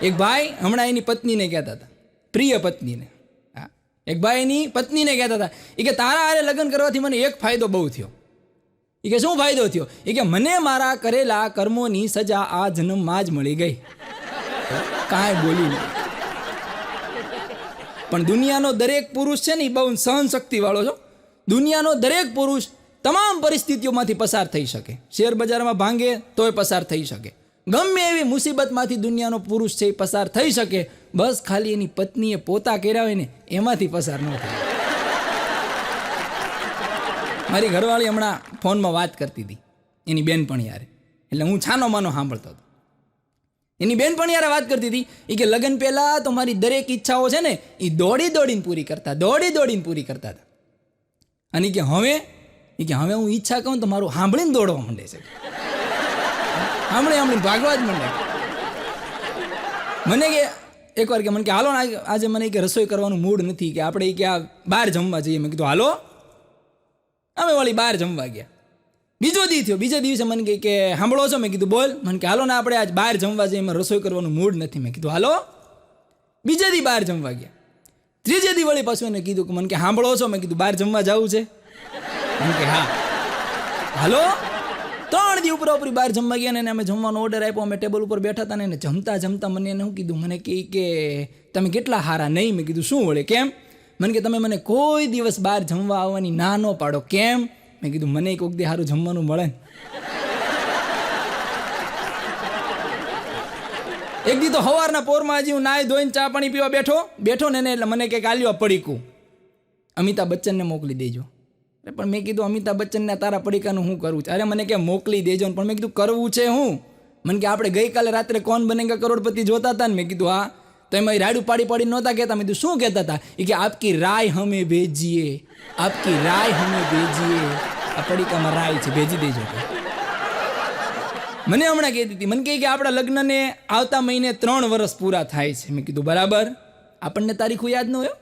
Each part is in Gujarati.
એક ભાઈ હમણાં એની પત્નીને કહેતા હતા, પ્રિય પત્નીને, હા, એક ભાઈ એની પત્નીને કહેતા હતા એ કે તારા હારે લગ્ન કરવાથી મને એક ફાયદો બહુ થયો. એ કે શું ફાયદો થયો? એ કે મને મારા કરેલા કર્મોની સજા આ જન્મમાં જ મળી ગઈ. કાંઈ બોલી નહીં. પણ દુનિયાનો દરેક પુરુષ છે ને એ બહુ સહન શક્તિ વાળો છો. દુનિયાનો દરેક પુરુષ તમામ પરિસ્થિતિઓમાંથી પસાર થઈ શકે. શેર બજારમાં ભાંગે તોય પસાર થઈ શકે. ગમે એવી મુસીબતમાંથી દુનિયાનો પુરુષ છે એ પસાર થઈ શકે. બસ ખાલી એની પત્નીએ પોતા કર્યા હોય ને એમાંથી પસાર ન થાય. મારી ઘરવાળી હમણાં ફોનમાં વાત કરતી હતી એની બેનપણી યારે, એટલે હું છાનો માનો સાંભળતો હતો. એની બેનપણી યારે વાત કરતી હતી એ કે લગ્ન પહેલાં તો મારી દરેક ઈચ્છાઓ છે ને એ દોડી દોડીને પૂરી કરતા હતા. અને કે હવે હું ઈચ્છા કહું તો મારું સાંભળીને દોડવા માંડે છે. સાંભળીને ભાગવા જ માંડે. મને કે એકવાર કે મને કે હાલો ને આજે મને કે રસોઈ કરવાનું મૂડ નથી, કે આપણે કે આ બહાર જમવા જઈએ. મેં કીધું હાલો. અમે વળી બહાર જમવા ગયા. બીજો દી થયો, બીજા દિવસે મને કહે કે સાંભળો છો? મેં કીધું બોલ. મને કે હાલો ને આપણે આજ બહાર જમવા જઈએ, એમાં રસોઈ કરવાનું મૂડ નથી. મેં કીધું હાલો. બીજા દી બહાર જમવા ગયા. ત્રીજે દી વળી પાછું એને કીધું કે મને કે સાંભળો છો? મેં કીધું બહાર જમવા જવું છે. મને કે હા હાલો. 3 દી ઉપરી બહાર જમવા ગયા ને અમે જમવાનો ઓર્ડર આપ્યો. અમે ટેબલ ઉપર બેઠા હતા ને એને જમતા મને એને શું કીધું, મને કે તમે કેટલા હારા. નહીં. મેં કીધું શું વળે કેમ? મને કે તમે મને કોઈ દિવસ બહાર જમવા આવવાની ના ન પાડો. કેમ? મેં કીધું મને કોઈક દી સારું જમવાનું મળે ને. એક દી તો સવારના પોરમાં હજી હું નાહી ધોઈને ચા પાણી પીવા બેઠો ને એટલે મને કે આલ્યો પડીકું અમિતાભ બચ્ચનને મોકલી દેજો. પણ મેં કીધું અમિતાભ બચ્ચનને તારા પડીકાનું શું કરવું છે? અરે મને કે મોકલી દેજો. પણ મેં કીધું કરવું છે હું? મને કે આપણે ગઈકાલે રાત્રે કોણ બનેગા કરોડપતિ જોતા હતા ને. મેં કીધું હા. તો એમાં રાયડું પાડી નહોતા કહેતા. મેં કીધું શું કહેતા હતા? એ કે આપકી રાય હમે ભેજીએ, આપકી રાય હમે ભેજીએ. આ પડીકામાં રાય છે, ભેજી દેજો. મને હમણાં કહેતી હતી, મને કહે કે આપણા લગ્નને આવતા મહિને 3 વર્ષ પૂરા થાય છે. મેં કીધું બરાબર. આપણને તારીખો યાદ ન હોય,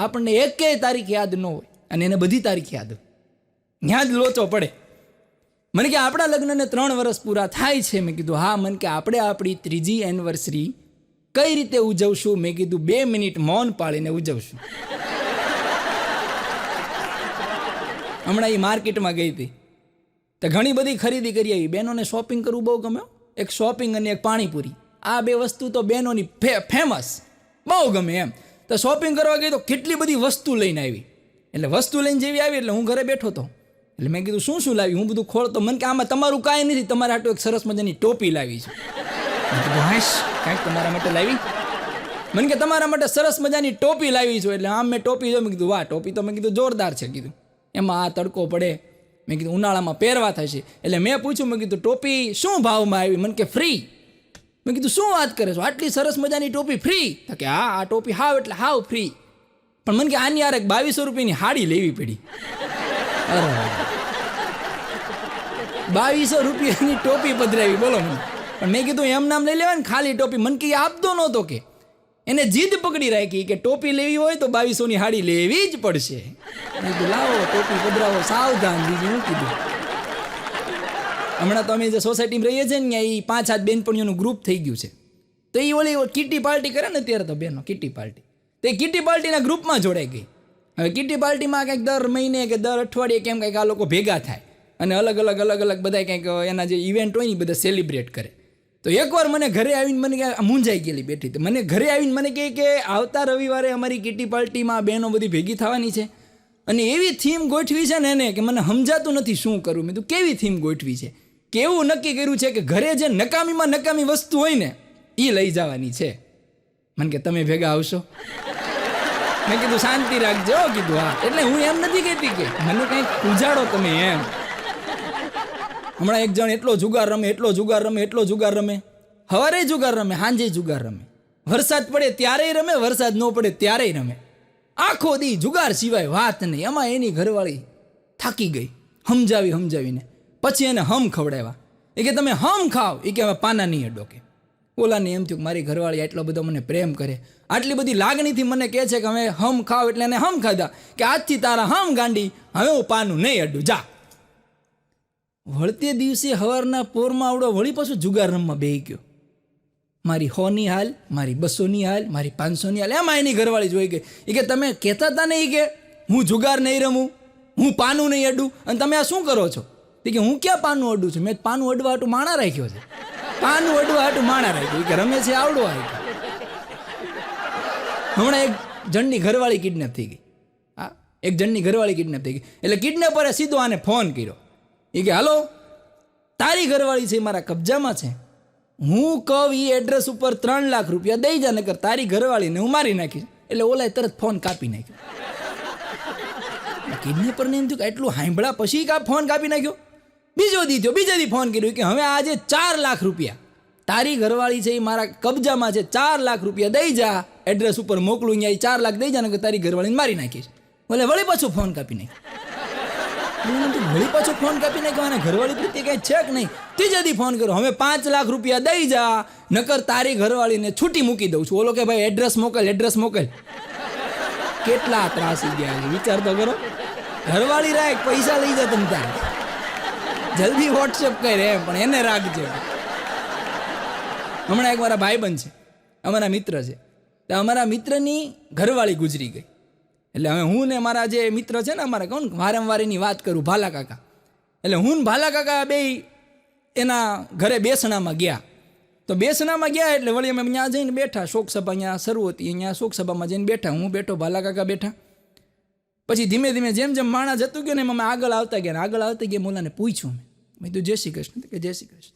આપણને એકેય તારીખ યાદ ન હોય અને એને બધી તારીખ યાદ હોય. ત્યાં જ લોચો પડે. મને કે આપણા લગ્નને 3 વર્ષ પૂરા થાય છે. મેં કીધું હા. મને કે આપણે આપણી 3જી એનિવર્સરી કઈ રીતે ઉજવશું? મેં કીધું 2 મિનિટ મૌન પાળીને ઉજવશું. હમણાં એ માર્કેટમાં ગઈ હતી તો ઘણી બધી ખરીદી કરી આવી. બહેનોને શોપિંગ કરવું બહુ ગમે. એક શોપિંગ અને એક પાણીપુરી, આ 2 વસ્તુ તો બહેનોની ફેમસ, બહુ ગમે એમ. તો શોપિંગ કરવા ગઈ તો કેટલી બધી વસ્તુ લઈને આવી. એટલે વસ્તુ લઈને જેવી આવી એટલે હું ઘરે બેઠો હતો. એટલે મેં કીધું શું લાવી? હું બધું ખોલતો. મને કે આમાં તમારું કાંઈ નથી, તમારે હાટું એક સરસ મજાની ટોપી લાવી છે. મેં કીધું હાશ, કાંઈક તમારા માટે લાવી? મને કે તમારા માટે સરસ મજાની ટોપી લાવી છું. એટલે આમ મેં ટોપી જો. મેં કીધું વાહ, ટોપી તો મેં કીધું જોરદાર છે. કીધું એમાં આ તડકો પડે. મેં કીધું ઉનાળામાં પહેરવા થશે. એટલે મેં પૂછ્યું, મેં કીધું ટોપી શું ભાવમાં આવી? મને કે ફ્રી. મેં કીધું શું વાત કરે છો? આટલી સરસ મજાની ટોપી ફ્રી? તો કે હા, આ ટોપી હાવ એટલે હાવ ફ્રી. પણ મને કે આની યાર 2200 રૂપિયાની હાડી લેવી પડી. અરે 2200 રૂપિયાની ટોપી પધરાવી, બોલો મને. પણ મેં કીધું એમ નામ લઈ લેવાય ને ખાલી ટોપી. મને કે આપતો નહોતો, કે એને જીદ પકડી રાખી કે ટોપી લેવી હોય તો 2200ની હાડી લેવી જ પડશે. મેં કીધું લાવો ટોપી પધરાવો, સાવધાન. બીજું હું કીધું. હમણાં તો અમે જે સોસાયટીમાં રહીએ છીએ ને એ 5-7 બેનપણીઓનું ગ્રુપ થઈ ગયું છે. તો એ ઓલી કિટી પાર્ટી કરે ને અત્યારે તો બહેનો કિટી પાર્ટી, તો એ કિટી પાર્ટીના ગ્રુપમાં જોડાઈ ગઈ. હવે કિટી પાર્ટીમાં કંઈક દર મહિને કે દર અઠવાડિયે કેમ કંઈક આ લોકો ભેગા થાય અને અલગ અલગ બધા કંઈક એના જે ઇવેન્ટ હોય ને એ બધા સેલિબ્રેટ કરે. તો એકવાર મને ઘરે આવીને મને મૂંઝાઈ ગયેલી બેઠી. તો મને ઘરે આવીને મને કહે કે આવતા રવિવારે અમારી કિટી પાર્ટીમાં બહેનો બધી ભેગી થવાની છે અને એવી થીમ ગોઠવી છે ને એને કે મને સમજાતું નથી શું કરું. મેં તું કેવી થીમ ગોઠવી છે? કે એવું નક્કી કર્યું છે કે ઘરે જે નકામીમાં નકામી વસ્તુ હોય ને એ લઈ જવાની છે. મને કે તમે ભેગા આવશો? મેં કીધું શાંતિ રાખજો. કીધું હા. એટલે હું એમ નથી કહેતી કે મને કંઈક ઉજાડો તમે એમ. હમણાં એક જણ એટલો જુગાર રમે, સવારે જુગાર રમે, સાંજે જુગાર રમે, વરસાદ પડે ત્યારે રમે, વરસાદ ન પડે ત્યારે રમે, આખો દી જુગાર સિવાય વાત નહીં. એમાં એની ઘરવાળી થાકી ગઈ સમજાવીને. પછી એને હમ ખવડાવ્યા. એ કે તમે હમ ખાઓ. એ કે હવે પાના નહીં અડો. કે ઓલાને એમ થયું કે મારી ઘરવાળી આટલો બધો મને પ્રેમ કરે, આટલી બધી લાગણીથી મને કહે છે કે હવે હમ ખાઓ. એટલે એને હમ ખાધા કે આજથી તારા હમ ગાંડી, હવે હું પાનું નહીં અડું, જા. વળતે દિવસે સવારના પોરમાં આવડો વળી પાછું જુગાર રમવા બેહી ગયો. મારી 100ની હાલ, મારી 200ની હાલ, મારી 500ની હાલ. એમાં એની ઘરવાળી જોઈ ગઈ. એ કે તમે કહેતા હતા ને, એ કે હું જુગાર નહીં રમું, હું પાનું નહીં અડું, અને તમે આ શું કરો છો? એ કે હું ક્યાં પાનું અડું છું, મેં પાનું અડવા હાટું માણા રાખ્યો છે. પાનું અડવા હાટું માણા રાખ્યો. એ કે રમે છે આવડો આવ્યો. હમણાં એક જણની ઘરવાળી કિડનેપ થઈ ગઈ. હા, એક જણની ઘરવાળી કિડનેપ થઈ ગઈ. એટલે કિડનેપરે સીધો આને ફોન કર્યો. એ કે હાલો, તારી ઘરવાળી છે મારા કબજામાં છે, હું કહું એ એડ્રેસ ઉપર 3 લાખ રૂપિયા દઈ જા, નકર તારી ઘરવાળીને હું મારી નાખીશ. એટલે ઓલાએ તરત ફોન કાપી નાખ્યો. કિડનેપરને એમ થયું કે એટલું હાંભળા પછી ફોન કાપી નાખ્યો. બીજો દી ફોન કર્યો કે હવે આજે 4 લાખ રૂપિયા તારી ઘરવાળી છે એ મારા કબજામાં છે, 4 લાખ રૂપિયા દઈ જા, એડ્રેસ ઉપર મોકલું, અહીંયા 4 લાખ દઈ જા, નકર તારી ઘરવાળીને મારી નાખીશ. બોલે વળી પાછું ફોન કાપી નાખ્યો. વળી પાછો ફોન કાપી નાખ્યો. અને ઘરવાળી પ્રત્યે કઈ છે કે નહીં. ત્રીજે દી ફોન કર્યો, હવે 5 લાખ રૂપિયા દઈ જા, નકર તારી ઘરવાળીને છૂટી મૂકી દઉં છું. ઓલો કે ભાઈ એડ્રેસ મોકલ. કેટલા ત્રાસી ગયા છે વિચાર તો કરો. ઘરવાળી રાખ, પૈસા લઈ જા તમ તારે, જલ્દી વોટ્સએપ કરે એમ, પણ એને રાખજે. હમણાં એક મારા ભાઈબંધ છે, અમારા મિત્ર છે, તો અમારા મિત્રની ઘરવાળી ગુજરી ગઈ. એટલે હવે હું ને મારા જે મિત્ર છે ને, અમારે કહું વારંવાર એની વાત કરું, ભાલા કાકા. એટલે હું ને ભાલા કાકા બે એના ઘરે બેસણામાં ગયા. તો બેસણામાં ગયા એટલે વળી અમે ત્યાં જઈને બેઠા. શોક સભા અહીંયા શરૂ હતી, અહીંયા શોક સભામાં જઈને બેઠા. હું બેઠો, ભાલા કાકા બેઠા. પછી ધીમે ધીમે જેમ માણસ જતું ગયો ને એમ અમે આગળ આવતા ગયા. મોલાને પૂછ્યું મેં કીધું જય શ્રી કૃષ્ણ. કે જય શ્રી કૃષ્ણ.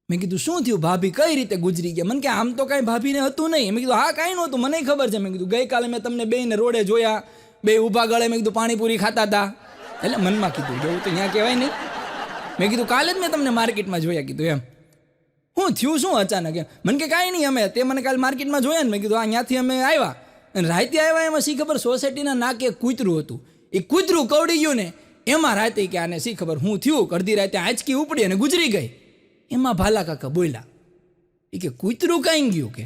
મેં કીધું શું થયું ભાભી, કઈ રીતે ગુજરી ગયા? મને કે આમ તો કાંઈ ભાભીને હતું નહીં. મેં કીધું હા કાંઈ નહોતું, મને ખબર છે. મેં કીધું ગઈકાલે મેં તમને બેને રોડે જોયા, બે ઊભા ગળે મેં કીધું પાણીપુરી ખાતા હતા. એટલે મનમાં કીધું એવું તો અહીંયા કહેવાય નહીં. મેં કીધું કાલે જ મેં તમને માર્કેટમાં જોયા. કીધું એમ હું થયું શું અચાનક? એમ મને કે કાંઈ નહીં, અમે તે મને કાલે માર્કેટમાં જોયા ને. મેં કીધું અહીંયાથી અમે આવ્યા અને રાતે આવ્યા, એમાં શી ખબર સોસાયટીના નાકે કૂતરું હતું. એ કૂતરું કવડી ગયું ને એમાં રાતે કે આને શી ખબર હું થયું, અડધી રાતે આંચકી ઉપડી અને ગુજરી ગઈ. એમાં ભાલા કાકા બોલ્યા, એ કે કૂતરું કાંઈ ગયું? કે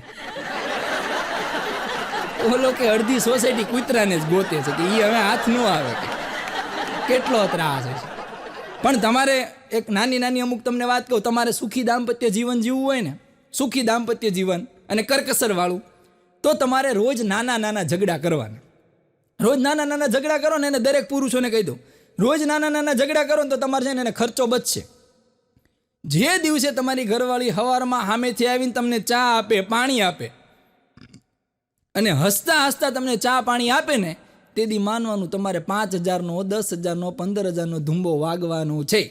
ઓલો કે અડધી સોસાયટી કૂતરાને જ ગોતે છે, કે એ હવે હાથ ન આવે. કે કેટલો ત્રાસ છે. પણ તમારે એક નાની અમુક તમને વાત કહું, તમારે સુખી દાંપત્ય જીવન જીવવું હોય ને, સુખી દાંપત્ય જીવન અને કરકસરવાળું, તો તમારે રોજ નાના ઝઘડા કરવાના. રોજ નાના ઝઘડા કરો ને, એને દરેક પુરુષોને કહી દો, રોજ નાના ઝઘડા કરો ને તો તમારે છે ને એને ખર્ચો બચશે. જે દિવસે તમારી ઘરવાળી સવારમાં સામેથી આવીને તમને ચા આપે, પાણી આપે અને હસતા તમને ચા પાણી આપે ને, તે દી માનવાનું તમારે 5,000નો 10,000નો 15,000નો ધુંબો વાગવાનો છે.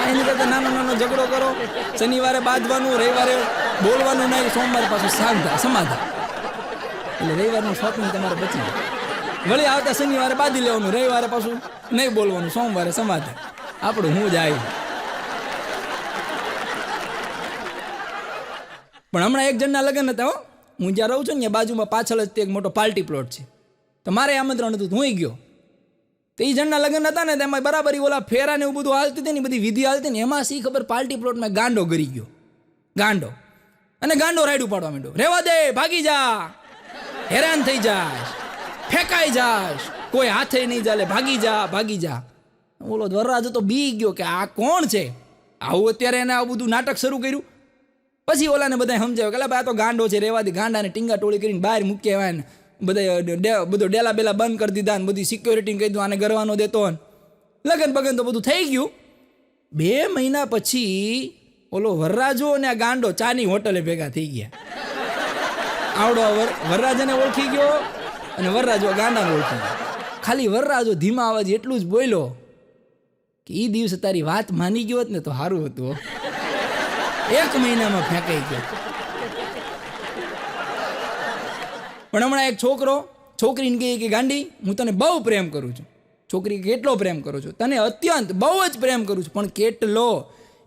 એની કરતા નાનો ઝઘડો કરો, શનિવારે બાંધવાનું, રવિવારે બોલવાનું નહીં, સોમવારે પાછું સમાધાન. એટલે રવિવારનું શોપિંગ તમારે બચી જાય. વળી આવતા શનિવારે બાંધી લેવાનું, રવિવારે પાછું નહીં બોલવાનું, સોમવારે સમાધાન. આપણું હું જ આવી. પણ હમણાં એક જણના લગ્ન હતા. હું જ્યાં રહું છું ને બાજુમાં પાછળ જ તે એક મોટો પાર્ટી પ્લોટ છે. તો મારે આમંત્રણ હતું, હું ગયો. તો એ જણના લગ્ન હતા ને, તેમાં બરાબરી ઓલા ફેરા ને એવું બધું હાલતી હતી ને, બધી વિધિ હાલતી ને, એમાં શી ખબર પાર્ટી પ્લોટમાં ગાંડો ગરી ગયો. ગાંડો રાઈડ ઉપાડવા માંડ્યો. રેવા દે, ભાગી જા, હેરાન થઈ જાય, ફેંકાઈ જાય, કોઈ હાથે નહીં ચાલે, ભાગી જા. ઓલો વરરાજો તો બી ગયો કે આ કોણ છે આવું, અત્યારે એને આવું બધું નાટક શરૂ કર્યું. પછી ઓલાને બધા સમજાવ્યો કે ભાઈ આ તો ગાંડો છે, રેવા દે. ગાંડાને ટીંગા ટોળી કરીને બહાર મૂકી આવ્યા ને, બધો ડેલા બેલા બંધ કરી દીધા ને, બધી સિક્યોરિટીને કહી દીધું આને ગરવાનો દેતો ને, લગન બગન તો બધું થઈ ગયું. 2 મહિના પછી ઓલો વરરાજો અને આ ગાંડો ચાની હોટલે ભેગા થઈ ગયા. આવડો વરરાજાને ઓળખી ગયો અને વરરાજો ગાંડાને ઓળખી ગયો. ખાલી વરરાજો ધીમા અવાજ એટલું જ બોલ્યો કે એ દિવસે તારી વાત માની ગયો હોત ને તો સારું હતું. 1 મહિનામાં ફેંકાઈ ગયો. પણ હમણાં એક છોકરીને કહે કે ગાંડી, હું તને બહુ પ્રેમ કરું છું. છોકરી કેટલો પ્રેમ કરું છું? તને અત્યંત બહુ જ પ્રેમ કરું છું. પણ કેટલો?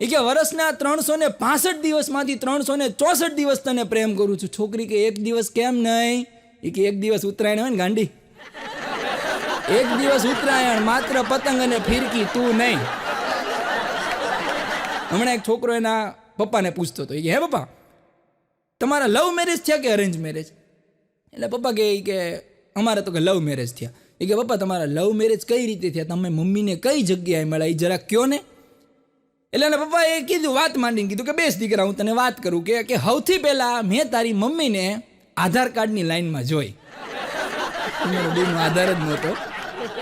એ કે વર્ષના 365 દિવસમાંથી 364 દિવસ તને પ્રેમ કરું છું. છોકરી કે 1 દિવસ કેમ નહીં? એ કે 1 દિવસ ઉત્તરાયણ હોય ને ગાંડી, 1 દિવસ ઉત્તરાયણ, માત્ર પતંગ અને ફિરકી, તું નહીં. હમણાં એક છોકરો એના પપ્પાને પૂછતો હતો, એ કે હે પપ્પા, તમારા લવ મેરેજ થયા કે અરેન્જ મેરેજ? એટલે પપ્પા કે અમારે તો કે લવ મેરેજ થયા. એ કે પપ્પા તમારા લવ મેરેજ કઈ રીતે થયા? તમે મમ્મીને કઈ જગ્યાએ મળ્યા એ જરાક કયો ને. એટલે એના પપ્પાએ કીધું, વાત માંડીને કીધું કે બેસ દીકરા, હું તને વાત કરું કે સૌથી પહેલાં મેં તારી મમ્મીને આધાર કાર્ડની લાઈનમાં જોઈ. મારો બેનો આધાર જ નહોતો,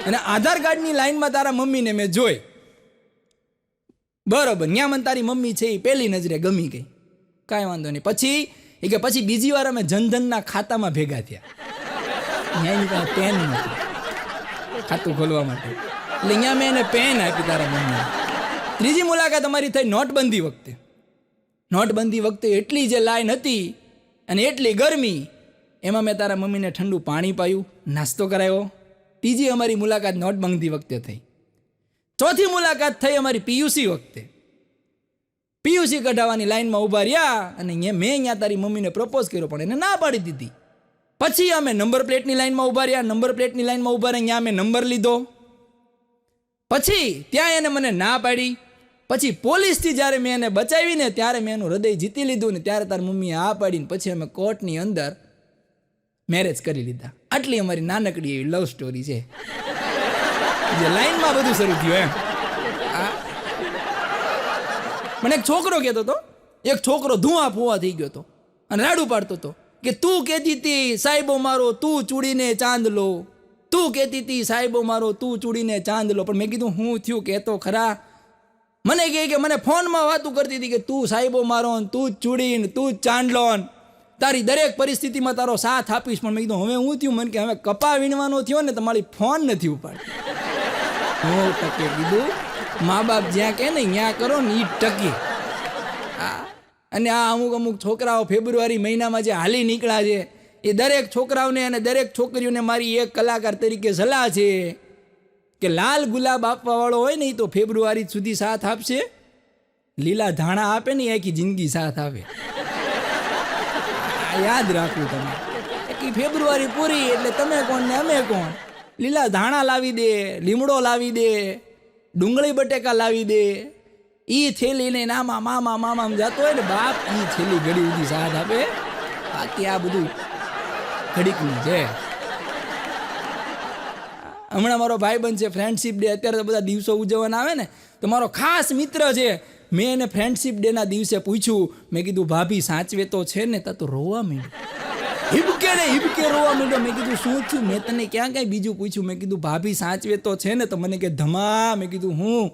અને આધાર કાર્ડની લાઈનમાં તારા મમ્મીને મેં જોઈ. બરોબર, ત્યાં મને તારી મમ્મી છે એ પહેલી નજરે ગમી ગઈ. કાંઈ વાંધો નહીં. પછી બીજી વાર અમે જનધનના ખાતામાં ભેગા થયા. ત્યાંની પાસે પેન નહોતું ખાતું ખોલવા માટે, એટલે અહીંયા મેં એને પેન આપી તારા મમ્મીને. ત્રીજી મુલાકાત અમારી થઈ નોટબંધી વખતે. નોટબંધી વખતે એટલી જે લાઈન હતી અને એટલી ગરમી, એમાં મેં તારા મમ્મીને ઠંડુ પાણી પાયું, નાસ્તો કરાવ્યો. ત્રીજી અમારી મુલાકાત નોટબંધી વખતે થઈ. ચોથી મુલાકાત થઈ અમારી પીયુસી વખતે. પીયુસી કઢાવવાની લાઈનમાં ઊભા રહ્યા અને મેં અહીંયા તારી મમ્મીને પ્રપોઝ કર્યો, પણ એને ના પાડી દીધી. પછી અમે નંબર પ્લેટની લાઈનમાં ઊભા રહ્યા. નંબર પ્લેટની લાઈનમાં ઊભા રહ્યા, અહીંયા મેં નંબર લીધો. પછી ત્યાં એને મને ના પાડી. પછી પોલીસથી જ્યારે મેં એને બચાવીને ત્યારે મેં એનું હૃદય જીતી લીધું ને ત્યારે તારી મમ્મીએ આ પાડીને પછી અમે કોર્ટની અંદર મેરેજ કરી લીધા. આટલી અમારી નાનકડી એવી લવ સ્ટોરી છે, જે લાઈનમાં બધું શરૂ થયું એમ. મને એક છોકરો કહેતો હતો, એક છોકરો ધુઆ ફુવા થઈ ગયો હતો અને રાડું પાડતો હતો કે તું કહેતી હતી સાહેબો મારો તું ચૂડીને ચાંદ લો, તું કહેતી હતી સાહેબો મારો તું ચૂડીને ચાંદ લો. પણ મેં કીધું હું થયું કહેતો ખરા. મને કહે કે મને ફોનમાં વાતું કરતી હતી કે તું સાહેબો મારો, તું જ ચૂડીને, તું જ ચાંદલો, તારી દરેક પરિસ્થિતિમાં તારો સાથ આપીશ. પણ મેં કીધું હવે હું થયું? મને કે હવે કપા વીણવાનો થયો ને તમારી ફોન નથી ઉપાડતી. હું ટકે કીધું મા બાપ જ્યાં કહે ને ત્યાં કરો ને એ ટકે. અને આ અમુક છોકરાઓ ફેબ્રુઆરી મહિનામાં જે હાલી નીકળ્યા છે, એ દરેક છોકરાઓને અને દરેક છોકરીઓને મારી એક કલાકાર તરીકે સલાહ છે કે લાલ ગુલાબ આપવાવાળો હોય ને એ તો ફેબ્રુઆરી સુધી સાથ આપશે, લીલા ધાણા આપે ને આખી જિંદગી સાથ આપે. યાદ રાખવું તમે કે ફેબ્રુઆરી પૂરી એટલે તમે કોણ ને અમે કોણ. લીલા ધાણા લાવી દે, લીમડો લાવી દે, ડુંગળી બટેકા લાવી દે, ઈ થેલીને નામા મામા મામા જતો હોય ને બાપ, ઈ થેલી ઘડી સુધી સાથ આપે. બાકી આ બધું ઘડીકનું છે. હમણાં મારો ભાઈબંધ છે, ફ્રેન્ડશિપ ડે, અત્યારે તો બધા દિવસો ઉજવવાના આવે ને, તો મારો ખાસ મિત્ર છે. મેં એને ફ્રેન્ડશિપ ડેના દિવસે પૂછ્યું, મેં કીધું ભાભી સાચવે તો છે ને? તા તો રોવા માંડ્યો, હિબકે રોવા માંડ્યો. મેં કીધું શું થયું? મેં તને ક્યાં કાંઈ બીજું પૂછ્યું? મેં કીધું ભાભી સાચવે તો છે ને? તો મને કે ધમા. મેં કીધું હું?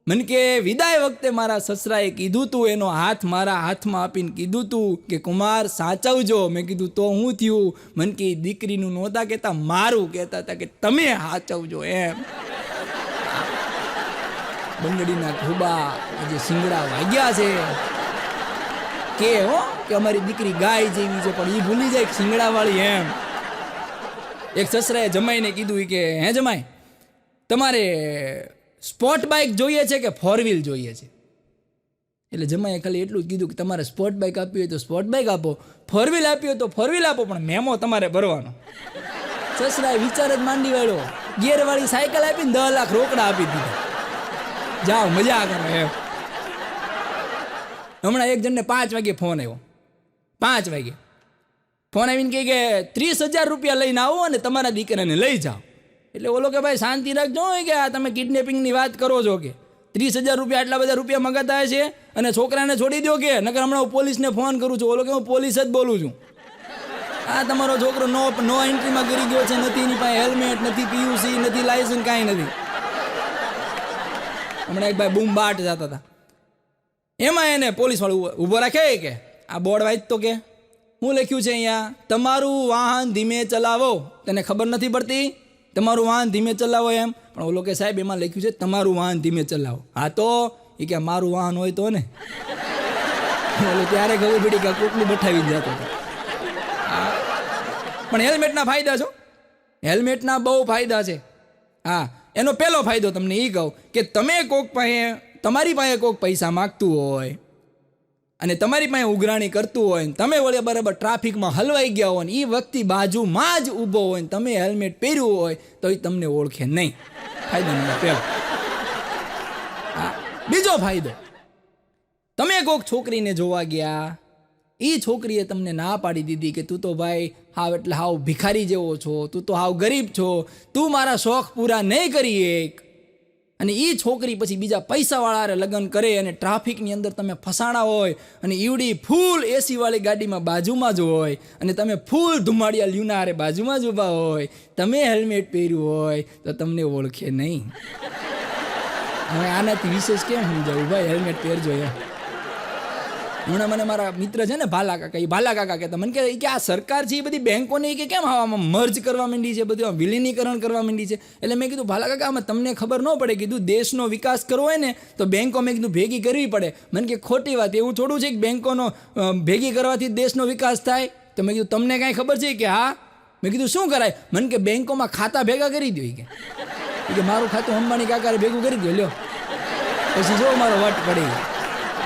મને કે વિદાય વખતે મારા સસરાએ કીધું તું, એનો હાથ મારા હાથમાં આપીને કીધું તું કે કુમાર સાચવજો. મેં કીધું તો હું થયું? મને કે દીકરીનું નહોતા કહેતા, મારું કહેતા હતા કે તમે સાચવજો એમ. બંગડીના ઘોબા જે શિંગડા વાગ્યા છે કે કે અમારી દીકરી ગાય જેવી છે, પણ એ ભૂલી જાય શિંગડા વાળી એમ. એક સસરાએ જમાઈને કીધું કે હે જમાઈ, તમારે સ્પોર્ટ બાઇક જોઈએ છે કે 4 વ્હીલ જોઈએ છે? એટલે જમાઈએ ખાલી એટલું જ કીધું કે તમારે સ્પોર્ટ બાઇક આપવી હોય તો સ્પોર્ટ બાઇક આપો, 4 વ્હીલ આપી હોય તો 4 વ્હીલ આપો, પણ મેમો તમારે ભરવાનો. સસરાએ વિચાર જ માંડી વાળ્યો, ગિયરવાળી સાયકલ આપીને 10 લાખ રોકડા આપી દીધા. જાઓ મજા કરો એમ. હમણાં એક જણને 5 વાગે ફોન આવ્યો. 5 વાગે ફોન આવીને કહે કે 30,000 રૂપિયા લઈને આવો અને તમારા દીકરાને લઈ જાઓ. એટલે ઓલો કે ભાઈ શાંતિ રાખજો કે આ તમે કિડનેપિંગની વાત કરો છો કે 30,000 રૂપિયા આટલા બધા રૂપિયા મંગાતા છે અને છોકરાને છોડી દો કે નકર હમણાં હું પોલીસને ફોન કરું છું. ઓલો કે હું પોલીસ જ બોલું છું. આ તમારો છોકરો નો એન્ટ્રીમાં કરી ગયો છે, નથી એની પાસે હેલ્મેટ, નથી પીયુસી, નથી લાયસન્સ, કાંઈ નથી. હમણાં એક ભાઈ બૂમ બાટ જતા હતા, એમાં એને પોલીસ વાળું ઊભો રાખે કે આ બોર્ડ વાંચ તો કે હું લખ્યું છે અહીંયા, તમારું વાહન ધીમે ચલાવો. તને ખબર નથી પડતી? તમારું વાહન ધીમે ચલાવો એમ. પણ ઓલો કે સાહેબ એમાં લખ્યું છે તમારું વાહન ધીમે ચલાવો. હા તો એ કે મારું વાહન હોય તો ને. ઓલો ત્યારે ખબર પડી કે કોકનું બઠાવી જતો હતો. પણ હેલ્મેટના ફાયદા છો, હેલ્મેટના બહુ ફાયદા છે. હા, એનો પહેલો ફાયદો તમને એ કહું કે તમે તમારી પાસે કોઈક પૈસા માગતું હોય અને તમારી પાસે ઉઘરાણી કરતું હોય ને તમે વળે બરાબર ટ્રાફિકમાં હલવાઈ ગયા હોય ને એ વખતે બાજુમાં જ ઊભો હોય ને તમે હેલ્મેટ પહેર્યું હોય તો એ તમને ઓળખે નહીં. ફાયદો નંબર પહેલો. હા, બીજો ફાયદો, તમે કોઈક છોકરીને જોવા ગયા, એ છોકરીએ તમને ના પાડી દીધી કે તું તો ભાઈ હાવ એટલે હાવ ભિખારી જેવો છો, તું તો હાવ ગરીબ છો, તું મારા શોખ પૂરા નહીં કરી એક, અને એ છોકરી પછી બીજા પૈસાવાળા હારે લગ્ન કરે અને ટ્રાફિકની અંદર તમે ફસાણા હોય અને ઈવડી ફૂલ એસીવાળી ગાડીમાં બાજુમાં જ હોય અને તમે ફૂલ ધુમાડિયા લ્યુના હારે બાજુમાં જ ઊભા હોય, તમે હેલ્મેટ પહેર્યું હોય તો તમને ઓળખે નહીં. હવે આનાથી વિશેષ કેમ સમજાવું ભાઈ, હેલ્મેટ પહેરજો એમ. હમણાં મને મારા મિત્ર છે ને ભાલા કાકા, એ ભાલા કાકા કહેતા મને કે આ સરકાર છે એ બધી બેંકોને કે કેમ આમાં મર્જ કરવા માંડી છે, બધું વિલીનીકરણ કરવા માંડી છે. એટલે મેં કીધું ભાલા કાકા આમાં તમને ખબર ન પડે, કીધું દેશનો વિકાસ કરવો હોય ને તો બેંકો મેં કીધું ભેગી કરવી પડે. મને કે ખોટી વાત, એવું થોડું છે કે બેંકોનો ભેગી કરવાથી દેશનો વિકાસ થાય. તો મેં કીધું તમને કાંઈ ખબર છે કે હા? મેં કીધું શું કરાય? મને કે બેંકોમાં ખાતા ભેગા કરી દો. કે મારું ખાતું અંબાણી કાકાએ ભેગું કરી દો, લ્યો પછી જો મારો વટ પડી ગયો.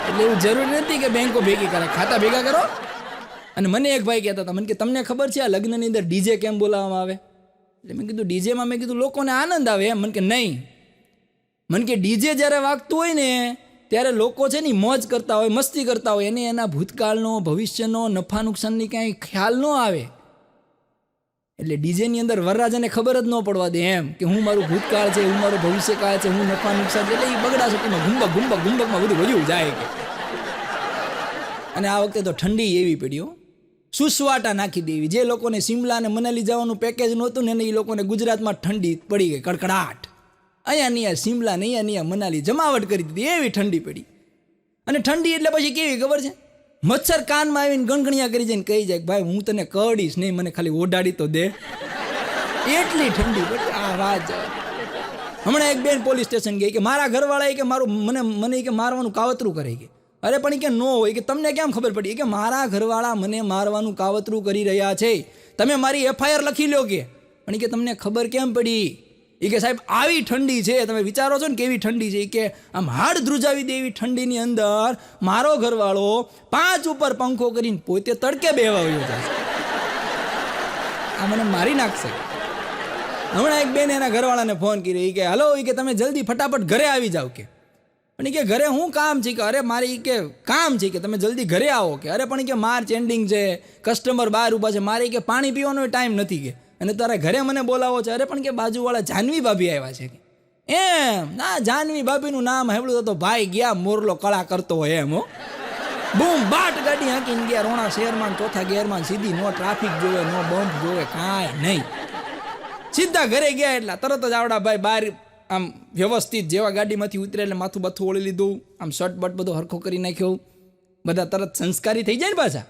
એટલે એવું જરૂરી નથી કે બેંકો ભેગી કરે, ખાતા ભેગા કરો. અને મને એક ભાઈ કહેતા હતા, મને કે તમને ખબર છે આ લગ્નની અંદર ડીજે કેમ બોલાવવામાં આવે? એટલે મેં કીધું ડીજેમાં મેં કીધું લોકોને આનંદ આવે એમ. મને કે નહીં, મને કે ડીજે જ્યારે વાગતું હોય ને ત્યારે લોકો છે ને મોજ કરતા હોય, મસ્તી કરતા હોય, એને એના ભૂતકાળનો, ભવિષ્યનો, નફા નુકસાનની કાંઈ ખ્યાલ ન આવે. એટલે ડીજેની અંદર વરરાજાને ખબર જ ન પડવા દે એમ કે હું મારું ભૂતકાળ છે, હું મારું ભવિષ્યકાળ છે, હું નફા નુકસાન છે. એટલે એ બગડા સુટીમાં ગુંબકમાં બધું વધ્યું જાય કે. અને આ વખતે તો ઠંડી એવી પડી, સુસવાટા નાખી દેવી. જે લોકોને શિમલા અને મનાલી જવાનું પેકેજ નહોતું ને એ લોકોને ગુજરાતમાં ઠંડી પડી ગઈ, કડકડાટ. અહીંયા નહીં શિમલા ને અહીંયા મનાલી જમાવટ કરી દીધી, એવી ઠંડી પડી. અને ઠંડી એટલે પછી કેવી ખબર છે? મચ્છર કાનમાં આવીને ગણગણિયા કરી જાય ને કહી જાય ભાઈ હું તને કરડીશ નહીં, મને ખાલી ઓઢાડી તો દે. એટલી ઠંડી પડી. આ વાત હમણાં એક બેન પોલીસ સ્ટેશન ગઈ કે મારા ઘરવાળા કે મારું મને કે મારવાનું કાવતરું કરે કે. અરે પણ કે નો હોય કે તમને કેમ ખબર પડી? કે મારા ઘરવાળા મને મારવાનું કાવતરું કરી રહ્યા છે, તમે મારી FIR લખી લો કે. પણ કે તમને ખબર કેમ પડી? એ કે સાહેબ આવી ઠંડી છે, તમે વિચારો છો ને કેવી ઠંડી છે. કે આમ હાડ ધ્રુજાવી દે એવી ઠંડીની અંદર મારો ઘરવાળો 5 ઉપર પંખો કરીને પોતે તડકે બેવાયો જાય. આ મને મારી નાખશે. હમણાં એક બેન એના ઘરવાળાને ફોન કર્યો કે હલો, કે તમે જલ્દી ફટાફટ ઘરે આવી જાઓ કે. પણ કે ઘરે શું કામ છે? કે અરે મારી કે કામ છે કે તમે જલ્દી ઘરે આવો કે. અરે પણ કે માર્ચ એન્ડિંગ છે, કસ્ટમર બહાર ઊભા છે, મારે કે પાણી પીવાનો ટાઈમ નથી કે, અને તારે ઘરે મને બોલાવો છે. અરે પણ કે બાજુવાળા જાનવી ભાભી આવ્યા છે કે. એમ ના, જાનવી ભાભીનું નામ સાંભળ્યું તો ભાઈ ગયા મોરલો કળા કરતો હોય એમ. બૂમ બાટ ગાડી હાંકીને ગયા રોણા શહેરમાં, ચોથા ગેરમાં, સીધી. નો ટ્રાફિક જોવે, નો બમ્પ જોવે, કાંઈ નહીં. સીધા ઘરે ગયા એટલા તરત જ આવડા ભાઈ બહાર આમ વ્યવસ્થિત જેવા ગાડીમાંથી ઉતરે એટલે માથું બાથું ઓળી લીધું, આમ શર્ટ બટ બધો હરખો કરી નાખ્યો. બધા તરત સંસ્કારી થઈ જાય ને પાછા.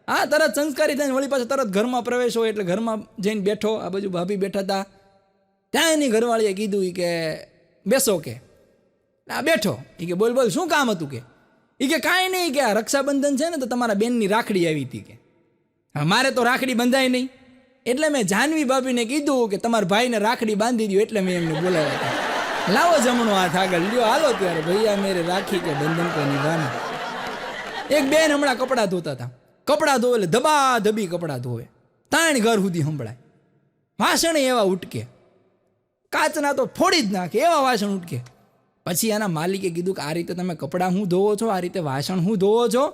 હા, તરત સંસ્કારી થઈને વળી પાછા તરત ઘરમાં પ્રવેશ હોય એટલે ઘરમાં જઈને બેઠો. આ બાજુ ભાભી બેઠા હતા. ત્યાં એની ઘરવાળીએ કીધું કે બેસો કે. આ બેઠો. એ કે બોલ બોલ શું કામ હતું કે. એ કે કાંઈ નહીં કે આ રક્ષાબંધન છે ને તો તમારા બેનની રાખડી આવી હતી કે. હા, મારે તો રાખડી બંધાય નહીં એટલે મેં જાનવી ભાભીને કીધું કે તમારા ભાઈને રાખડી બાંધી દો, એટલે મેં એમને બોલાવ્યા હતા. લાવો જમણો હાથ આગળ લ્યો, હાલો ત્યારે ભૈયા મેરે રાખી કે બંધન કો નિભાના. એક બેન હમણાં કપડાં ધોતા હતા. કપડાં ધોવે એટલે ધબા ધબી કપડાં ધોવે, 3 ઘર સુધી સંભળાય. વાસણ એવા ઉટકે, કાચના તો ફોડી જ નાખે એવા વાસણ ઉટકે. પછી એના માલિકે કીધું કે આ રીતે તમે કપડાં હું ધોવો છો, આ રીતે વાસણ હું ધોવો છો?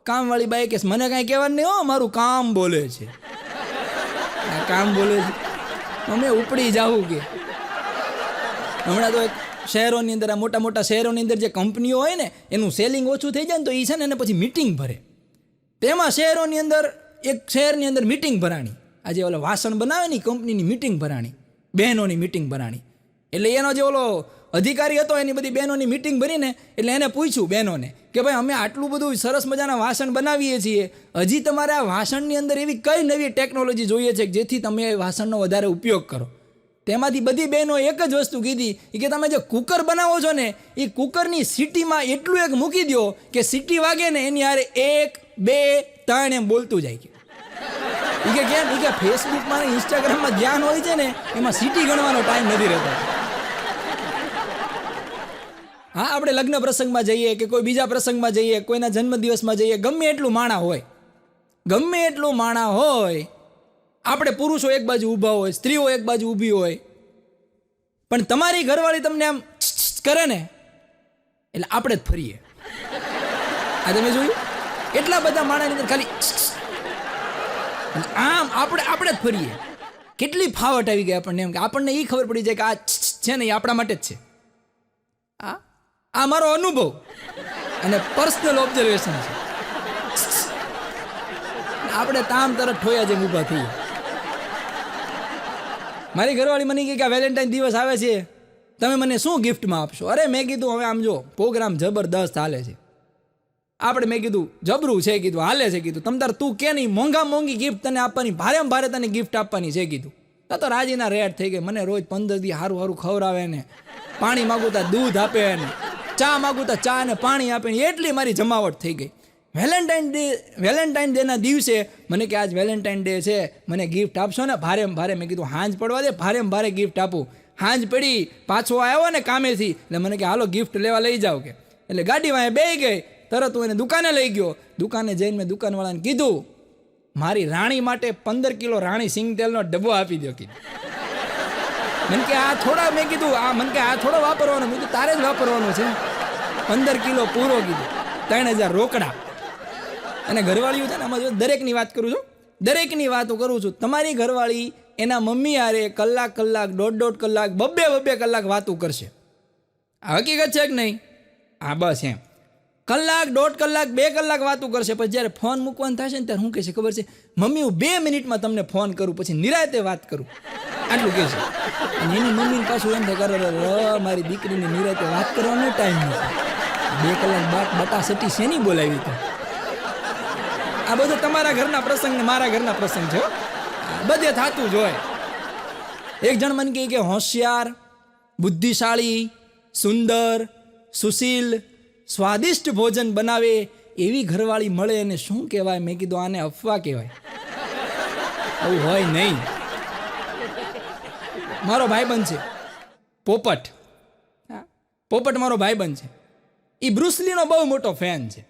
કામવાળી બાઈ કે મને કાંઈ કહેવાનું નહીં, હો મારું કામ બોલે છે. કામ બોલે છે, અમે ઉપડી જાઉં કે. હમણાં તો એક શહેરોની અંદર, આ મોટા મોટા શહેરોની અંદર જે કંપનીઓ હોય ને એનું સેલિંગ ઓછું થઈ જાય ને તો એ છે ને એને પછી મીટિંગ ભરે. તેમાં શહેરોની અંદર એક શહેરની અંદર મીટિંગ ભરાણી. આજે ઓલો વાસણ બનાવે ને કંપનીની મીટિંગ ભરાણી, બહેનોની મીટિંગ ભરાણી. એટલે એનો જે ઓલો અધિકારી હતો એની બધી બહેનોની મીટિંગ ભરીને એટલે એને પૂછ્યું બહેનોને કે ભાઈ અમે આટલું બધું સરસ મજાના વાસણ બનાવીએ છીએ, હજી તમારે આ વાસણની અંદર એવી કઈ નવી ટેકનોલોજી જોઈએ છે કે જેથી તમે એ વાસણનો વધારે ઉપયોગ કરો. તેમાંથી બધી બહેનો એક જ વસ્તુ કીધી કે તમે જે કુકર બનાવો છો ને એ કુકરની સીટીમાં એટલું એક મૂકી દો કે સીટી વાગે ને એની હારે 1 2 3 એમ બોલતું જાય કે. કેમ? કે ફેસબુકમાં ને ઇન્સ્ટાગ્રામમાં ધ્યાન હોય છે ને એમાં સીટી ગણવાનો ટાઈમ નથી રહેતો. હા, આપણે લગ્ન પ્રસંગમાં જઈએ કે કોઈ બીજા પ્રસંગમાં જઈએ, કોઈના જન્મદિવસમાં જઈએ, ગમે એટલું માણા હોય, આપણે પુરુષો એક બાજુ ઊભા હોય, સ્ત્રીઓ એક બાજુ ઊભી હોય, પણ તમારી ઘરવાળી તમને આમ કરે ને એટલે આપણે જ ફરીએ. આ તમે જોયું? એટલા બધા માણાની અંદર ખાલી આમ આપણે જ ફરીએ. કેટલી ફાવટ આવી ગઈ આપણને, એમ કે આપણને એ ખબર પડી જાય કે આ છે ને એ આપણા માટે જ છે. આ મારો અનુભવ અને પર્સનલ ઓબ્ઝર્વેશન છે. આપણે તામ તરત ઠોયા જેમ ઊભા થઈએ. મારી ઘરવાળી મને કહે કે વેલેન્ટાઇન દિવસ આવે છે, તમે મને શું ગિફ્ટમાં આપશો? અરે મેં કીધું હવે આમ જો પ્રોગ્રામ જબરદસ્ત હાલે છે, આપણે મેં કીધું જબરું છે, કીધું હાલે છે, કીધું તમ તાર તું કે નહીં મોંઘી ગિફ્ટ તને આપવાની, ભારે તને ગિફ્ટ આપવાની છે કીધું. તો રાજીના રેડ થઈ ગઈ. મને રોજ 15 દી સારું ખવડાવે ને, પાણી માગું તા દૂધ આપે ને, ચા માગું તા ચા ને પાણી આપે ને, એટલી મારી જમાવટ થઈ ગઈ. વેલેન્ટાઇન ડેના દિવસે મને કે આજ વેલેન્ટાઇન ડે છે, મને ગિફ્ટ આપશો ને? ભારે મેં કીધું હાંજ પડવા દે, ભારે ગિફ્ટ આપું. હાંજ પડી, પાછો આવ્યો ને કામેથી, એટલે મને કે હાલો ગિફ્ટ લેવા લઈ જાઓ કે. એટલે ગાડીમાં બેહી ગઈ, તરત હું એને દુકાને લઈ ગયો. દુકાને જઈને મેં દુકાનવાળાને કીધું મારી રાણી માટે 15 કિલો રાણી સિંગ તેલનો ડબ્બો આપી દો કીધું. મને કે આ થોડા, મેં કીધું મને કે આ થોડો વાપરવાનો, મેં કીધું તારે જ વાપરવાનો છે, 15 કિલો પૂરો કીધું, 3000 રોકડા. અને ઘરવાળીઓ છે ને, આમાં જો દરેકની વાત કરું છું, દરેકની વાતો કરું છું. તમારી ઘરવાળી એના મમ્મી હારે કલાક, 1.5 કલાક, 2 કલાક વાતો કરશે. આ હકીકત છે કે નહીં? હા બસ એમ. કલાક, 1.5 કલાક, 2 કલાક વાતો કરશે. પછી જ્યારે ફોન મૂકવાનું થશે ને ત્યારે શું કહેશે ખબર છે? મમ્મી હું 2 મિનિટમાં તમને ફોન કરું, પછી નિરાતે વાત કરું, આટલું કહેશે. અને એની મમ્મીને પાછું એમ થાય મારી દીકરીને નિરાતે વાત કરવાનો ટાઈમ નથી, 2 કલાક બટા સટી શેની બોલાવી તો. આ બધું તમારા ઘરના પ્રસંગ ને મારા ઘરના પ્રસંગ છે, બધે થતું જ હોય. એક જણ મને કહે કે હોશિયાર, બુદ્ધિશાળી, સુંદર, સુશીલ, સ્વાદિષ્ટ ભોજન બનાવે એવી ઘરવાળી મળે એને શું કહેવાય? મેં કીધું આને અફવા કહેવાય, આવું હોય નહીં. મારો ભાઈબંધ છે પોપટ મારો ભાઈબંધ છે. એ બ્રુસલીનો બહુ મોટો ફેન છે.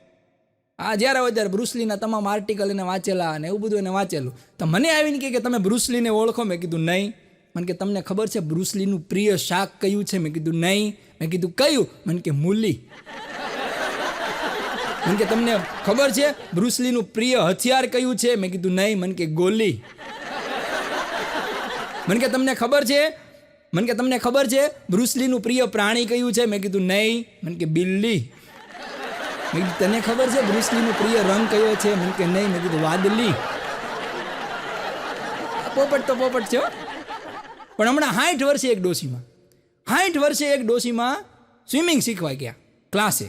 જ્યારે હોય ત્યારે બ્રુસલીના તમામ આર્ટિકલ એને વાંચેલા અને એવું બધું એને વાંચેલું. તો મને આવીને કહે કે તમે બ્રુસલીને ઓળખો? મેં કીધું નહીં. મને કે તમને ખબર છે બ્રુસલીનું પ્રિય શાક કયું છે? મેં કીધું નહીં. મેં કીધું કયું? મને કે મૂલી. મને કે તમને ખબર છે બ્રુસલીનું પ્રિય હથિયાર કયું છે? મેં કીધું નહીં. મને કે ગોલી. મને કે તમને ખબર છે બ્રુસલીનું પ્રિય પ્રાણી કયું છે? મેં કીધું નહીં. મને કે બિલ્લી. મેં કીધું તને ખબર છે બ્રુસલીનો પ્રિય રંગ કયો છે? મને કે નહીં. મેં કીધું વાદળી. પોપટ છે. પણ હમણાં 60 વર્ષે એક ડોશીમાં સ્વિમિંગ શીખવા ગયા ક્લાસે.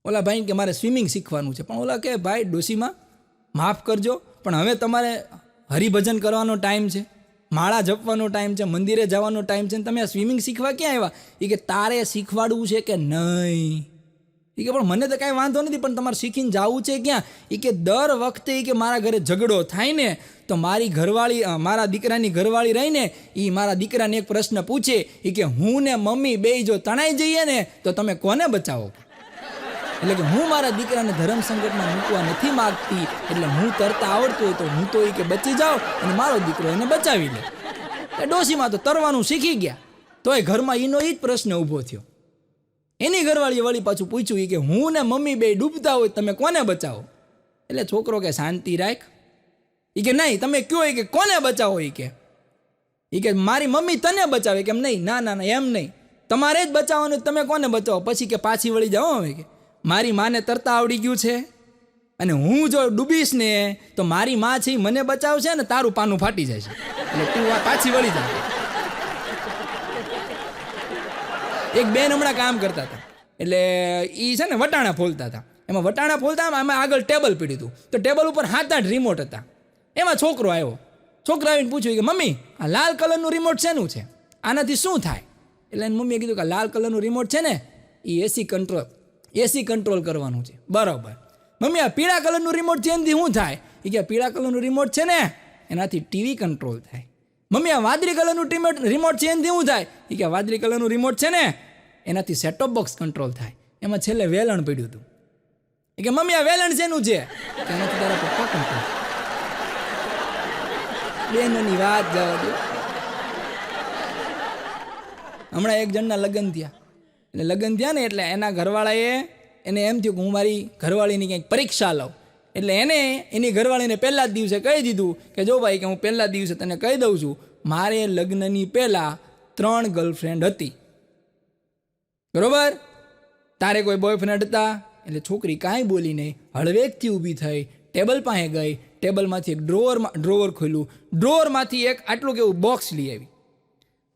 ઓલા ભાઈ કે મારે સ્વિમિંગ શીખવાનું છે. પણ ઓલા કે ભાઈ ડોશીમાં માફ કરજો, પણ હવે તમારે હરિભજન કરવાનો ટાઈમ છે, માળા જપવાનો ટાઈમ છે, મંદિરે જવાનો ટાઈમ છે, તમે આ સ્વિમિંગ શીખવા ક્યાં આવ્યા? એ કે તારે શીખવાડવું છે કે નહીં? એ કે પણ મને તો કાંઈ વાંધો નથી, પણ તમારે શીખીને જવું છે ક્યાં? એ કે દર વખતે કે મારા ઘરે ઝઘડો થાય ને તો મારી ઘરવાળી, મારા દીકરાની ઘરવાળી રહીને એ મારા દીકરાને એક પ્રશ્ન પૂછે, એ કે હું ને મમ્મી બેય જો તણાઈ જઈએ ને તો તમે કોને બચાવો? એટલે કે હું મારા દીકરાને ધર્મ સંકટમાં મૂકવા નથી માગતી, એટલે હું તરતા આવડતું હોય તો હું તો એ કે બચી જાઉં અને મારો દીકરો એને બચાવી લે. એ ડોશીમાં તો તરવાનું શીખી ગયા, તોય ઘરમાં એનો એ જ પ્રશ્ન ઊભો થયો. એની ઘરવાળીએ વળી પાછું પૂછ્યું, એ કે હું ને મમ્મી બે ડૂબતા હોય તમે કોને બચાવો? એટલે છોકરો કે શાંતિ રાખ. એ કે નહીં તમે કયો, એ કે કોને બચાવો? એ કે મારી મમ્મી તને બચાવે. કેમ નહીં? ના એમ નહીં, તમારે જ બચાવવાનું, તમે કોને બચાવો? પછી કે પાછી વળી જાઓ. હવે કે મારી માને તરતા આવડી ગયું છે અને હું જો ડૂબીશ ને તો મારી માં છે મને બચાવશે ને તારું પાનું ફાટી જાય છે, એટલે તું પાછી વળી જાય. એક બેન હમણાં કામ કરતા હતા, એટલે એ છે ને વટાણા ફોલતા હતા. એમાં વટાણા ફોલતા એમાં આગળ ટેબલ પીડ્યું હતું, તો ટેબલ ઉપર 7-8 રિમોટ હતા. એમાં છોકરો આવ્યો. છોકરો આવીને પૂછ્યું કે મમ્મી આ લાલ કલરનું રિમોટ શેનું છે? આનાથી શું થાય? એટલે એની મમ્મીએ કીધું કે લાલ કલરનું રિમોટ છે ને એ એસી કંટ્રોલ કરવાનું છે. બરાબર. મમ્મી આ પીળા કલરનું રિમોટ છે એનાથી શું થાય? એ કે પીળા કલરનું રિમોટ છે ને એનાથી ટીવી કંટ્રોલ થાય. મમ્મી આ વાદળી કલરનું રિમોટ છે એનાથી શું થાય? એ કે વાદળી કલરનું રિમોટ છે ને એનાથી સેટઅપ બોક્સ કંટ્રોલ થાય. એમાં છેલ્લે વેલણ પડ્યું હતું. એ કે મમ્મી આ વેલણ શેનું છે? એનાથી તારા પપ્પા કંટ્રોલ. બેનની વાત જવા દો. હમણાં એક જણના લગ્ન થયા, ને એટલે એના ઘરવાળાએ એને એમ થયું કે હું મારી ઘરવાળીની કંઈક પરીક્ષા લઉં. એટલે એને એની ઘરવાળીને પહેલા જ દિવસે કહી દીધું કે જો ભાઈ કે હું પહેલા દિવસે તને કહી દઉં છું, મારે લગ્નની પહેલાં 3 ગર્લફ્રેન્ડ હતી. બરોબર. તારે કોઈ બોયફ્રેન્ડ હતા એટલે છોકરી કાંઈ બોલી નહીં, હળવેકથી ઊભી થઈ, ટેબલ પાસે ગઈ, ટેબલમાંથી એક ડ્રોવર ખોલ્યું, ડ્રોવરમાંથી એક આટલું કેવું બોક્સ લઈ આવી.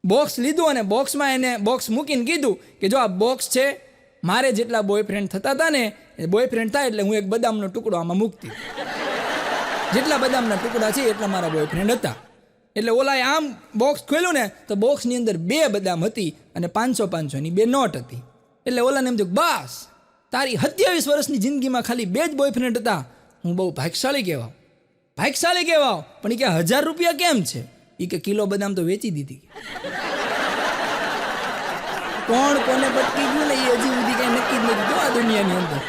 બોક્સ લીધું અને બોક્સમાં એને બોક્સ મૂકીને કીધું કે જો આ બોક્સ છે, મારે જેટલા બોયફ્રેન્ડ થતા હતા ને એ બોયફ્રેન્ડ થાય એટલે હું એક બદામનો ટુકડો આમાં મૂકતી, જેટલા બદામના ટુકડા છે એટલા મારા બોયફ્રેન્ડ હતા. એટલે ઓલાએ આમ બોક્સ ખોલ્યું ને તો બોક્સની અંદર 2 બદામ હતી અને 500-500ની 2 નોટ હતી. એટલે ઓલાને એમ થયું બસ તારી 27 વર્ષની જિંદગીમાં ખાલી 2 જ બોયફ્રેન્ડ હતા, હું બહુ ભાગ્યશાળી કહેવાઉં. પણ એ કે 1000 રૂપિયા કેમ છે? એ કે કિલો બદામ તો વેચી દીધી. કોણ કોને પટકી ગયું ને એ હજી સુધી કઈ નક્કી જ નથી જો આ દુનિયાની અંદર.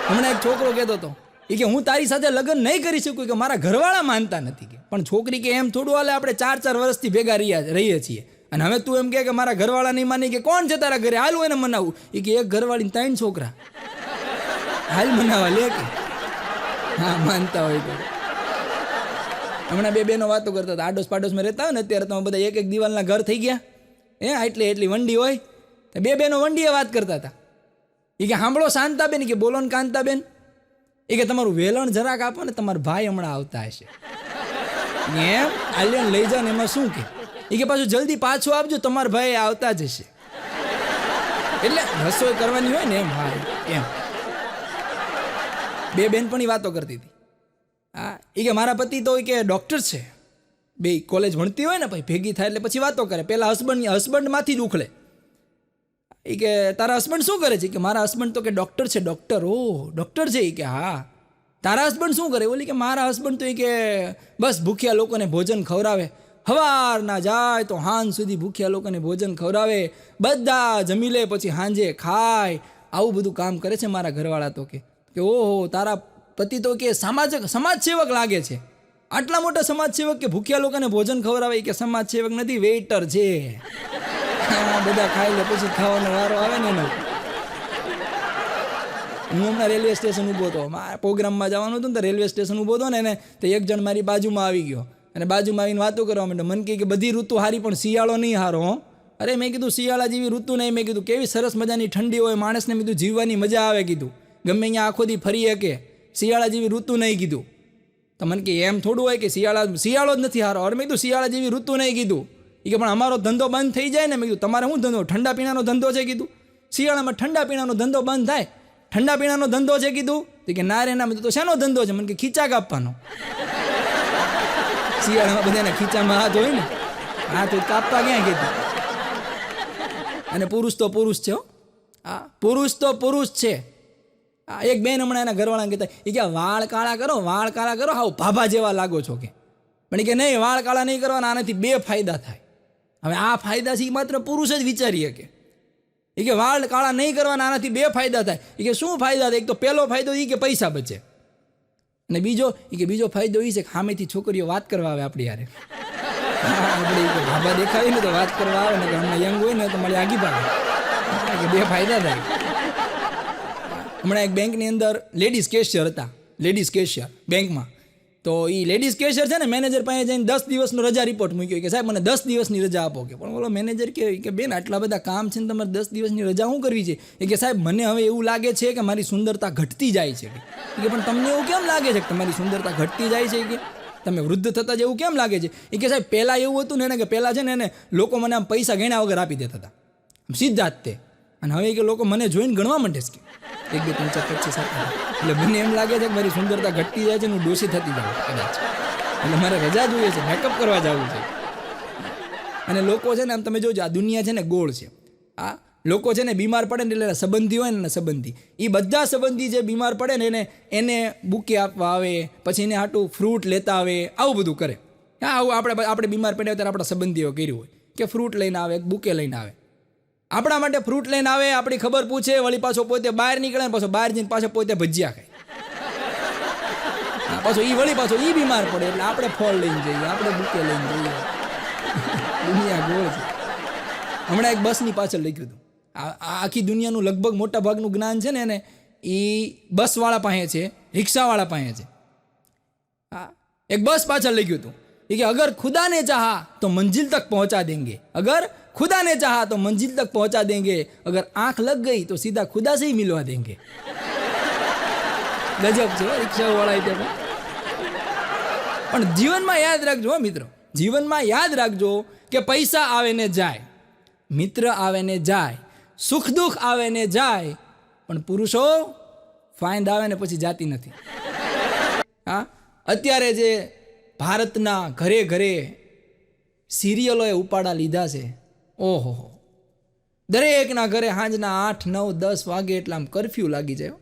હમણાં એક છોકરો કહેતો હતો એ કે હું તારી સાથે લગ્ન નહીં કરી શકું કે મારા ઘરવાળા માનતા નથી. કે પણ છોકરી કે એમ થોડું હાલે, આપણે 4 વર્ષથી ભેગા રહીએ છીએ અને હવે તું એમ કે મારા ઘરવાળા નહીં માની કે કોણ છે તારા ઘરે, હાલ એને મનાવું. એ કે એક ઘરવાળીને 3 છોકરા, હાલ મનાવા લે કે હા માનતા હોય તો. હમણાં 2 બહેનો વાતો કરતા હતા, આડોશ પાડોશમાં રહેતા હોય ને અત્યારે તમે બધા એક દિવાલના ઘર થઈ ગયા, એટલી વંડી હોય. 2 બહેનો વંડીએ વાત કરતા હતા. એ કે સાંભળો શાંતાબેન, કે બોલો ને કાંતાબેન, એ કે તમારું વેલણ જરાક આપો ને, તમારા ભાઈ હમણાં આવતા હશે. એમ આલ્યો લઈ જાઓ ને એમાં શું કે. એ કે પાછું જલ્દી પાછું આપજો, તમારા ભાઈ આવતા જ હશે. એટલે રસોઈ કરવાની હોય ને એમ. હા એમ 2 બહેનપણી વાતો કરતી હતી. હા એ કે મારા પતિ તો કે ડૉક્ટર છે, 2 કોલેજ ભણતી હોય ને પછી ભેગી થાય એટલે પછી વાતો કરે. પહેલાં હસબન્ડમાંથી જ ઉખલે. એ કે તારા હસબન્ડ શું કરે છે? કે મારા હસબન્ડ તો કે ડૉક્ટર છે. ડૉક્ટર? ઓ ડૉક્ટર છે. એ કે હા. તારા હસબન્ડ શું કરે? બોલી કે મારા હસબન્ડ તો એ કે બસ ભૂખ્યા લોકોને ભોજન ખવડાવે, સવારના જાય તો સાંજ સુધી ભૂખ્યા લોકોને ભોજન ખવડાવે, બધા જમી લે પછી સાંજે ખાય, આવું બધું કામ કરે છે મારા ઘરવાળા તો. કે ઓહો તારા પતિ તો કે સમાજ સેવક લાગે છે, આટલા મોટા સમાજ સેવક કે ભૂખ્યા લોકોને ભોજન ખવડાવે. કે સમાજ સેવક નથી, વેઇટર છે. બધા ખાઈ લે પછી ખાવાનો વારો આવે ને એનો. હું હમણાં રેલવે સ્ટેશન ઊભો હતો, મારા પ્રોગ્રામમાં જવાનું હતું ને તો રેલવે સ્ટેશન ઊભો હતો ને તો એક જણ મારી બાજુમાં આવી ગયો અને બાજુમાં આવીને વાતો કરવા માંડ્યો. મને કહે કે બધી ઋતુ હારી પણ શિયાળો નહીં હારો. અરે મેં કીધું શિયાળા જેવી ઋતુ નહીં. મેં કીધું કેવી સરસ મજાની ઠંડી હોય, માણસને કીધું જીવવાની મજા આવે. કીધું ગમે અહીંયા આખો દી ફરી શકે, શિયાળા જેવી ઋતુ નહીં. કીધું તો મને કે એમ થોડું હોય કે શિયાળો જ નથી હારો. અરે મેં કીધું શિયાળા જેવી ઋતુ નહીં. કીધું એ કે પણ અમારો ધંધો બંધ થઈ જાય ને. મેં કીધું તમારે શું ધંધો? ઠંડા પીણાનો ધંધો છે. કીધું શિયાળામાં ઠંડા પીણાનો ધંધો બંધ થાય? ઠંડા પીણાનો ધંધો છે. કીધું કે ના રે ના. મેં તો શેનો ધંધો છે? મને કે ખીચા કાપવાનો. શિયાળામાં બધાના ખીચામાં હાથ હોય ને, હાથ હોય કાપવા ક્યાં? કીધું અને પુરુષ તો પુરુષ છે. હા પુરુષ તો પુરુષ છે. એક બેન હમણાં એના ઘરવાળાને કહેતા એ કે વાળ કાળા કરો, હાવ ભાભા જેવા લાગો છો. કે પણ કે નહીં, વાળ કાળા નહીં કરવાના, આનાથી 2 ફાયદા થાય. હવે આ ફાયદા છે એ માત્ર પુરુષ જ વિચારી શકે. એ કે વાળ કાળા નહીં કરવાના, આનાથી 2 ફાયદા થાય. એ કે શું ફાયદા થાય? એક તો પહેલો ફાયદો એ કે પૈસા બચે, અને બીજો ફાયદો એ છે કે સામેથી છોકરીઓ વાત કરવા આવે આપણી યારે. આપણે ભાભા દેખાય ને તો વાત કરવા આવે ને, કે હમણાં યંગ હોય ને તો મારી આગી ભાગે. કે 2 ફાયદા થાય. હમણાં એક બેંકની અંદર લેડીઝ કેશિયર બેંકમાં. તો એ લેડીઝ કેશિયર છે ને મેનેજર પાસે જઈને 10 દિવસનો રજા રિપોર્ટ મૂક્યો કે સાહેબ મને 10 દિવસની રજા આપો. કે પણ બોલો મેનેજર કે બેન આટલા બધા કામ છે ને તમારે 10 દિવસની રજા શું કરવી છે? એ કે સાહેબ મને હવે એવું લાગે છે કે મારી સુંદરતા ઘટતી જાય છે. કે પણ તમને એવું કેમ લાગે છે કે તમારી સુંદરતા ઘટતી જાય છે? કે તમે વૃદ્ધ થતા જેવું કેમ લાગે છે? એ કે સાહેબ પહેલાં એવું હતું ને કે પહેલાં છે ને એને લોકો મને આમ પૈસા ગણ્યા વગર આપી દેતા હતા સીધા જ તે, અને હવે કે લોકો મને જોઈને ગણવા માંડે છે. 1 2 3 4 5 6 7 એટલે મને એમ લાગે છે કે મારી સુંદરતા ઘટતી જાય છે, હું ડોસી થતી જાઉં કદાચ. એટલે મારે રજા જોઈએ છે, મેકઅપ કરવા જવું છે. અને લોકો છે ને આમ તમે જોજો, આ દુનિયા છે ને ગોળ છે. આ લોકો છે ને બીમાર પડે ને એટલે સંબંધી હોય ને સંબંધી, એ બધા સંબંધી જે બીમાર પડે ને એને બુકે આપવા આવે, પછી એને હાટું ફ્રૂટ લેતા આવે, આવું બધું કરે. હા આવું આપણે બીમાર પડ્યા ત્યારે આપણા સંબંધીઓ કર્યું હોય કે ફ્રૂટ લઈને આવે, બુકે લઈને આવે. આપણા માટે ફ્રૂટ લઈને આવે, આપણી ખબર પૂછે, વળી પાછો પોતે બહાર નીકળે, પાછો બહાર જઈને પાછો પોતે ભજીયા ખાય. પાછો એ બીમાર પડે એટલે આપણે ફળ લઈને જઈએ, આપણે બુકે લઈને જઈએ. દુનિયા ગોળ છે. હમણાં એક બસની પાછળ લખ્યું હતું, આખી દુનિયાનું લગભગ મોટા ભાગનું જ્ઞાન છે ને એને એ બસવાળા પાસે છે, રિક્ષાવાળા પાસે છે. હા એક બસ પાછળ લખ્યું હતું એ કે અગર ખુદા ને ચાહા તો મંજિલ તક પહોંચા દેંગે, અગર खुदा ने चाहा तो मंजिल तक पहुंचा देंगे, अगर आंख लग गई तो सीधा खुदा से ही मिलवा देंगे. ગજબ છે રિક્ષા વાળા. પણ જીવનમાં યાદ રાખજો મિત્રો, જીવનમાં યાદ રાખજો કે પૈસા આવે ને જાય, મિત્ર આવે ને જાય, સુખ દુઃખ આવે ને જાય, પણ પુરુષો ફાઇન્ડ આવે ને પછી જાતી નથી. હા, અત્યારે જે ભારતના ઘરે ઘરે સિરિયલોએ ઉપાડા લીધા છે, ઓહો, દરેકના ઘરે સાંજના 8, 9, 10 વાગે એટલે આમ કરફ્યુ લાગી જાય,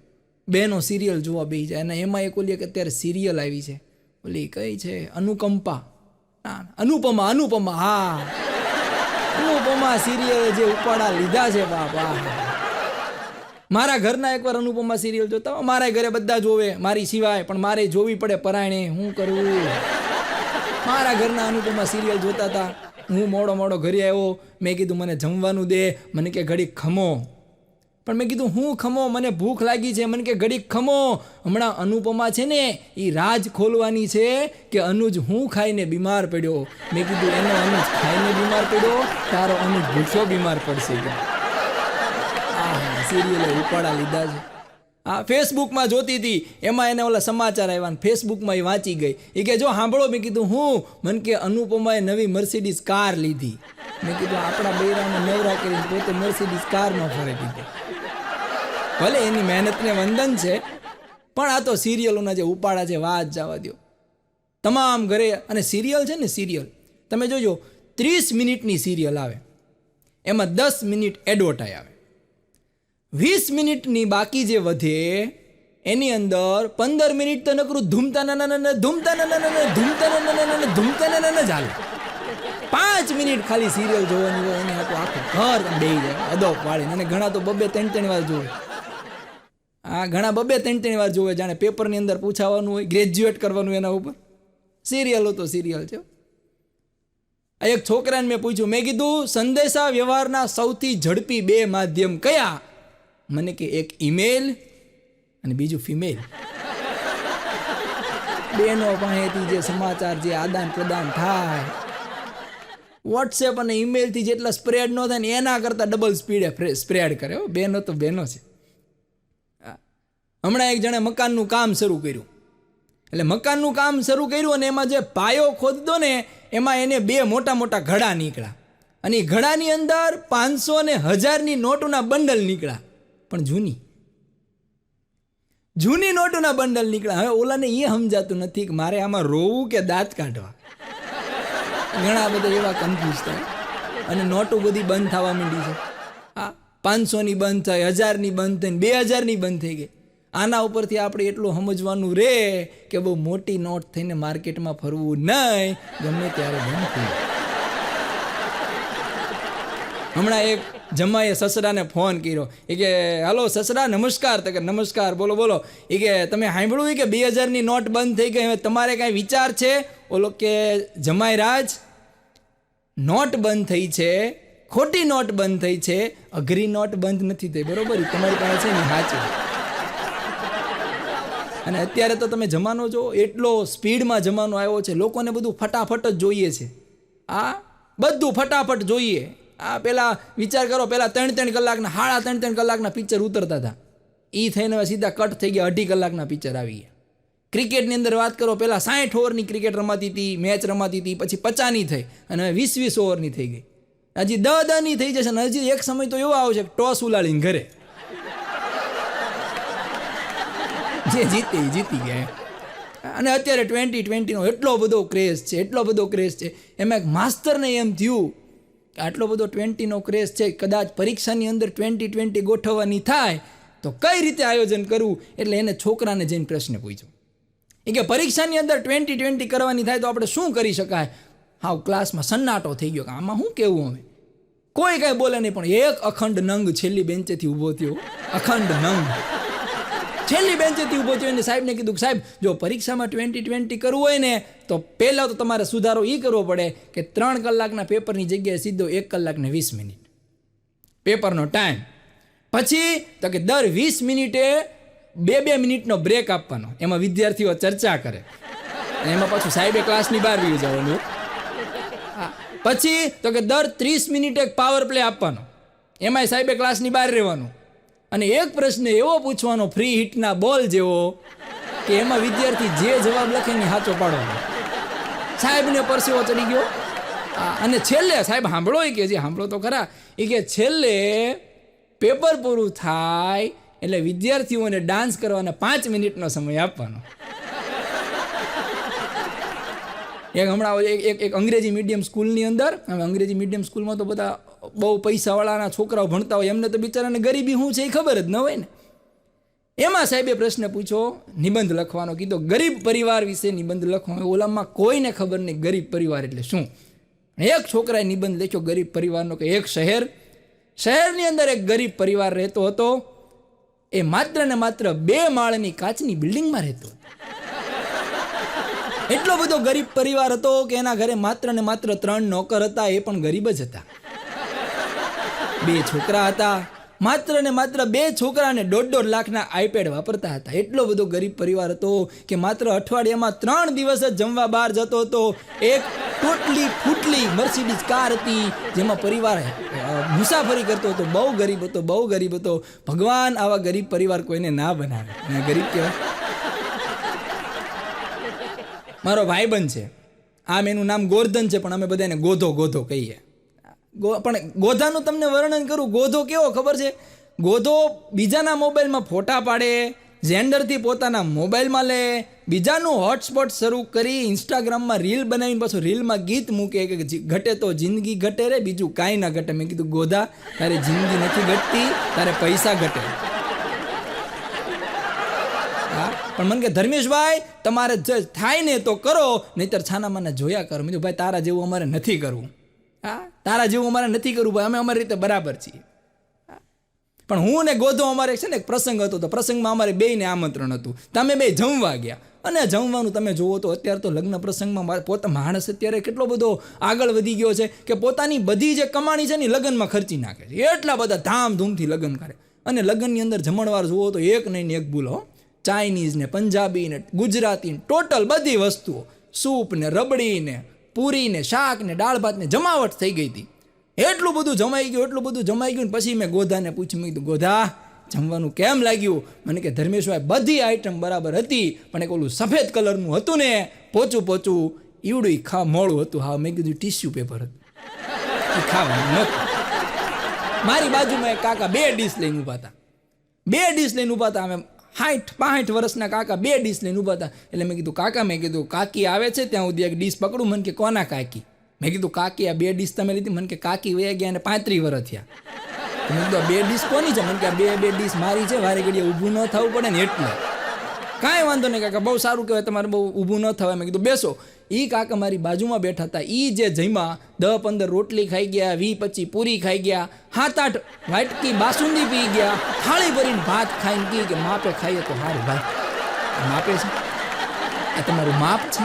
બહેનો સિરિયલ જોવા બેસી જાય. અને એમાં એક ઓલી અત્યારે સિરિયલ આવી છે, ઓલી કઈ છે, અનુપમા, હા, અનુપમા સિરિયલ જે ઉપાડા લીધા છે બાપા. મારા ઘરના એકવાર અનુપમા સિરિયલ જોતા, મારા ઘરે બધા જોવે મારી સિવાય, પણ મારે જોવી પડે પરાયણે, શું કરવું. મારા ઘરના અનુપમા સિરિયલ જોતા હતા, હું મોડો ઘરે આવ્યો, મેં કીધું મને જમવાનું દે, મને કે ઘડીક ખમો. પણ મેં કીધું હું ખમો, મને ભૂખ લાગી છે. મને કે ઘડીક ખમો, હમણાં અનુપમા છે ને એ રાજ ખોલવાની છે કે અનુજ હું ખાઈને બીમાર પડ્યો. મેં કીધું એનો અનુજ ખાઈને બીમાર પડ્યો, તારો અનુજ ભૂખ્યો બીમાર પડશે. સિરિયલે ઉપાડા લીધા છે. આ ફેસબુકમાં જોતી હતી, એમાં એને ઓલા સમાચાર આવ્યા, ફેસબુકમાં એ વાંચી ગઈ. એ કે જો સાંભળો. મેં કીધું હું? મને કે અનુપમાએ નવી મર્સિડીઝ કાર લીધી. મેં કીધું આપણા બૈરાને નવરા કરીને પોતે મર્સિડીઝ કારમાં ફરે દીધી. ભલે એની મહેનતને વંદન છે, પણ આ તો સિરિયલોના જે ઉપાડા છે વાત જવા દો. તમામ ઘરે, અને સિરિયલ છે ને, સિરિયલ તમે જોજો 30 મિનિટની સિરિયલ આવે, એમાં 10 મિનિટ એડવર્ટાઈ આવે, 20 મિનિટની બાકી જે વધે એની અંદર 15 મિનિટ તો નકરું ધૂમતા ચાલે. 5 મિનિટ ખાલી સિરિયલ જોવાની હોય, એને આખું ઘર બેહી જાય અદોપ વાળીને. અને ઘણા તો 2-3 વાર જોવે. હા, ઘણા 2-3 વાર જોવે, જાણે પેપરની અંદર પૂછાવાનું હોય, ગ્રેજ્યુએટ કરવાનું એના ઉપર. સિરિયલો તો સિરિયલ છે. એક છોકરાને મેં પૂછ્યું, મેં કીધું સંદેશા વ્યવહારના સૌથી ઝડપી 2 માધ્યમ કયા? મને કે એક ઈમેલ અને બીજું ફિમેલ. બેનો પાસેથી જે સમાચાર જે આદાન પ્રદાન થાય, વોટ્સએપ અને ઈમેલથી જેટલા સ્પ્રેડ ન થાય ને એના કરતાં ડબલ સ્પીડે સ્પ્રેડ કરે. બેનો તો બેનો છે. હમણાં એક જણે મકાનનું કામ શરૂ કર્યું, એટલે મકાનનું કામ શરૂ કર્યું અને એમાં જે પાયો ખોદતો ને એમાં એને 2 મોટા ઘડા નીકળ્યા, અને એ ઘડાની અંદર 500 અને 1000ની નોટોના બંડલ નીકળ્યા, પણ જૂની નોટોના બંડલ નીકળ્યા. હવે ઓલાને એ સમજાતું નથી કે મારે આમાં રોવું કે દાંત કાઢવા. ઘણા બધા એવા કન્ફ્યુઝ થાય, અને નોટો બધી બંધ થવા માંડી છે. હા, 500ની બંધ થઈ, 1000ની બંધ થઈને 2000ની બંધ થઈ ગઈ. આના ઉપરથી આપણે એટલું સમજવાનું રે કે બહુ મોટી નોટ થઈને માર્કેટમાં ફરવું નહીં, ગમે ત્યારે બંધ થઈ. હમણાં એક જમાઈએ સસરાને ફોન કર્યો, એ કે હાલો સસરા નમસ્કાર. તો કે નમસ્કાર, બોલો બોલો. એ કે તમે સાંભળ્યું કે 2000ની નોટ બંધ થઈ ગઈ, હવે તમારે કાંઈ વિચાર છે? ઓલો કે જમાઈ રાજ, નોટ બંધ થઈ છે, ખોટી નોટ બંધ થઈ છે, અઘરી નોટ બંધ નથી થઈ. બરોબર, તમારી પાસે છે ને સાચું. અને અત્યારે તો તમે જમાનો જો, એટલો સ્પીડમાં જમાનો આવ્યો છે, લોકોને બધું ફટાફટ જ જોઈએ છે. આ બધું ફટાફટ જોઈએ. આ પહેલાં વિચાર કરો, પહેલાં 3-3 કલાકના, 3.5 કલાકના પિક્ચર ઉતરતા હતા, એ થઈને હવે સીધા કટ થઈ ગયા, 2.5 કલાકના પિક્ચર આવી ગયા. ક્રિકેટની અંદર વાત કરો, પહેલાં 60 ઓવરની ક્રિકેટ રમાતી હતી, મેચ રમાતી હતી, પછી 50ની થઈ, અને હવે 20-20 ઓવરની થઈ ગઈ. હજી 10-10ની થઈ જશે, અને હજી એક સમય તો એવો આવશે ટોસ ઉલાડીને ઘરે જે જીતી ગયા. અને અત્યારે 2020નો એટલો બધો ક્રેઝ છે, એટલો બધો ક્રેઝ છે. એમાં એક માસ્તરને એમ થયું કે આટલો બધો 20નો ક્રેઝ છે, કદાચ પરીક્ષાની અંદર 2020 ગોઠવવાની થાય તો કઈ રીતે આયોજન કરવું. એટલે એને છોકરાને જઈને પ્રશ્ન પૂછ્યો, એ કે પરીક્ષાની અંદર 2020 કરવાની થાય તો આપણે શું કરી શકાય? હાવ ક્લાસમાં સન્નાટો થઈ ગયો કે આમાં શું કહેવું. અમે કોઈ કાંઈ બોલે નહીં, પણ એક અખંડ નંગ છેલ્લી બેન્ચેથી ઊભો થયો. અખંડ નંગ છેલ્લી બેન્ચેથી ઊભો થયો. એને સાહેબને કીધું, સાહેબ જો પરીક્ષામાં 2020 કરવું હોય ને તો પહેલાં તો તમારે સુધારો એ કરવો પડે કે 3 કલાકના પેપરની જગ્યાએ સીધો 1 કલાક ને 20 મિનિટ પેપરનો ટાઈમ. પછી તો કે દર 20 મિનિટે 2-2 મિનિટનો બ્રેક આપવાનો, એમાં વિદ્યાર્થીઓ ચર્ચા કરે, એમાં પાછું સાહેબે ક્લાસની બહાર વહી જવાનું. પછી તો કે દર 30 મિનિટે એક પાવર પ્લે આપવાનો, એમાંય સાહેબે ક્લાસની બહાર રહેવાનું, અને એક પ્રશ્ન એવો પૂછવાનો ફ્રી હિટના બોલ જેવો કે એમાં વિદ્યાર્થી જે જવાબ લખે ને સાચો પાડવાનો. સાહેબને પરસેવો ચડી ગયો. અને છેલ્લે સાહેબ સાંભળો, એ કે જે સાંભળો તો ખરા, એ કે છેલ્લે પેપર પૂરું થાય એટલે વિદ્યાર્થીઓને ડાન્સ કરવાના 5 મિનિટનો સમય આપવાનો. એક હમણાં એક અંગ્રેજી મીડિયમ સ્કૂલની અંદર, હવે અંગ્રેજી મીડિયમ સ્કૂલમાં તો બધા બહુ પૈસાવાળાના છોકરાઓ ભણતા હોય, એમને તો બિચારાને ગરીબી શું છે એ ખબર જ ન હોય ને. એમાં સાહેબે પ્રશ્ન પૂછ્યો, નિબંધ લખવાનો કીધો, ગરીબ પરિવાર વિશે નિબંધ લખવાનો. ઓલામાં કોઈને ખબર નહીં ગરીબ પરિવાર એટલે શું. એક છોકરાએ નિબંધ લખ્યો ગરીબ પરિવારનો, કે એક શહેરની અંદર એક ગરીબ પરિવાર રહેતો હતો. એ માત્ર ને માત્ર 2 માળની કાચની બિલ્ડિંગમાં રહેતો હતો. એટલો બધો ગરીબ પરિવાર હતો કે એના ઘરે માત્ર ને માત્ર 3 નોકર હતા, એ પણ ગરીબ જ હતા. 2 છોકરા હતા, માત્ર ને માત્ર 2 છોકરાને 1.5 લાખના આઈપેડ વાપરતા હતા. એટલો બધો ગરીબ પરિવાર હતો કે માત્ર અઠવાડિયામાં 3 દિવસ જ જમવા બહાર જતો હતો. એક ટોટલી ફૂટલી મર્સિડીઝ કાર હતી જેમાં પરિવાર મુસાફરી કરતો હતો. બહુ ગરીબ હતો. ભગવાન આવા ગરીબ પરિવાર કોઈને ના બનાવે. ગરીબ કહેવાય. મારો ભાઈબંધ છે, આમ એનું નામ ગોરધન છે, પણ અમે બધા એને ગોધો કહીએ. પણ ગોધાનું તમને વર્ણન કરું. ગોધો કેવો ખબર છે? ગોધો બીજાના મોબાઈલમાં ફોટા પાડે, ઝેન્ડરથી પોતાના મોબાઈલમાં લે, બીજાનું હોટસ્પોટ શરૂ કરી ઇન્સ્ટાગ્રામમાં રીલ બનાવીને પાછું રીલમાં ગીત મૂકે કે ઘટે તો જિંદગી ઘટે રે, બીજું કાંઈ ના ઘટે. મેં કીધું ગોધા, તારે જિંદગી નથી ઘટતી, તારે પૈસા ઘટે. પણ મને કે ધર્મેશભાઈ તમારે થાય ને તો કરો, નહીતર છાનામાના જોયા કરો. મેં કીધું ભાઈ તારા જેવું અમારે નથી કરવું. તારા જેવું અમારે નથી કરવું ભાઈ, અમે અમારી રીતે બરાબર છીએ. પણ હું ને ગોધો અમારે છે ને એક પ્રસંગ હતો, તો પ્રસંગમાં અમારે બેયને આમંત્રણ હતું. તમે બે જમવા ગયા, અને જમવાનું તમે જુઓ તો અત્યારે તો લગ્ન પ્રસંગમાં માણસ અત્યારે કેટલો બધો આગળ વધી ગયો છે કે પોતાની બધી જે કમાણી છે ને લગ્નમાં ખર્ચી નાખે છે. એટલા બધા ધામધૂમથી લગ્ન કરે. અને લગ્નની અંદર જમણવાર જુઓ તો એક નહીં ને એક ભૂલો, ચાઇનીઝ ને પંજાબી ને ગુજરાતી ટોટલ બધી વસ્તુઓ, સૂપ ને રબડી ને પૂરી ને શાક ને દાળ ભાત ને જમાવટ થઈ ગઈ હતી. એટલું બધું જમાઈ ગયું. પછી મેં ગોધાને પૂછ્યું, મેં કીધું ગોધા જમવાનું કેમ લાગ્યું? મને કે ધર્મેશભાઈ બધી આઈટમ બરાબર હતી, પણ એક ઓલું સફેદ કલરનું હતું ને પોચું ઈવડું મોડું હતું. હા, મેં કીધું ટીશ્યુ પેપર હતું, ખાવાનું નહોતું. મારી બાજુમાં એક કાકા 2 ડીશ લઈને ઊભા હતા. અમે 65 વર્ષના કાકા 2 ડીશ લઈને ઊભા હતા. એટલે મેં કીધું કાકા, કાકી આવે છે ત્યાં સુધી એક ડીશ પકડું. મને કે કોના કાકી? મેં કીધું કાકી આ 2 ડીશ તમે લીધી. મને કે કાકી વયા ગયા અને 35 વર્ષ થયા. મેં કીધું આ 2 ડીશ કોની છે? મને કે આ 2 ડીશ મારી છે, વારે ઘડીએ ઊભું ન થવું પડે ને એટલે. કાંઈ વાંધો નહીં કાકા, બહુ સારું કહેવાય, તમારે બહુ ઊભું ન થવાય. મેં કીધું બેસો. એ કાકા મારી બાજુમાં બેઠા હતા. એ જે જમ્યા 10-15 રોટલી ખાઈ ગયા, 20-25 પૂરી ખાઈ ગયા, 7-8 વાટકી બાસુંદી પી ગયા, થાળી ભરીને ભાત ખાઈને કહી કે માપે ખાઈએ તો સારું ભાઈ. માપે છે આ તમારું માપ છે?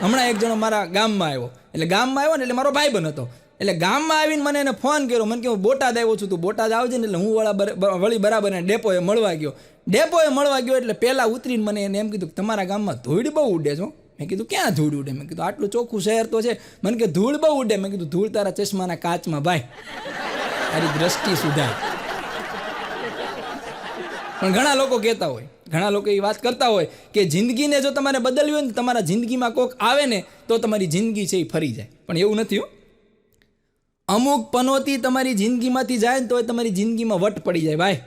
હમણાં એક જણો મારા ગામમાં આવ્યો ને એટલે મારો ભાઈબંધ હતો. એટલે ગામમાં આવીને મને એને ફોન કર્યો. મને કે હું બોટાદ આવ્યો છું, તું બોટાદ આવજે ને. એટલે હું વળી બરાબર ડેપોએ મળવા ગયો. એટલે પહેલાં ઉતરીને મને એને એમ કીધું કે તમારા ગામમાં ધૂળ બહુ ઉડે છો. મેં કીધું ક્યાં ધૂળ ઉડે? મેં કીધું આટલું ચોખ્ખું શહેર તો છે. મને કે ધૂળ બહુ ઉડે. મેં કીધું ધૂળ તારા ચશ્માના કાચમાં ભાઈ, તારી દ્રષ્ટિ સુધાર. પણ ઘણા લોકો કહેતા હોય, ઘણા લોકો એ વાત કરતા હોય કે જિંદગીને જો તમારે બદલવી હોય ને, તમારા જિંદગીમાં કોક આવે ને તો તમારી જિંદગી છે એ ફરી જાય. પણ એવું નથી હો. અમુક પનોતી તમારી જિંદગીમાંથી જાય ને તો તમારી જિંદગીમાં વટ પડી જાય ભાઈ.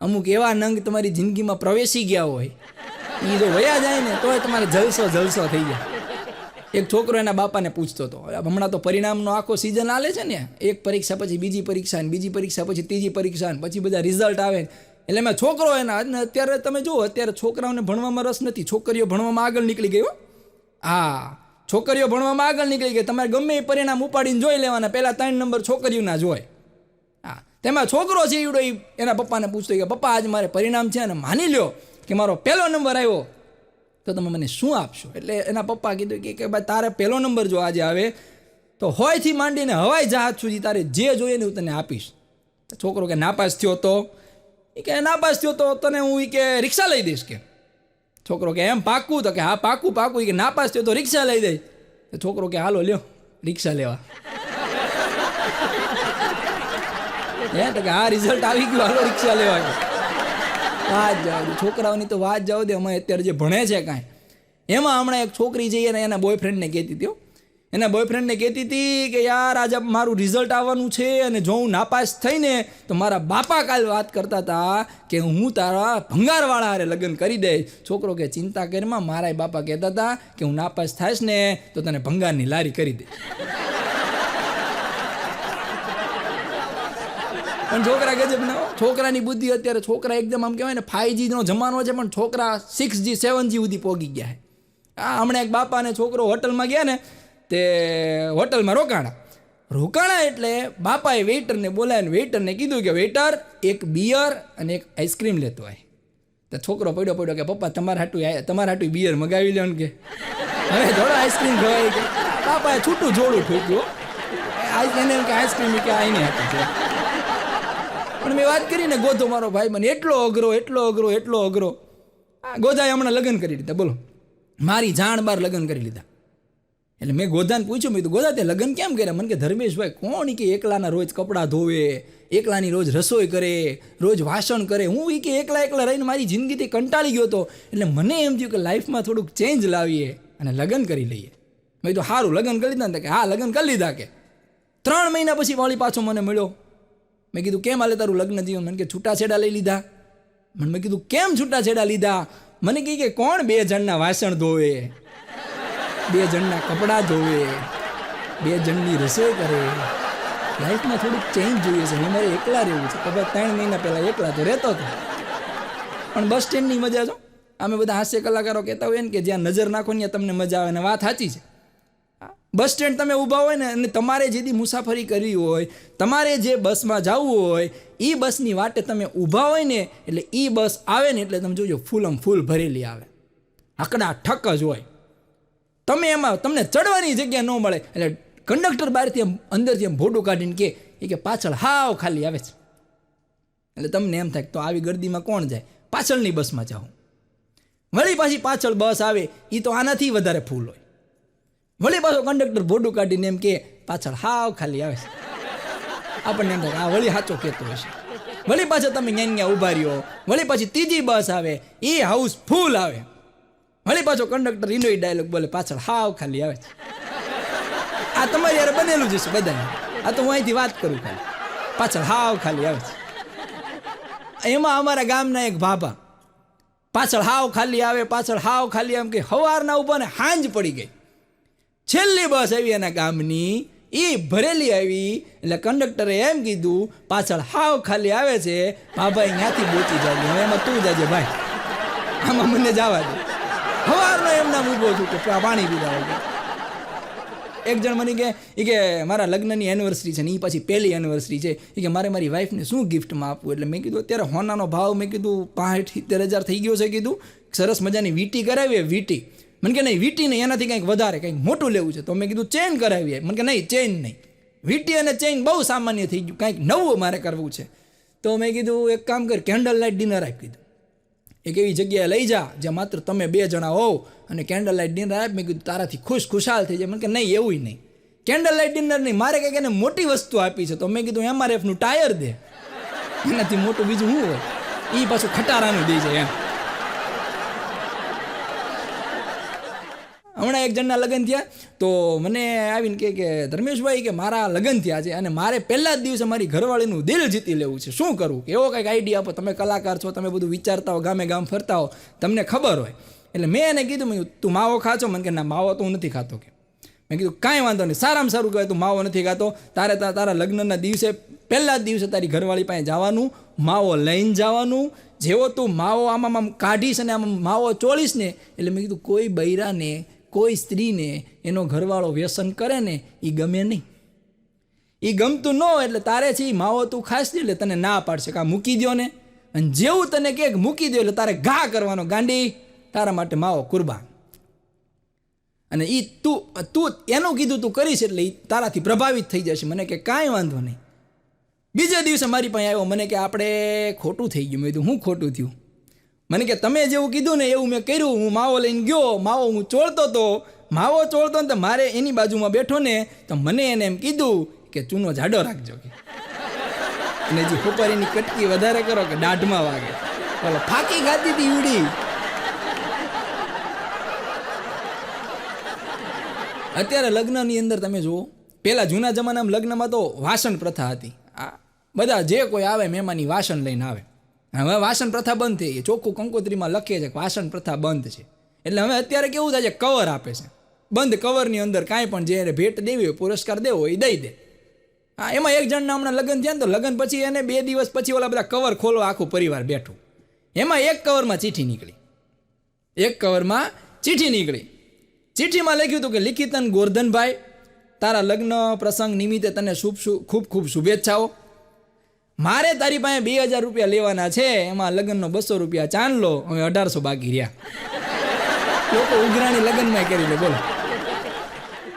અમુક એવા નંગ તમારી જિંદગીમાં પ્રવેશી ગયા હોય, એ જો વયા જાય ને તો તમારે જલસો થઈ જાય. એક છોકરો એના બાપાને પૂછતો હતો, હમણાં તો પરિણામનો આખો સિઝન આલે છે ને, એક પરીક્ષા પછી બીજી પરીક્ષા પછી ત્રીજી પરીક્ષા, પછી બધા રિઝલ્ટ આવે. એટલે મેં છોકરો અત્યારે તમે જુઓ, અત્યારે છોકરાઓને ભણવામાં રસ નથી, છોકરીઓ ભણવામાં આગળ નીકળી ગઈ. છોકરીઓ ભણવામાં આગળ નીકળી ગઈ. તમારે ગમે એ પરિણામ ઉપાડીને જોઈ લેવાના, પહેલાં 3 નંબર છોકરીઓના જોય. તેમાં છોકરો છે ઈવડો એના પપ્પાને પૂછતો કે પપ્પા આજ મારે પરિણામ છે અને માની લ્યો કે મારો 1લો નંબર આવ્યો તો તમે મને શું આપશો? એટલે એના પપ્પા કીધું કે ભાઈ તારે 1લો નંબર જો આજે આવે તો હોયથી માંડીને હવાઈ જહાજ સુધી તારે જે જોઈએ ને હું તને આપીશ. છોકરો કે નાપાસ થયો તો? નાપાસ થયો તો તને હું કે રિક્ષા લઈ દઈશ. કે છોકરો કે એમ પાક્કું? તો કે હા પાક્કું. કે નાપાસ થયો તો રિક્ષા લઈ દઈશ. તો છોકરો કે હાલો લ્યો રિક્ષા લેવા. તો કે હા રિઝલ્ટ આવી ગયું, હાલો રિક્ષા લેવા. વાત જવા દે, છોકરાઓની તો વાત જવા દે. અમે અત્યારે જે ભણે છે કાંઈ, એમાં હમણાં એક છોકરી જઈએ ને એના બોયફ્રેન્ડને કહેતી હતી, એના બોયફ્રેન્ડને કહેતી હતી કે યાર આજે મારું રિઝલ્ટ આવવાનું છે અને જો હું નાપાસ થઈને તો મારા બાપા કાલ વાત કરતા હતા કે હું તારા ભંગારવાળા હારે લગ્ન કરી દઈશ. છોકરો કે ચિંતા કરીમાં, મારા બાપા કહેતા હતા કે હું નાપાસ થાઈશ ને તો તને ભંગારની લારી કરી દઈશ. પણ છોકરા ગજબ ના, છોકરાની બુદ્ધિ અત્યારે, છોકરા એકદમ આમ કહેવાય ને 5G નો જમાનો છે, પણ છોકરા 6G 7G સુધી પહોંચી ગયા છે. હમણાં એક બાપા અને છોકરો હોટલમાં ગયા ને, તે હોટલમાં રોકાણા એટલે બાપાએ વેઇટરને બોલાવીને વેઇટરને કીધું કે વેઇટર એક બિયર અને એક આઈસ્ક્રીમ લેતો હોય. તો છોકરો પડ્યો કે પપ્પા તમારા હાટું બિયર મગાવી લો ને, કે હવે થોડો આઈસ્ક્રીમ ખવાય. કે બાપાએ છૂટું જોડું ઠોક્યું, એને કે આઈસ્ક્રીમ કે આઈને હતું છે. પણ મેં વાત કરી ને ગોધો મારો ભાઈ મને એટલો અઘરો. ગોધાએ હમણાં લગ્ન કરી લીધા, બોલો મારી જાણ બાર લગ્ન કરી લીધા. એટલે મેં ગોધાને પૂછ્યું, મેં કીધું ગોધા તે લગ્ન કેમ કર્યા? મને કે ધર્મેશભાઈ કોણ કે એકલાના રોજ કપડાં ધોવે, એકલાની રોજ રસોઈ કરે, રોજ વાસણ કરે. હું કે એકલા રહીને મારી જિંદગીથી કંટાળી ગયો હતો, એટલે મને એમ થયું કે લાઈફમાં થોડુંક ચેન્જ લાવીએ અને લગ્ન કરી લઈએ. મેં કીધું સારું લગ્ન કરી લીધા ને? કે હા લગ્ન કરી લીધા. કે 3 મહિના પછી વાળી પાછો મને મળ્યો. મેં કીધું કેમ હાલે તારું લગ્ન જીવન? મને કે છૂટાછેડા લઈ લીધા. મેં કીધું કેમ છૂટાછેડા લીધા? મને કહે કે કોણ 2 જણના વાસણ ધોવે, 2 જણના કપડાં ધોવે, 2 જણની રસોઈ કરે. લાઈફમાં થોડુંક ચેન્જ જોઈએ છે. મારે એકલા રહેવું છે. ખબર 3 મહિના પહેલાં એકલા તો રહેતો હતો. પણ બસ સ્ટેન્ડની મજા જો, અમે બધા હાસ્ય કલાકારો કહેતા હોય ને કે જ્યાં નજર નાખો ત્યાં તમને મજા આવે, અને વાત સાચી છે. બસ સ્ટેન્ડ તમે ઊભા હોય ને અને તમારે જેથી મુસાફરી કરવી હોય, તમારે જે બસમાં જવું હોય, એ બસની વાટે તમે ઊભા હોય ને એટલે એ બસ આવે ને એટલે તમે જોજો ફૂલ ભરેલી આવે, આકડા ઠક જ હોય. તમે એમાં તમને ચડવાની જગ્યા ન મળે એટલે કંડક્ટર બહારથી અંદરથી એમ ભોડું કાઢીને કે પાછળ હાવ ખાલી આવે છે. એટલે તમને એમ થાય તો આવી ગર્દીમાં કોણ જાય, પાછળની બસમાં જાઓ. વળી પાછી પાછળ બસ આવે એ તો આનાથી વધારે ફૂલ હોય. વળી પાછો કંડક્ટર ભોડું કાઢીને એમ કે પાછળ હાવ ખાલી આવે છે. આપણને એમ થાય આ વળી સાચો કહેતો હશે. વળી પાછો તમે ન્યા ઊભા રહ્યો, વળી પાછી ત્રીજી બસ આવે એ હાઉસ ફૂલ આવે. વળી પાછો કંડક્ટર ઇન્ડોઈ ડાયલોગ બોલે પાછળ હાવ ખાલી આવે છે. આ તમારી યાર બનેલું જ છે બધાને. આ તો હું અહીંથી વાત કરું, ખાલી પાછળ હાવ ખાલી આવે છે. એમાં અમારા ગામના એક ભાભા પાછળ હાવ ખાલી આવે, પાછળ હાવ ખાલી આમ કે સવારના ઉભા ને હાંજ પડી ગઈ. છેલ્લી બસ આવી એના ગામની, એ ભરેલી આવી એટલે કંડક્ટરે એમ કીધું પાછળ હાવ ખાલી આવે છે, ભાભાઈ ત્યાંથી બોચી જાય, હવે એમાં તું જાજે ભાઈ, આમાં મને જવા દે. સવારનો એમના ઊભો છું કે પાણી પીધા હોય. એક જણ મને કે મારા લગ્નની એનિવર્સરી છે ને એ પછી પહેલી એનિવર્સરી છે, એ કે મારી વાઈફને શું ગિફ્ટમાં આપવું? એટલે મેં કીધું અત્યારે હોનાનો ભાવ મેં કીધું 65-70 થઈ ગયો છે. કીધું સરસ મજાની વીટી કરાવીએ. વીટી મને કે નહીં વીટી નહીં, એનાથી કંઈક વધારે કંઈક મોટું લેવું છે. તો મેં કીધું ચેન કરાવીએ. મને કે નહીં ચેન નહીં, વીટી અને ચેન બહુ સામાન્ય થઈ ગયું, કંઈક નવું મારે કરવું છે. તો મેં કીધું એક કામ કર, કેન્ડલ લાઇટ ડિનર આપી દીધું. એક એવી જગ્યાએ લઈ જા જ્યાં માત્ર તમે 2 જણા હોવ અને કેન્ડલ લાઇટ ડિનર આપ. મેં કીધું તારાથી ખુશાલ થઈ જાય. મને કે નહીં એવું નહીં, કેન્ડલ લાઇટ ડિનર નહીં, મારે કંઈક એને મોટી વસ્તુ આપી છે. તો મેં કીધું MRFનું ટાયર દે, એનાથી મોટું બીજું શું હોય? એ પાછું ખટારાનું દઈ જાય એમ. હમણાં એક જણના લગ્ન થયા તો મને આવીને કે ધર્મેશભાઈ કે મારા લગ્ન થયા છે અને મારે પહેલા જ દિવસે મારી ઘરવાળીનું દિલ જીતી લેવું છે, શું કરવું? કે એવો કંઈક આઈડિયા આપો, તમે કલાકાર છો, તમે બધું વિચારતા હો, ગામે ગામ ફરતા હો, તમને ખબર હોય. એટલે મેં એને કીધું તું માવો ખાચો? મને કે ના માવો તો હું નથી ખાતો. કે મેં કીધું કાંઈ વાંધો નહીં, સારામાં સારું કહેવાય તું માવો નથી ખાતો, તારા લગ્નના દિવસે પહેલા જ દિવસે તારી ઘરવાળી પાસે જવાનું, માવો લઈને જવાનું. જેવો તું માવો આમાં કાઢીશ અને આમાં માવો ચોળીશ ને એટલે મેં કીધું કોઈ બૈરાને કોઈ સ્ત્રીને એનો ઘરવાળો વ્યસન કરે ને એ ગમે નહીં, એ ગમતું ન હોય એટલે તારે છે એ માવો તું ખાસ દે એટલે તને ના પાડશે કે આ મૂકી દો ને, અને જેવું તને કે મૂકી દો એટલે તારે ઘા કરવાનો, ગાંડી તારા માટે માવો કુરબાન. અને એ તું એનું કીધું તું કરીશ એટલે એ તારાથી પ્રભાવિત થઈ જશે. મને કે કાંઈ વાંધો નહીં. બીજે દિવસે મારી પાસે આવ્યો, મને કે આપણે ખોટું થઈ ગયું. મેં કીધું હું ખોટું થયું? મને કે તમે જેવું કીધું ને એવું મેં કર્યું. હું માવો લઈને ગયો, માવો હું ચોળતો હતો, માવો ચોળતો ને તો મારે એની બાજુમાં બેઠો ને તો મને એને એમ કીધું કે ચૂનો જાડો રાખજો કે, અને જે ખોપારીની કટકી વધારે કરો કે દાઢમાં વાગે. બોલો, ફાકી ખાતી હતી ઉડી. અત્યારે લગ્નની અંદર તમે જુઓ, પહેલાં જૂના જમાનામાં લગ્નમાં તો વાસણ પ્રથા હતી. આ બધા જે કોઈ આવે મહેમાની વાસણ લઈને આવે. હવે વાસણ પ્રથા બંધ થઈ ગઈ. ચોખ્ખું કંકોત્રીમાં લખે છે કે વાસણ પ્રથા બંધ છે. એટલે હવે અત્યારે કેવું થાય છે, કવર આપે છે. બંધ કવરની અંદર કાંઈ પણ જે ભેટ દેવી હોય, પુરસ્કાર દેવો હોય એ દઈ દે. હા, એમાં એક જણના હમણાં લગ્ન થયા ને તો લગ્ન પછી એને 2 દિવસ પછી ઓલા બધા કવર ખોલવા આખું પરિવાર બેઠું. એમાં એક કવરમાં ચિઠ્ઠી નીકળી. એક કવરમાં ચિઠ્ઠી નીકળી. ચિઠ્ઠીમાં લખ્યું હતું કે લિખિતન ગોરધનભાઈ, તારા લગ્ન પ્રસંગ નિમિત્તે તને ખૂબ ખૂબ શુભેચ્છાઓ. મારે તારી પાસે 2000 રૂપિયા લેવાના છે, એમાં લગ્નનો 200 રૂપિયા ચાંદ લો, હવે 1800 બાકી રહ્યા. લોકો ઉઘરાણી લગ્નમાં કરી લે. બોલો,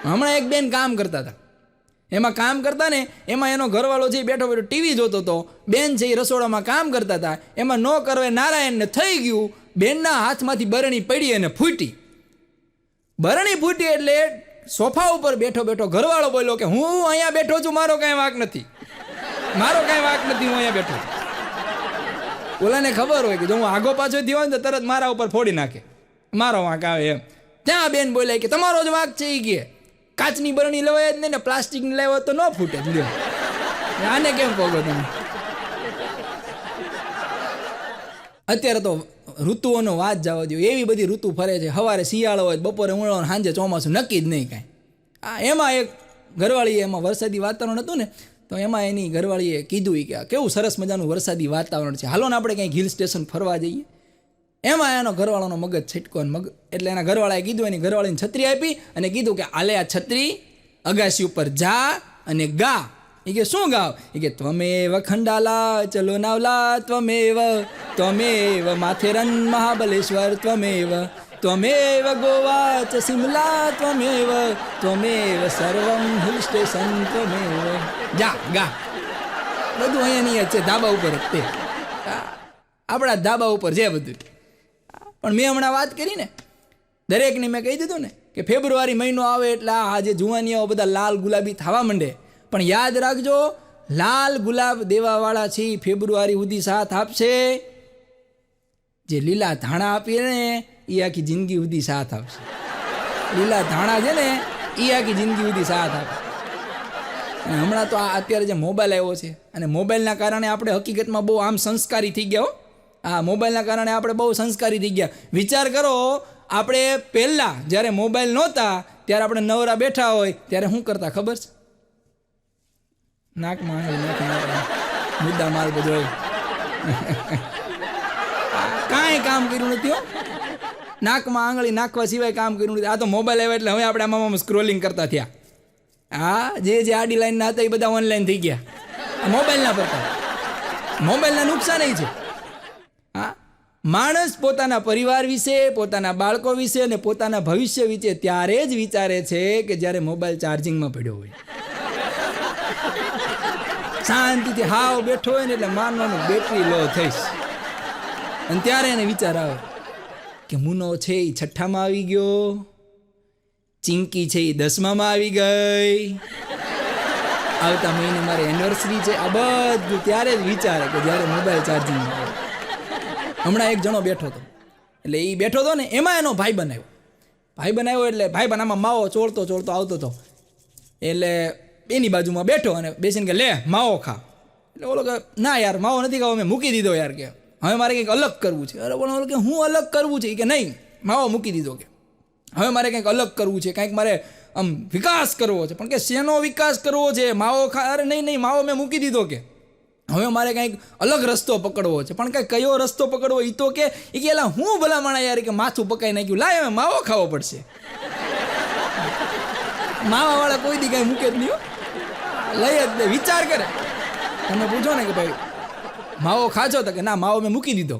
હમણાં એક બેન કામ કરતા હતા. એમાં કામ કરતા ને એમાં એનો ઘરવાળો છે બેઠો બેઠો ટીવી જોતો હતો. બેન છે એ રસોડામાં કામ કરતા હતા. એમાં નો કરવે નારાયણને થઈ ગયું. બેનના હાથમાંથી બરણી પડી અને ફૂટી. બરણી ફૂટી એટલે સોફા ઉપર બેઠો બેઠો ઘરવાળો બોલ્યો કે હું અહીંયા બેઠો છું, મારો કાંઈ વાંક નથી, મારો કાંઈ વાંક નથી, હું અહીંયા બેઠો છું. ઓલાને ખબર હોય કે જો હું આગો પાછો થયો હોય ને તો તરત મારા ઉપર ફોડી નાખે, મારો વાંક આવે એમ. ત્યાં બેન બોલાય કે તમારો જ વાંક છે. એ કે કાચની બરણી લેવાય જ નહીં ને પ્લાસ્ટિકની લેવાય તો ન ફૂટે જ. આને કેમ પોગો તમે? અત્યારે તો ઋતુઓનો વાત જવા દો, એવી બધી ઋતુ ફરે છે. સવારે શિયાળો હોય, બપોરે ઉનાળો, સાંજે ચોમાસું, નક્કી જ નહીં કાંઈ. એમાં એક ઘરવાળીએ, એમાં વરસાદી વાતાવરણ હતું ને, તો એમાં એની ઘરવાળીએ કીધું કે કેવું સરસ મજાનું વરસાદી વાતાવરણ છે, હાલો ને આપણે કંઈક હિલ સ્ટેશન ફરવા જઈએ. એમાં એનો ઘરવાળાનો મગજ છટકો ને એટલે એના ઘરવાળાએ કીધું, એની ઘરવાળીને છત્રી આપી અને કીધું કે આલે આ છત્રી અગાસી ઉપર જા અને ગા. એ કે શું ગાવ? એ કે ત્વમેવ ખંડાલા ચલો નાવલા ત્વમેવ ત્વમેવ માથેરન મહાબલેશ્વર ત્વમેવ ત્વમેવ ગોવા ચ શિમલા ત્વમેવ ત્વમેવ સર્વમ હિલ સ્ટેશન ત્વમેવ. જા ગા. બધું અહીંયાની છે, ધાબા ઉપર જ તે. આપણા ધાબા ઉપર છે બધું. પણ મેં હમણાં વાત કરી ને, દરેકને મેં કહી દીધું ને કે ફેબ્રુઆરી મહિનો આવે એટલે આ જે જુવાનીઓ બધા લાલ ગુલાબી થવા માંડે. પણ યાદ રાખજો, લાલ ગુલાબ દેવાવાળા છે ફેબ્રુઆરી સુધી સાથ આપશે. જે લીલા ધાણા આપીએ ને એ આખી જિંદગી સુધી સાથ આપશે. લીલા ધાણા છે ને એ આખી જિંદગી સુધી સાથ આપે. અને હમણાં તો આ અત્યારે જે મોબાઈલ આવ્યો છે, અને મોબાઈલના કારણે આપણે હકીકતમાં બહુ આમ સંસ્કારી થઈ ગયા. આ મોબાઈલના કારણે આપણે બહુ સંસ્કારી થઈ ગયા. વિચાર કરો, આપણે પહેલાં જ્યારે મોબાઈલ નહોતા ત્યારે આપણે નવરા બેઠા હોય ત્યારે શું કરતા ખબર છે? નાકમાં મુદ્દા માલ બધો કાંઈ કામ કર્યું નથી હો. નાકમાં આંગળી નાખવા સિવાય કામ કર્યું નથી. આ તો મોબાઈલ આવ્યા એટલે હવે આપણે આમાં સ્ક્રોલિંગ કરતા થયા. હા, જે આડી લાઈનના હતા એ બધા ઓનલાઈન થઈ ગયા મોબાઈલના પડતા. મોબાઈલના નુકસાન એ છે. હા, માણસ પોતાના પરિવાર વિશે, પોતાના બાળકો વિશે અને પોતાના ભવિષ્ય વિશે ત્યારે જ વિચારે છે કે જ્યારે મોબાઈલ ચાર્જિંગમાં પડ્યો હોય. શાંતિથી હાવ બેઠો હોય ને એટલે માનવાનું બેટરી લો થઈશ, અને ત્યારે એને વિચાર આવે કે મુનો છે એ 6માં આવી ગયો, ચિંકી છે એ 10માં આવી ગઈ, આવતા મહિને મારી એનિવર્સરી છે. આ બધું ત્યારે જ વિચારે કે જ્યારે મોબાઈલ ચાર્જિંગમાં આવે. હમણાં એક જણો બેઠો હતો, એટલે એ બેઠો હતો ને એમાં એનો ભાઈ બનાવ્યો એટલે ભાઈ બનામાં માવો ચોળતો આવતો હતો. એટલે એની બાજુમાં બેઠો અને બેસીને કે લે માવો ખા. એટલે ઓલો કે ના યાર માવો નથી ખાવો, મેં મૂકી દીધો યાર, કે હવે મારે કંઈક અલગ કરવું છે. અરે બોલો કે હું અલગ કરવું છે? કે નહીં, માવો મૂકી દીધો, કે હવે મારે કંઈક અલગ કરવું છે, કંઈક મારે આમ વિકાસ કરવો છે. પણ કે શેનો વિકાસ કરવો છે? માવો ખા. અરે નહીં માવો મેં મૂકી દીધો, કે હવે મારે કંઈક અલગ રસ્તો પકડવો છે. પણ કંઈક કયો રસ્તો પકડવો એ તો કે એલા હું ભલા માણા યાર, કે માથું પકાઈ નાખ્યું, લાય હવે માવો ખાવો પડશે. માવાવાળા કોઈ દી કાંઈ મૂકે જ નહીં, લઈ જ દે. વિચાર કરે, તમે પૂછો ને કે ભાઈ માવો ખાચો? તો કે ના માવો મેં મૂકી દીધો.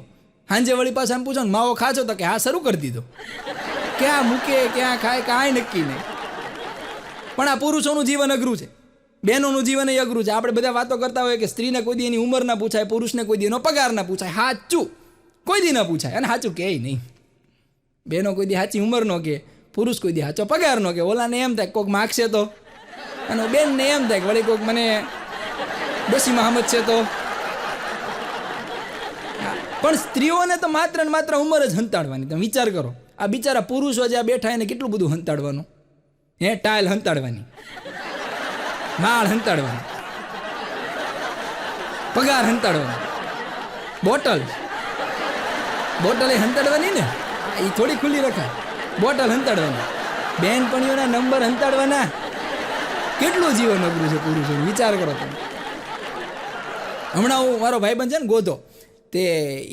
સાંજે વળી પાસે એમ પૂછો ને માવો ખાચો? તો કે હા શરૂ કરી દીધો. ક્યાં મૂકે ક્યાં ખાય કાંઈ નક્કી નહીં. પણ આ પુરુષોનું જીવન અઘરું છે, બહેનોનું જીવન એ અઘરું છે. આપણે બધા વાતો કરતા હોય કે સ્ત્રીને કોઈ દી એની ઉંમર ના પૂછાય, પુરુષને કોઈ દી એનો પગાર ના પૂછાય. સાચું કોઈ દી ના પૂછાય, અને સાચું કહે નહીં. બહેનો કોઈ દી સાચી ઉંમર નો કહે, પુરુષ કોઈ દી સાચો પગાર નો કે ઓલાને એમ થાય કોઈક માગશે તો, અને બેનને એમ થાય કે વળી કોઈક મને ડોશીમાં સમજશે તો. પણ સ્ત્રીઓને તો માત્ર ને માત્ર ઉંમર જ હંતાડવાની. તમે વિચાર કરો, આ બિચારા પુરુષો જ્યાં બેઠા એને કેટલું બધું હંતાડવાનું, ટાઇલ હંતાડવાની, માળ હંતાડવાની, પગાર હંતાડવાનો, બોટલ એ હંતાડવાની ને, એ થોડી ખુલ્લી રખાય, બોટલ હંતાડવાની, બેનપણીઓના નંબર હંતાડવાના. કેટલું જીવન અઘરું છે પુરુષોનું, વિચાર કરો તમે. હમણાં હું મારો ભાઈબંધ છે ને ગોધો, તે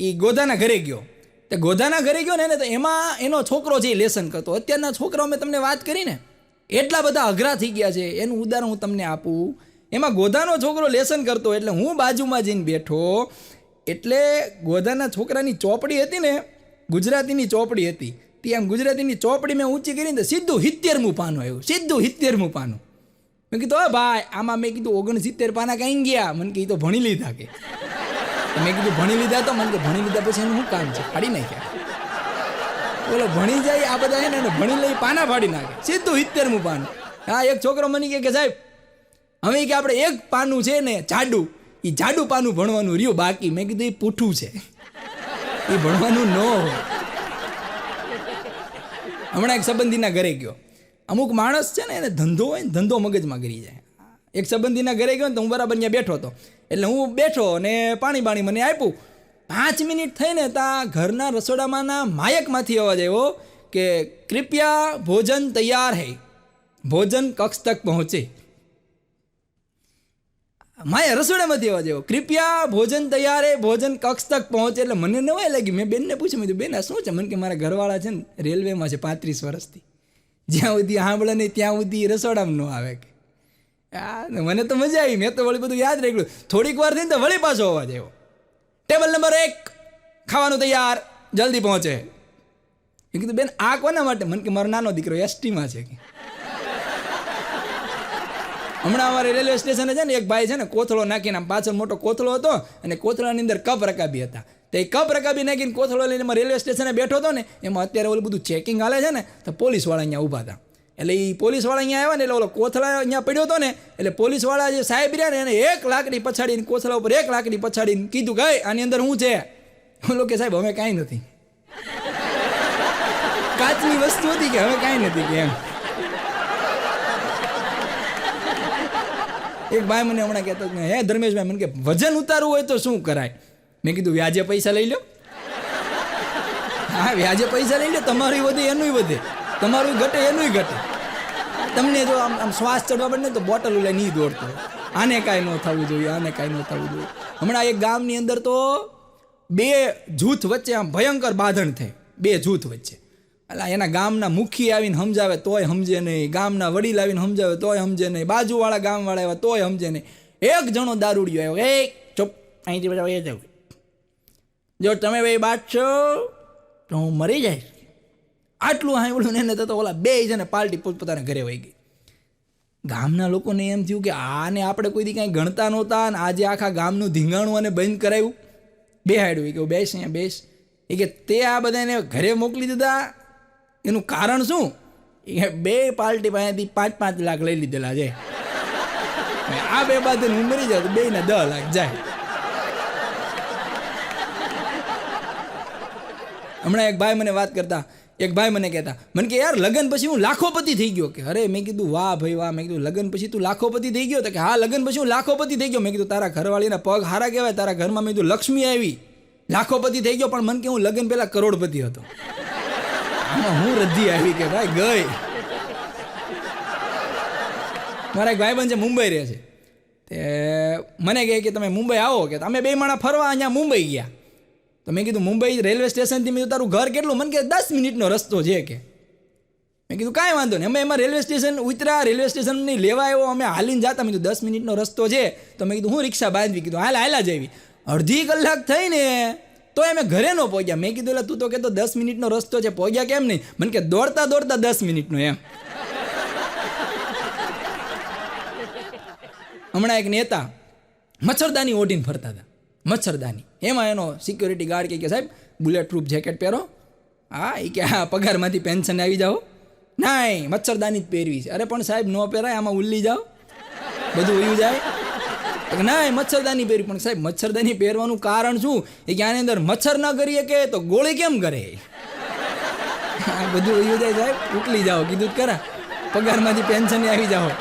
એ ગોધાના ઘરે ગયો. તે ગોધાના ઘરે ગયો ને તો એમાં એનો છોકરો છે એ લેસન કરતો. અત્યારના છોકરાઓ મેં તમને વાત કરી ને એટલા બધા અઘરા થઈ ગયા છે, એનું ઉદાહરણ હું તમને આપું. એમાં ગોધાનો છોકરો લેસન કરતો એટલે હું બાજુમાં જઈને બેઠો, એટલે ગોધાના છોકરાની ચોપડી હતી ને, ગુજરાતીની ચોપડી હતી, તે આમ ગુજરાતીની ચોપડી મેં ઊંચી કરીને સીધું 70મું પાનું આવ્યું, સીધું 70મું પાનું. મેં કીધું હા ભાઈ આમાં, મેં કીધું 69 પાના કઈ ગયા? મને કે તો ભણી લીધા કે. મેં કીધું ભણી લીધા? તો મને કે ભણી લીધા પછી એનું શું કામ છે, ફાડી નાખ્યા. બોલો ભણી જાય આ બધા એને ભણી લઈ પાના ફાડી નાખે, સીધું 70મું પાનું. હા, એક છોકરો મને કે સાહેબ હવે કે આપણે એક પાનું છે ને જાડું, એ જાડું પાનું ભણવાનું રહ્યું બાકી. મેં કીધું એ પૂઠું છે, એ ભણવાનું ન હોય. હમણાં એક સંબંધીના ઘરે ગયો. અમુક માણસ છે ને એને ધંધો હોય ને, ધંધો મગજમાં કરી જાય. એક સંબંધીના ઘરે ગયો ને તો હું બરાબર ત્યાં બેઠો હતો, એટલે હું બેઠો ને પાણી મને આપ્યું. 5 મિનિટ થઈને ત્યાં ઘરના રસોડામાંના માયકમાંથી અવાજ આવ્યો કે કૃપયા ભોજન તૈયાર હૈ, ભોજન કક્ષ તક પહોંચે. માયા રસોડામાંથી અવાજ આવ્યો, કૃપયા ભોજન તૈયાર હૈ, ભોજન કક્ષ તક પહોંચે. એટલે મને નવાઈ લાગી. મેં બેનને પૂછ્યું, મેં કીધું બેન આ શું છે? મને કે મારા ઘરવાળા છે ને રેલવેમાં છે 35 વર્ષથી, જ્યાં સુધી સાંભળે નહીં ત્યાં સુધી રસોડામાં ન આવે કે. મને તો મજા આવી, મેં તો વળી બધું યાદ રાખ્યું. થોડીક વાર થઈને તો વળી પાછો અવાજ આવ્યો, ટેબલ નંબર 1 ખાવાનું તૈયાર, જલ્દી પહોંચે. મેં કીધું બેન આ કોના માટે? મને કે મારો નાનો દીકરો એસટીમાં છે કે. હમણાં અમારે રેલવે સ્ટેશને છે ને એક ભાઈ છે ને કોથળો નાખીને, આમ પાછળ મોટો કોથળો હતો અને કોથળાની અંદર કપ રકાબી હતા. તો એ કપ રકાબી નાખીને કોથળો લઈને રેલવે સ્ટેશને બેઠો હતો ને, એમાં અત્યારે ઓલું બધું ચેકિંગ હાલે છે ને, તો પોલીસવાળા અહીંયા ઊભા હતા. એટલે એ પોલીસવાળા અહીંયા આવ્યા ને, એટલે ઓલો કોથળા અહીંયા પડ્યો હતો ને, એટલે પોલીસવાળા જે સાહેબ રહ્યા ને એને 1 લાકડી પછાડીને, કોથળા ઉપર 1 લાકડી પછાડીને કીધું કે આની અંદર શું છે? ઓલો કે સાહેબ હવે કાંઈ નથી, કાચની વસ્તુ હતી કે હવે કાંઈ નથી કે એમ. એક ભાઈ મને હમણાં કહેતો હે ધર્મેશભાઈ, મને કે વજન ઉતારવું હોય તો શું કરાય? મેં કીધું વ્યાજે પૈસા લઈ લો. હા, વ્યાજે પૈસા લઈ લો, તમારું વધે એનું વધે, તમારું ઘટે એનું ઘટે. તમને જો આમ શ્વાસ ચડવા પડે ને તો બોટલ લઈને નહીં દોડતો, આને કાંઈ ન થવું જોઈએ, આને કાંઈ ન થવું જોઈએ. હમણાં એક ગામની અંદર તો 2 જૂથ વચ્ચે આમ ભયંકર બાંધણ થઈ, 2 જૂથ વચ્ચે. એટલે એના ગામના મુખી આવીને સમજાવે તોય સમજે નહીં, ગામના વડીલ આવીને સમજાવે તોય સમજે નહીં, બાજુવાળા ગામવાળા આવ્યા તોય સમજે નહીં. એક જણો દારૂડિયો આવ્યો, એ ચૂપ અહીંથી બધા એ જાવ, જો તમે ભાઈ બાટશો તો હું મરી જઈશ. આટલું સાંભળ્યું ને તો ઓલા 2 છે ને પાર્ટી પોતપોતાના ઘરે વહી ગઈ. ગામના લોકોને એમ થયું કે આને આપણે કોઈ દી કાંઈ ગણતા નહોતા, અને આજે આખા ગામનું ધીંગાણું અને બંધ કરાવ્યું. બેહાડ્યું કે બેસ અહીંયા બેસ. એ કે તે આ બધાને ઘરે મોકલી દીધા, એનું કારણ શું? એ 2 પાર્ટી પાસેથી 5-5 લાખ લઈ લીધેલા છે. આ 2 બાદ હું મરી જાઉં તો 2ના 10 લાખ જાય. હમણાં એક ભાઈ મને વાત કરતા, એક ભાઈ મને કહેતા, મને કે યાર લગ્ન પછી હું લાખોપતિ થઈ ગયો કે. અરે મેં કીધું વાહ ભાઈ વાહ. મેં કીધું લગ્ન પછી તું લાખોપતિ થઈ ગયો? તો કે હા લગ્ન પછી હું લાખોપતિ થઈ ગયો. મેં કીધું તારા ઘરવાળીના પગ હારા કહેવાય, તારા ઘરમાં મેં કીધું લક્ષ્મી આવી, લાખોપતિ થઈ ગયો. પણ મને કે હું લગ્ન પહેલા કરોડપતિ હતો. આમાં હું રદ્દી આવી કે ભાઈ ગઈ. મારા એક ભાઈબંધ છે મુંબઈ રહે છે, તે મને કહે કે તમે મુંબઈ આવો કે. અમે 2 માણા ફરવા અહીંયા મુંબઈ ગયા. તો મેં કીધું મુંબઈ રેલવે સ્ટેશનથી મેં તારું ઘર કેટલું? મને કે 10 મિનિટનો રસ્તો છે કે. મેં કીધું કાંઈ વાંધો નહીં. અમે એમાં રેલવે સ્ટેશન ઉતર્યા, રેલવે સ્ટેશનની લેવા આવ્યો, અમે હાલીને જતા. મેં કીધું 10 મિનિટનો રસ્તો છે. તો મેં કીધું હું રિક્ષા બાંધવી, કીધું હાલા જવી. અડધી કલાક થઈને તો અમે ઘરે ન પહોંચ્યા. મેં કીધું એટલે તું તો કહેતો 10 મિનિટનો રસ્તો છે, પહોંચ્યા કેમ નહીં? મને કે દોડતા 10 મિનિટનો એમ. હમણાં એક નેતા મચ્છરદાની ઓઢીને ફરતા હતા, મચ્છરદાની. એમાં એનો સિક્યોરિટી ગાર્ડ કે સાહેબ બુલેટ પ્રૂફ જેકેટ પહેરો. હા, એ કે હા પગારમાંથી પેન્શન આવી જાઓ. નાય મચ્છરદાની જ પહેરવી છે. અરે પણ સાહેબ ન પહેરાય, આમાં ઉલ્લી જાઓ, બધું વયું જાય. ના મચ્છરદાની પહેરી. પણ સાહેબ મચ્છરદાની પહેરવાનું કારણ શું? એ કે આની અંદર મચ્છર ન કરીએ કે તો ગોળી કેમ કરે? આ બધું વયું જાય સાહેબ, ઉકલી જાઓ, કીધું ખરા, પગારમાંથી પેન્શન આવી જાઓ.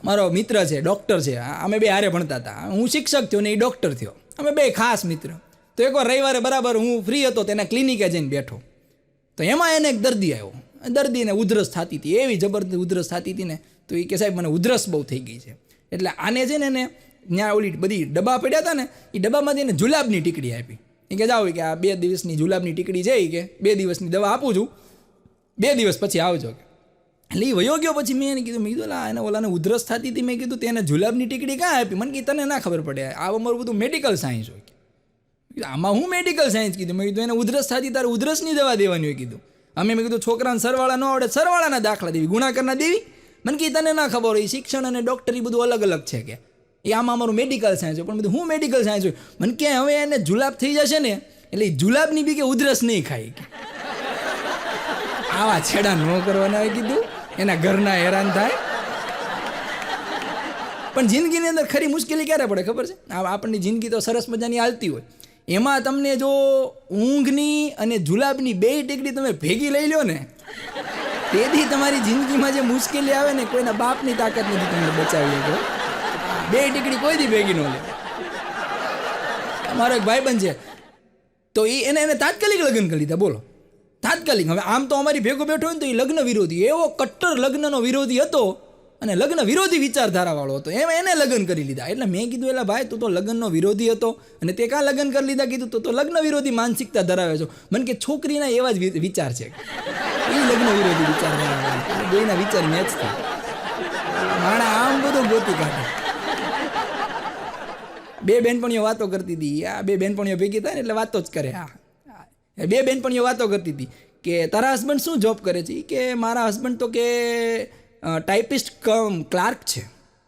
મારો મિત્ર છે, ડૉક્ટર છે, અમે બે હારે ભણતા હતા. હું શિક્ષક થયો ને એ ડૉક્ટર થયો, અમે બે ખાસ મિત્ર. તો એકવાર રવિવારે બરાબર હું ફ્રી હતો, તેના ક્લિનિકે જઈને બેઠો. તો એમાં એને એક દર્દી આવ્યો. દર્દીને ઉધરસ થતી હતી, એવી જબરદસ્ત ઉધરસ થતી હતી ને. તો એ કે સાહેબ મને ઉધરસ બહુ થઈ ગઈ છે. એટલે આને છે ને એને ત્યાં ઓલી બધી ડબ્બા પડ્યા હતા ને, એ ડબ્બામાંથી એને જુલાબની ટીકડી આપી. એ કે જાઓ કે આ 2 દિવસની જુલાબની ટીકડી છે, એ કે 2 દિવસની દવા આપું છું, 2 દિવસ પછી આવજો. એટલે એ વયો ગયો. પછી મેં એને કીધું એને ઓલાને ઉધરસ થતી હતી, મેં કીધું તેને જુલાબની ટીકડી ક્યાં આપી? મને કીધું તને ના ખબર પડે, આ અમારું બધું મેડિકલ સાયન્સ હોય. આમાં હું મેડિકલ સાયન્સ કીધું? મેં કીધું એને ઉધરસ થતી, તારે ઉધરસની દવા દેવાની હોય. કીધું અમે મેં કીધું છોકરાને સરવાળા ન આવડે, સરવાળાના દાખલા દેવી, ગુણાકારના દેવી. મને કીધું તને ના ખબર હોય, શિક્ષણ અને ડૉક્ટરી બધું અલગ અલગ છે કે એ આમાં અમારું મેડિકલ સાયન્સ હોય. પણ બધું હું મેડિકલ સાયન્સ હોય. મને કે હવે એને જુલાબ થઈ જશે ને એટલે જુલાબની બી કે ઉધરસ નહીં ખાય કે. આવા છેડા ન કરવાના હોય. કીધું એના ઘરના હેરાન થાય. પણ જિંદગીની અંદર ખરી મુશ્કેલી ક્યારે પડે ખબર છે? આપણની જિંદગી તો સરસ મજાની હાલતી હોય, એમાં તમને જો ઊંઘની અને જુલાબની 2 ટીકડી તમે ભેગી લઈ લો ને, તેથી તમારી જિંદગીમાં જે મુશ્કેલી આવે ને, કોઈના બાપની તાકાત નથી તમને બચાવી શકો. 2 ટીકડી કોઈ દી ભેગી ન લે. અમારો એક ભાઈબંધ છે, તો એને તાત્કાલિક લગ્ન કરી લીધા. બોલો, તાત્કાલિક. હવે આમ તો અમારી ભેગો બેઠો હોય ને તો એ લગ્ન વિરોધી, એવો કટ્ટર લગ્નનો વિરોધી હતો અને લગ્ન વિરોધી વિચારધારાવાળો હતો. એને લગ્ન કરી લીધા. એટલે મેં કીધું એલા ભાઈ, તું તો લગ્નનો વિરોધી હતો અને તે કાં લગ્ન કરી લીધા? કીધું તો લગ્ન વિરોધી માનસિકતા ધરાવે છો. મને કે છોકરીના એવા જ વિચાર છે, એ લગ્ન વિરોધી વિચારધારા, બેના વિચાર મેચ થાય. માણા આમ બધું ગોતી કાઢે. 2 બેનપણીઓ વાતો કરતી હતી. આ 2 બેનપણીઓ ભેગી થાય ને એટલે વાતો જ કરે. 2 બેનપણીઓ વાતો કરતી હતી કે તારા હસબન્ડ શું જોબ કરે છે? કે મારા હસબન્ડ તો કે ટાઈપિસ્ટ કમ ક્લાર્ક છે.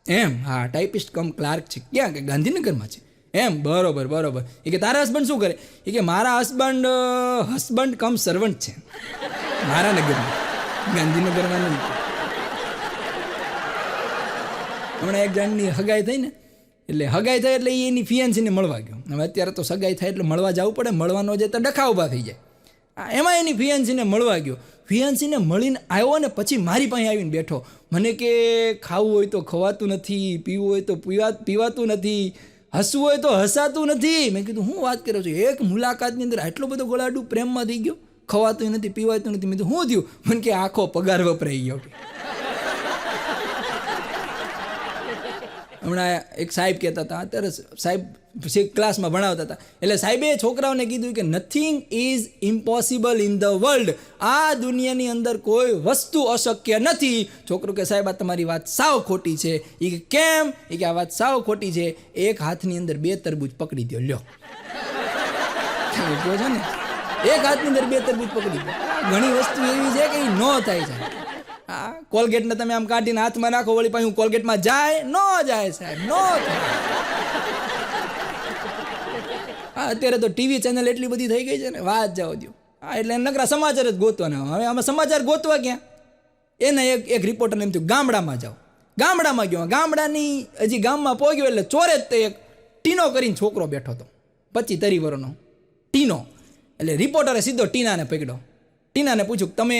એમ? હા, ટાઈપિસ્ટ કમ ક્લાર્ક છે. ક્યાં? કે ગાંધીનગરમાં છે. એમ? બરોબર બરોબર. એ કે તારા હસબન્ડ શું કરે? એ કે મારા હસબન્ડ કમ સર્વન્ટ છે, મારા નગરમાં, ગાંધીનગરમાં નથી. હમણાં એક જણની હગાઈ થઈ ને, એટલે હગાઈ થાય એટલે એની ફિયાન્સીને મળવા ગયો. હવે અત્યારે તો સગાઈ થાય એટલે મળવા જવું પડે, મળવાનો જે તો ડખા ઊભા થઈ જાય. એમાં એની ફિયાન્સીને મળવા ગયો. ફિયાન્સીને મળીને આવ્યો ને પછી મારી પાસે આવીને બેઠો. મને કે ખાવું હોય તો ખવાતું નથી, પીવું હોય તો પીવાતું નથી, હસવું હોય તો હસાતું નથી. મેં કીધું હું વાત કરો છો? એક મુલાકાતની અંદર આટલો બધો ગોળાડું પ્રેમમાં થઈ ગયો, ખવાતું નથી, પીવાતું નથી. મેં કીધું શું થયું? મને કે આખો પગાર વપરાઈ ગયો. હમણાં એક સાહેબ કહેતા હતા, અત્યારે સાહેબ ક્લાસમાં ભણાવતા હતા, એટલે સાહેબે છોકરાઓને કીધું કે nothing is impossible in the world. આ દુનિયાની અંદર કોઈ વસ્તુ અશક્ય નથી. છોકરો કે સાહેબ આ તમારી વાત સાવ ખોટી છે. એ કે કેમ? એ કે આ વાત સાવ ખોટી છે. એક હાથની અંદર 2 તરબૂચ પકડી દો. લ્યો કહો છો ને, એક હાથની અંદર 2 તરબૂચ પકડી દો. ઘણી વસ્તુ એવી છે કે એ ન થાય છે. હા, કોલગેટને તમે આમ કાઢીને હાથમાં નાખો, વળી પાછું કોલગેટમાં જાય? ન જાય સાહેબ, ન થાય. હા, અત્યારે તો ટીવી ચેનલ એટલી બધી થઈ ગઈ છે ને, વાત જાઓ દો. હા, એટલે નકરા સમાચાર જ ગોતવાના. હવે આમાં સમાચાર ગોતવા ક્યાં? એને એક રિપોર્ટરને એમ થયું ગામડામાં જાઓ. ગામડામાં ગયો, ગામડાની હજી ગામમાં પહોંચ્યો એટલે ચોરે જ તે એક ટીનો કરીને છોકરો બેઠો હતો, 25-30 વર્ષનો ટીનો. એટલે રિપોર્ટરે સીધો ટીનાને પકડ્યો. ટીનાને પૂછ્યું તમે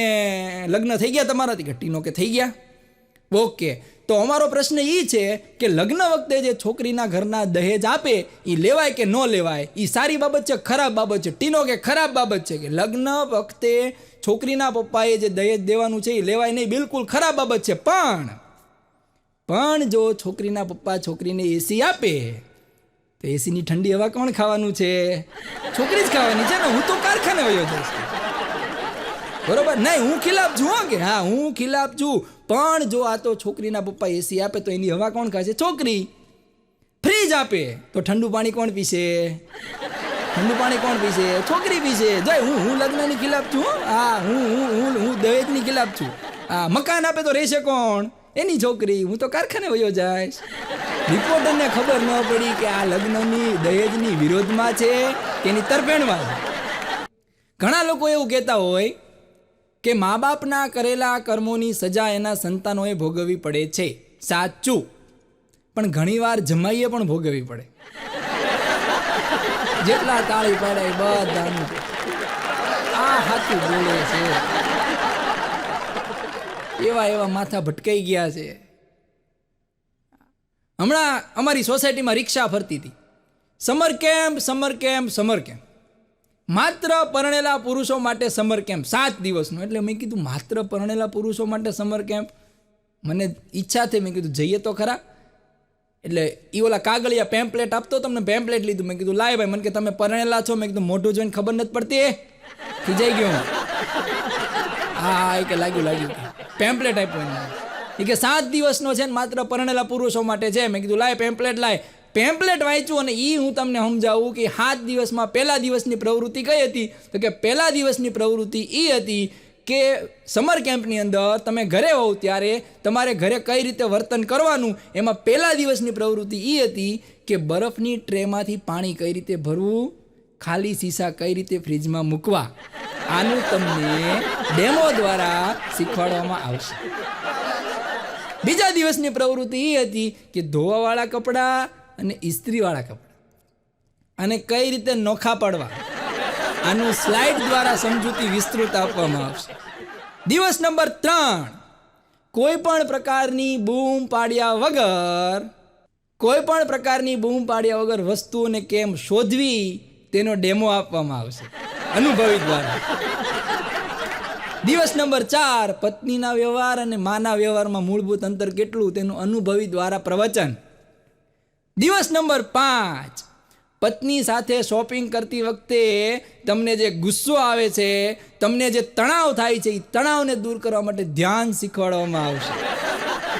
લગ્ન થઈ ગયા તમારાથી? કે ટીનો કે થઈ ગયા. ઓકે, તો અમારો પ્રશ્ન એ છે કે લગ્ન વખતે જે છોકરીના ઘરના દહેજ આપે એ લેવાય કે ન લેવાય? એ સારી બાબત છે, ખરાબ બાબત છે? ટીનો કે ખરાબ બાબત છે. કે લગ્ન વખતે છોકરીના પપ્પાએ જે દહેજ દેવાનું છે એ લેવાય નહીં, બિલકુલ ખરાબ બાબત છે. પણ જો છોકરીના પપ્પા છોકરીને એસી આપે તો એસીની ઠંડી હવા કોણ ખાવાનું છે? છોકરી જ ખાવાની છે ને. હું તો કારખાને વયો જઈશ, બરોબર? નહીં, હું ખિલાફ છું. કે હા, હું ખિલાફ છું. પણ જો આ તો છોકરીના પપ્પા એસી આપે તો એની હવા કોણ ખાશે? છોકરી. ફ્રીજ આપે તો ઠંડુ પાણી કોણ પીશે? ઠંડુ પાણી કોણ પીશે? છોકરી પીશે. જોઈ, હું લગ્નની ખિલાફ છું. હા, હું દહેજની ખિલાફ છું. હા, મકાન આપે તો રહેશે કોણ? એની છોકરી. હું તો કારખાને વયો જઈશ. રિપોર્ટરને ખબર ન પડી કે આ લગ્નની દહેજની વિરોધમાં છે કે એની તરફેણમાં છે. ઘણા લોકો એવું કહેતા હોય કે મા બાપના કરેલા કર્મોની સજા એના સંતાનોએ ભોગવવી પડે છે. સાચું, પણ ઘણીવાર જમાઈએ પણ ભોગવવી પડે. જેટલા તાળી પાડે બધાનું આ હાથું બોલે છે. એવા માથા ભટકાઈ ગયા છે. હમણાં અમારી સોસાયટીમાં રિક્ષા ફરતી હતી. સમર કેમ્પ, માત્ર પરણેલા પુરુષો માટે સમર કેમ્પ 7 દિવસનો. એટલે મેં કીધું માત્ર પરણેલા પુરુષો માટે સમર કેમ્પ? મને ઈચ્છા થઈ, મેં કીધું જઈએ તો ખરા. એટલે એ ઓલા કાગળિયા પેમ્પલેટ આપતો, તમને પેમ્પલેટ લીધું. મેં કીધું લાય ભાઈ, મને કે તમે પરણેલા છો? મેં કીધું મોઢું જોઈને ખબર નથી પડતી. ખીજાઈ ગયો હું. હા એ કે લાગ્યું પેમ્પલેટ આપ્યું એ કે 7 દિવસનો છે ને માત્ર પરણેલા પુરુષો માટે છે. મેં કીધું લાય પેમ્પલેટ વાંચ્યું અને એ હું તમને સમજાવું કે 7 દિવસમાં પહેલા દિવસની પ્રવૃત્તિ કઈ હતી. તો કે પહેલા દિવસની પ્રવૃત્તિ એ હતી કે સમર કેમ્પની અંદર તમે ઘરે હોવ ત્યારે તમારે ઘરે કઈ રીતે વર્તન કરવાનું. એમાં પહેલા દિવસની પ્રવૃત્તિ એ હતી કે બરફની ટ્રેમાંથી પાણી કઈ રીતે ભરવું, ખાલી શીશા કઈ રીતે ફ્રીજમાં મૂકવા. આનું તમને ડેમો દ્વારા શીખવાડવામાં આવશે. બીજા દિવસની પ્રવૃત્તિ એ હતી કે ધોવાવાળા કપડાં અને ઇસ્ત્રીવાળા કપડાં અને કઈ રીતે નોખા પાડવા. આનું સ્લાઇડ દ્વારા સમજૂતી વિસ્તૃત આપવામાં આવશે. દિવસ નંબર 3, કોઈ પણ પ્રકારની બૂમ પાડ્યા વગર વસ્તુઓને કેમ શોધવી તેનો ડેમો આપવામાં આવશે અનુભવી દ્વારા. દિવસ નંબર 4, પત્નીના વ્યવહાર અને માના વ્યવહારમાં મૂળભૂત અંતર કેટલું તેનું અનુભવી દ્વારા પ્રવચન. દિવસ નંબર 5, પત્ની સાથે શોપિંગ કરતી વખતે તમને જે ગુસ્સો આવે છે, તમને જે તણાવ થાય છે, એ તણાવને દૂર કરવા માટે ધ્યાન શીખવાડવામાં આવશે.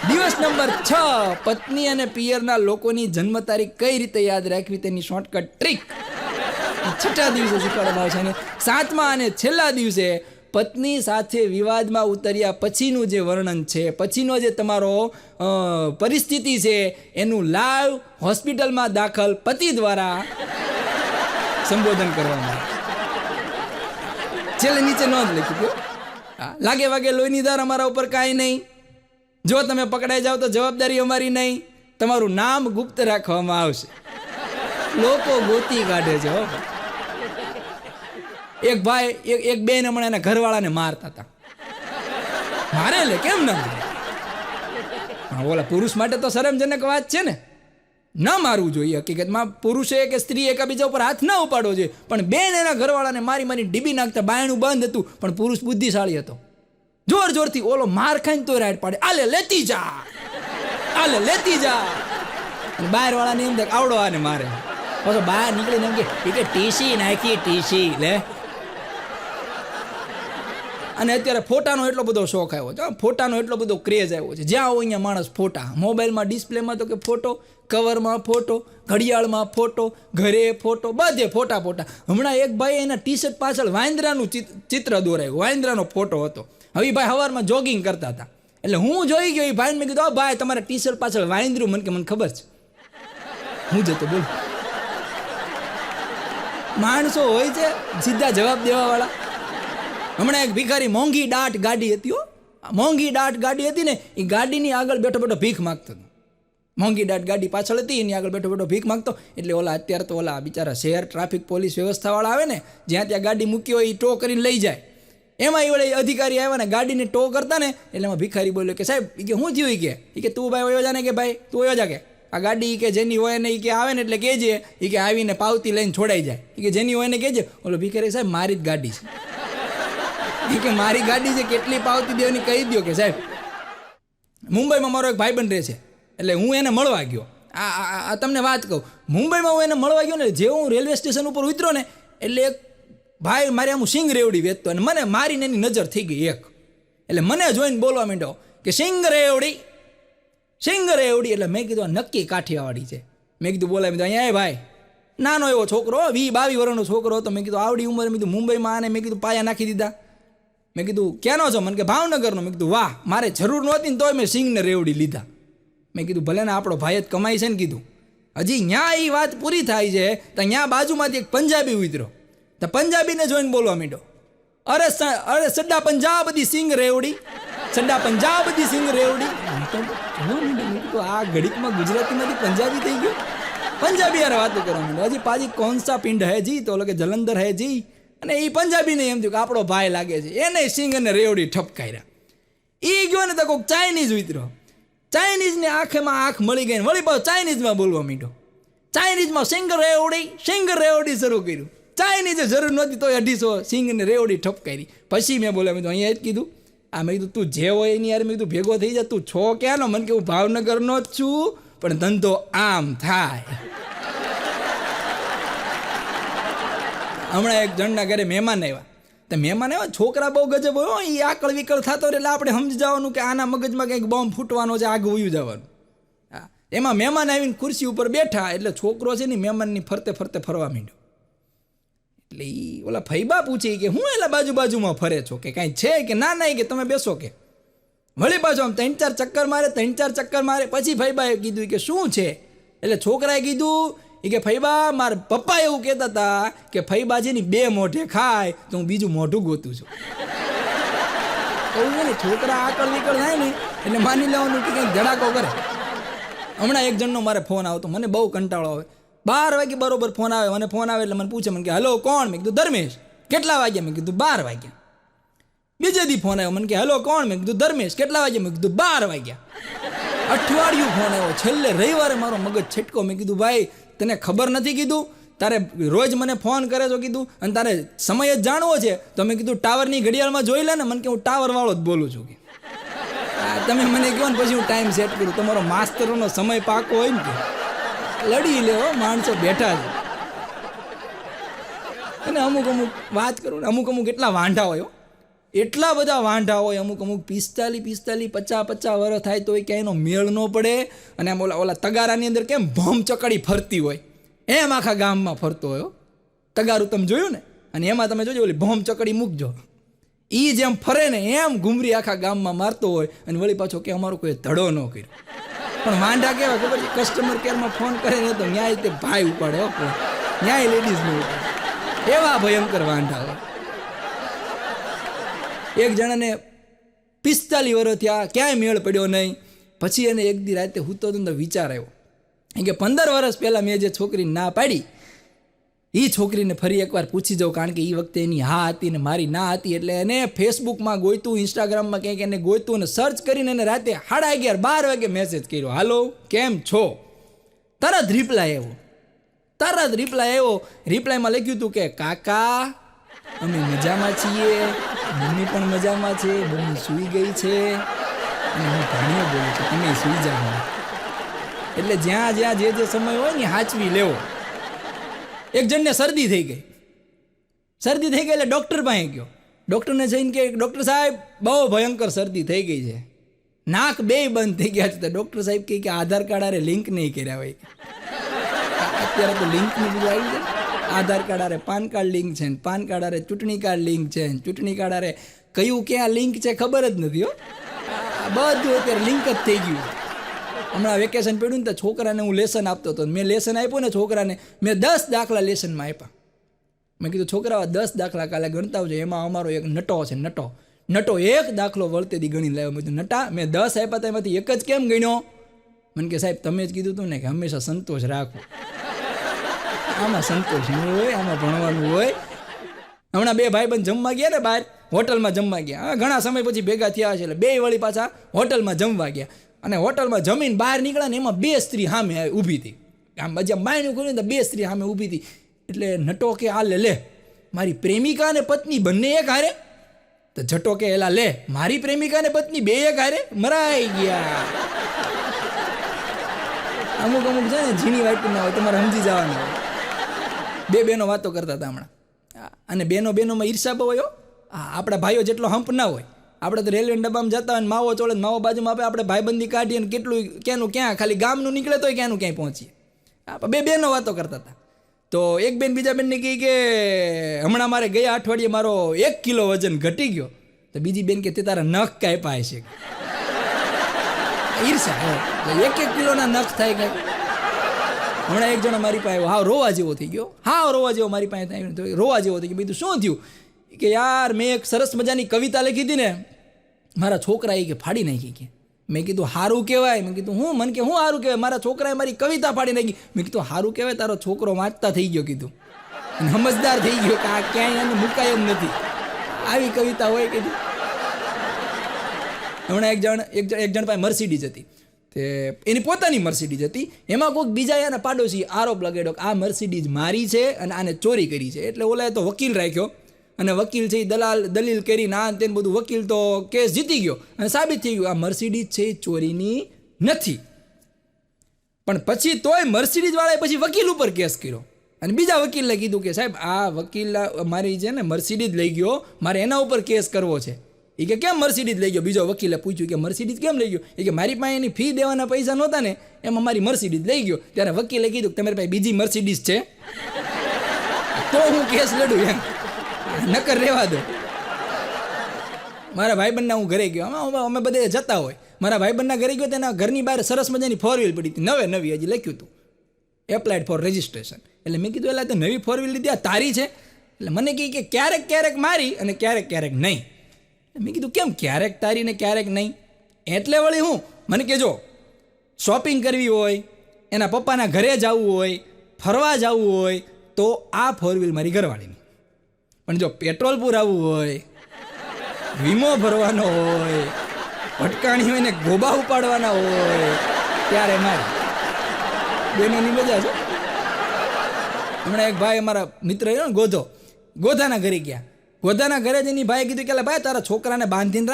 દિવસ નંબર 6, પત્ની અને પિયરના લોકોની જન્મ તારીખ કઈ રીતે યાદ રાખવી તેની શોર્ટકટ ટ્રીક 6થા દિવસે શીખવાડવામાં આવશે. અને 7મા અને છેલ્લા દિવસે પત્ની સાથે વિવાદમાં ઉતર્યા પછીનું જે વર્ણન છે, પછીનો જે તમારો પરિસ્થિતિ છે, એનું લાઈવ હોસ્પિટલમાં દાખલ પતિ દ્વારા સંબોધન કરવામાં આવે. છેલ્લે નીચે નોંધ લખી, લાગે વાગે લોહીની ધાર અમારા ઉપર કાંઈ નહીં. જો તમે પકડાઈ જાઓ તો જવાબદારી અમારી નહીં. તમારું નામ ગુપ્ત રાખવામાં આવશે. લોકો ગોતી કાઢે છે. એક ભાઈ એક બેન હમણાં એના ઘરવાળાને મારતા હતા. મારે લે કેમ ના મારે? ઓલા પુરુષ માટે તો શરમજનક વાત છે ને, ના મારવું જોઈએ. હકીકતમાં પુરુષે કે સ્ત્રી એકબીજા ઉપર હાથ ના ઉપાડવો જોઈએ. પણ બેન એના ઘરવાળાને મારી ડીબી નાખતા. બાયણું બંધ હતું પણ પુરુષ બુદ્ધિશાળી હતો. જોરથી ઓલો માર ખાઈને તો રાઈડ પાડે, આલે લેતી જા. બહાર વાળાને એમ થાય આવડો આને મારે. પછી બહાર નીકળીને એમ કે ટીસી નાખી લે. અને અત્યારે ફોટાનો એટલો બધો શોખ આવ્યો છે, ફોટાનો એટલો બધો ક્રેઝ આવ્યો છે. જ્યાં હોય અહીંયા માણસ ફોટા, મોબાઈલમાં ડિસ્પ્લેમાં તો કે ફોટો, કવરમાં ફોટો, ઘડિયાળમાં ફોટો, ઘરે ફોટો, બધે ફોટા. હમણાં એક ભાઈ એના ટી શર્ટ પાછળ વાંદરાનું ચિત્ર દોરાયું, વાંદરાનો ફોટો હતો. હવે ભાઈ સવારમાં જોગિંગ કરતા હતા એટલે હું જોઈ ગયો. એ ભાઈને મેં કીધું ભાઈ તમારા ટી શર્ટ પાછળ વાંદરું. મને ખબર છે. હું જતો બોલ. માણસો હોય છે સીધા જવાબ દેવાવાળા. હમણાં એક ભિખારી મોંઘી દાટ ગાડી હતી ને, એ ગાડીની આગળ બેઠો ભીખ માગતો હતો. મોંઘી દાટ ગાડી પાછળ હતી, એની આગળ બેઠો ભીખ માગતો. એટલે અત્યારે તો બિચારા શહેર ટ્રાફિક પોલીસ વ્યવસ્થાવાળા આવે ને, જ્યાં ત્યાં ગાડી મૂકી હોય એ ટો કરીને લઈ જાય. એમાં એ વડે અધિકારી આવ્યા ને ગાડીને ટો કરતા ને, એટલે એમાં ભિખારી બોલ્યો કે સાહેબ કે શું થયું? કે તું ભાઈ વયો જા ને, કે ભાઈ તું વયો જા, કે આ ગાડી કે જેની હોય ને કે આવે ને એટલે કહેજે કે આવીને પાવતી લઈને છોડાઈ જાય. કે જેની હોય ને કહેજે. ઓલો ભિખારી સાહેબ મારી જ ગાડી છે. કે મારી ગાડી છે, કેટલી પાવતી દેવાની કહી દો. કે સાહેબ મુંબઈમાં મારો એક ભાઈબંધ રહે છે, એટલે હું એને મળવા ગયો. આ તમને વાત કહું, મુંબઈમાં હું એને મળવા ગયો ને, જેવો હું રેલવે સ્ટેશન ઉપર ઉતર્યો ને, એટલે એક ભાઈ મારે આમ સિંગ રેવડી વેચતો અને મને મારીને એની નજર થઈ ગઈ એક. એટલે મને જોઈને બોલવા માંડ્યો કે સિંગ રેવડી. એટલે મેં કીધું નક્કી કાઠિયાવાડી છે. મેં કીધું બોલાવી દીધું અહીંયા ભાઈ, નાનો એવો છોકરો 20-22 વર્ષનો છોકરો હતો. મેં કીધું આવડી ઉંમરે, મેં કીધું મુંબઈમાં આને મેં કીધું પાયા નાખી દીધા. મેં કીધું ક્યાંનો છો? મને કે ભાવનગરનો. મેં કીધું વાહ, મારે જરૂર નહોતી ને તોય મેં સિંગને રેવડી લીધા. મેં કીધું ભલે ને આપણો ભાઈ જ કમાય છે ને. કીધું હજી ત્યાં એ વાત પૂરી થાય છે તો ત્યાં બાજુમાંથી એક પંજાબી ઉતર્યો. તો પંજાબીને જોઈને બોલવા માંડ્યો, અરે સડ્ડા પંજાબ બધી સિંગ રેવડી, સડ્ડા પંજાબ બધી સિંગ રેવડી. તો આ ઘડીકમાં ગુજરાતીમાંથી પંજાબી થઈ ગયો, પંજાબી યાર વાતો કરવા માંડ્યો. હજી પાછી કોણ સા પિંડ હે જી, તો કે જલંધર હે જી. અને એ પંજાબીને એમ થયું કે આપણો ભાઈ લાગે છે, એને સિંગ અને રેવડી ઠપકાર્યા. એ ગયો ને તો કોઈક ચાઇનીઝ ઉતરો, ચાઇનીઝની આંખમાં આંખ મળી ગઈ, વળી પાછો ચાઇનીઝમાં બોલવા માંડ્યો. ચાઇનીઝમાં સિંગ રેવડી શરૂ કર્યું. ચાઇનીઝે જરૂર નહોતી તોય 250 સિંગ અને રેવડી ઠપકારી. પછી મેં બોલ્યા, મેં તો અહીંયા જ કીધું, મેં કીધું તું જે હોય એની યાર, મેં કીધું ભેગો થઈ જા, તું છો ક્યાંનો? મને કે હું ભાવનગરનો જ છું, પણ ધંધો આમ થાય. હમણાં એક જણના ઘરે મહેમાન આવ્યા, તો મહેમાન આવ્યા, છોકરા બહુ ગજબ હોય, એ આકળ વિકળ થતો એટલે આપણે સમજી જવાનું કે આના મગજમાં કંઈક બોમ્બ ફૂટવાનો છે, આગ વયું જવાનું. હા, એમાં મહેમાન આવીને ખુરશી ઉપર બેઠા, એટલે છોકરો છે ને મહેમાનની ફરતે ફરતે ફરવા માંડ્યો. એટલે એ ઓલા ફૈબા પૂછે કે હું એલા બાજુમાં ફરે છો, કે કાંઈ છે? કે ના ના, કે તમે બેસો. કે વળી પાછો આમ 3-4 ચક્કર મારે. પછી ફૈબાએ કીધું કે શું છે? એટલે છોકરાએ કીધું કે ફૈબા, મારા પપ્પા એવું કહેતા હતા કે ફૈબા છે ને 2 મોઢે ખાય તો હું બીજું મોઢું ગોતું છું. કહું છે ને, છોકરા આકળ વિકળ થાય ને એટલે માની લેવાનું કે કંઈક ધડાકો કરે. હમણાં એક જણનો મારે ફોન આવતો, મને બહુ કંટાળો આવે. 12 વાગે બરોબર ફોન આવે, મને ફોન આવે એટલે મને પૂછે, મને કે હલો કોણ? મેં કીધું ધર્મેશ. કેટલા વાગ્યા? મેં કીધું 12 વાગ્યા. બીજે દી ફોન આવ્યો, મને કે હલો કોણ? મેં કીધું ધર્મેશ. કેટલા વાગ્યા? મેં કીધું 12 વાગ્યા. અઠવાડિયું ફોન આવ્યો, છેલ્લે રવિવારે મારો મગજ છટકો. મેં કીધું ભાઈ તને ખબર નથી કીધું? તારે રોજ મને ફોન કરે છો કીધું, અને તારે સમય જ જાણવો છે તો મેં કીધું ટાવરની ઘડિયાળમાં જોઈ લે ને. મને કે હું ટાવરવાળો જ બોલું છું. કે તમે મને કહો ને પછી હું ટાઈમ સેટ કરું. તમારો માસ્તરોનો સમય પાકો હોય ને કે લડી લેવો, માણસો બેઠા છે. અને અમુક વાત કરું ને, અમુક એટલા વાંઢા હોય, એટલા બધા વાંઢા હોય. અમુક 45, 50 વર્ષ થાય તોય ક્યાંય એનો મેળ ન પડે. અને આમ ઓલા તગારાની અંદર કેમ ભમ ચકડી ફરતી હોય એમ આખા ગામમાં ફરતો હોય. તગારું તમે જોયું ને? અને એમાં તમે જોજો ઓલી ભમ ચકડી મૂકજો, એ જેમ ફરે ને એમ ઘૂમરી આખા ગામમાં મારતો હોય. અને વળી પાછો કે અમારો કોઈ ધડો ન કર્યો. પણ વાંઢા કેવા ખબર છે? કસ્ટમર કેરમાં ફોન કરે ને તો ન્યાય તે ભાઈ ઉપાડે, ન્યાય લેડીઝ ને ઉપાડે. એવા ભયંકર વાંઢા હોય. એક જણાને 45 વર્ષ થયા, ક્યાંય મેળ પડ્યો નહીં. પછી એને એક દી રાતે હૂતો તો વિચાર આવ્યો કે 15 વર્ષ પહેલાં મેં જે છોકરીને ના પાડી, એ છોકરીને ફરી એકવાર પૂછી જાઉં. કારણ કે એ વખતે એની હા હતી ને મારી ના હતી. એટલે એને ફેસબુકમાં ગોઈતું, ઇન્સ્ટાગ્રામમાં ક્યાંક એને ગોઈતું અને સર્ચ કરીને એને રાતે 11:30 12 વાગે મેસેજ કર્યો, હાલો કેમ છો? તરત રિપ્લાય આવ્યો. રિપ્લાયમાં લખ્યું હતું કે કાકા અમે મજામાં છીએ, મમ્મી પણ મજામાં છે, મમ્મી સૂઈ ગઈ છે અને હું ભાણીઓ બોલું છું, તમે સૂઈ જાઓ. એટલે જ્યાં જે સમય હોય ને હાચવી લેવો. એક જણને શરદી થઈ ગઈ એટલે ડૉક્ટર પાસે ગયો. ડૉક્ટરને જઈને કે ડૉક્ટર સાહેબ બહુ ભયંકર શરદી થઈ ગઈ છે, નાક 2 બંધ થઈ ગયા છે. તો ડૉક્ટર સાહેબ કહે કે આધાર કાર્ડ આરે લિંક નહીં કર્યા હોય. અત્યારે તો લિંકનું બધું આવી છે. આધાર કાર્ડ આરે પાન કાર્ડ લિંક છે, પાન કાર્ડ આરે ચૂંટણી કાર્ડ લિંક છે, ચૂંટણી કાર્ડ આરે કયું ક્યાં લિંક છે ખબર જ નથી. બધું અત્યારે લિંક જ થઈ ગયું. હમણાં વેકેશન પડ્યું ને તો છોકરાને હું લેસન આપતો હતો. મેં લેસન આપ્યું ને છોકરાને, મેં 10 દાખલા લેસનમાં આપ્યા. મેં કીધું છોકરાઓ 10 દાખલા કાલે ગણતા આવજો. એમાં અમારો એક નટો છે, નટો 1 દાખલો વળતેથી ગણી લાવ્યો. મેં કીધું નટા મેં 10 આપ્યા હતા એમાંથી 1 જ કેમ ગણ્યો? મને કે સાહેબ તમે જ કીધું હતું ને કે હંમેશા સંતોષ રાખો. આમાં સંતોષ ન હોય, આમાં ભણવાનું હોય. હમણાં 2 ભાઈબંધ જમવા ગયા ને બહાર, હોટલમાં જમવા ગયા. ઘણા સમય પછી ભેગા થયા છે એટલે 2 વળી પાછા હોટલમાં જમવા ગયા. અને હોટલમાં જમીન બહાર નીકળ્યા ને એમાં 2 સ્ત્રી સામે ઊભી હતી. આમ બજાર બાયણું ખોલ્યું તો 2 સ્ત્રી સામે ઊભી હતી. એટલે નટો કે આ લે મારી પ્રેમિકા અને પત્ની બંને એક હારે. તો જટો કે એલા લે મારી પ્રેમિકા અને પત્ની 2 એક હારે. મરાઈ ગયા. અમુક છે ને ઝીણી વાઈટ ના હોય, તમારે સમજી જવાનું હોય. 2 બહેનો વાતો કરતા હતા હમણાં. અને બહેનોમાં ઈર્ષા બહુ હોય. આપણા ભાઈઓ જેટલો હંપ ના હોય. આપણે તો રેલવે ડબ્બામાં જતા હોય ને માવો ચોળે માવો બાજુમાં આપે, આપણે ભાઈબંધી કાઢીએ ને કેટલું ક્યાંનું ક્યાં, ખાલી ગામનું નીકળે તોય ક્યાંનું ક્યાંય પહોંચીએ. 2 બહેનો વાતો કરતા હતા. તો એક બેન બીજા બેનને કહી કે હમણાં મારે ગયા અઠવાડિયે મારો 1 કિલો વજન ઘટી ગયો. તો બીજી બેન કે તે તારા નખ કાપ્યા છે. ઈર્ષા 1 કિલોના નખ થાય કંઈક. હમણાં એક જણો મારી પાસે હાવ રોવા જેવો થઈ ગયો. મારી પાસે રોવા જેવો થઈ ગયો. બીજું શું થયું કે યાર મેં એક સરસ મજાની કવિતા લખી હતી ને, મારા છોકરાએ કે ફાડી નાખી કે. મેં કીધું સારું કહેવાય. મેં કીધું હું મને કે હું સારું કહેવાય, મારા છોકરાએ મારી કવિતા ફાડી નાખી. મેં કીધું સારું કહેવાય, તારો છોકરો વાંચતા થઈ ગયો કીધું, અને સમજદાર થઈ ગયો કે આ ક્યાંય એને મુકાય એમ નથી. આવી કવિતા હોય કીધું. હમણાં એક જણ પાસે મર્સિડીઝ હતી, તે એની પોતાની મર્સિડીઝ હતી. એમાં કોઈક બીજા એને પાડોશી આરોપ લગાડ્યો કે આ મર્સિડીઝ મારી છે અને આને ચોરી કરી છે. એટલે ઓલાએ તો વકીલ રાખ્યો, અને વકીલ છે એ દલીલ કરી ના તેને બધું, વકીલ તો કેસ જીતી ગયો અને સાબિત થઈ ગયું આ મર્સિડીઝ છે એ ચોરીની નથી. પણ પછી તોય મર્સિડીઝ વાળાએ પછી વકીલ ઉપર કેસ કર્યો, અને બીજા વકીલને કીધું કે સાહેબ આ વકીલ મારી છે ને મર્સિડીઝ લઈ ગયો, મારે એના ઉપર કેસ કરવો છે. એ કે કેમ મર્સિડીઝ લઈ ગયો? બીજો વકીલે પૂછ્યું કે મર્સિડીઝ કેમ લઈ ગયો? એ કે મારી પાસે એની ફી દેવાના પૈસા નહોતા ને, એમાં મારી મર્સિડીઝ લઈ ગયો. ત્યારે વકીલે કીધું કે તમારી પાસે બીજી મર્સિડીઝ છે તો હું કેસ લડું, એમ નકર રહેવા દો. મારા ભાઈબંધના હું ઘરે ગયો, અમે બધે જતા હોય, મારા ભાઈબંધના ઘરે ગયો, તેના ઘરની બહાર સરસ મજાની 4 વ્હીલ પડી હતી, નવી હજી લખ્યું હતું એપ્લાઇડ ફોર રજિસ્ટ્રેશન. એટલે મેં કીધું એટલે તે નવી 4 વ્હીલ લીધી, આ તારી છે? એટલે મને કહે કે ક્યારેક ક્યારેક મારી અને ક્યારેક નહીં. મેં કીધું કેમ ક્યારેક તારી ને ક્યારેક નહીં? એટલે વળી હું મને કે જો શોપિંગ કરવી હોય, એના પપ્પાના ઘરે જવું હોય, ફરવા જવું હોય તો આ 4 વ્હીલ મારી ઘરવાળીની. પણ જો પેટ્રોલ પુરાવવું હોય, વીમો ભરવાનો હોય, ભટકાણી હોય ને ગોબા ઉપાડવાના હોય ત્યારે મારી. બેનોની મજા છે. હમણાં એક ભાઈ અમારા મિત્ર ને ગોધાના ઘરે ગયા. ગોધાના ઘરે જઈને ભાઈ કીધું કે ભાઈ તારા છોકરાને બાંધીને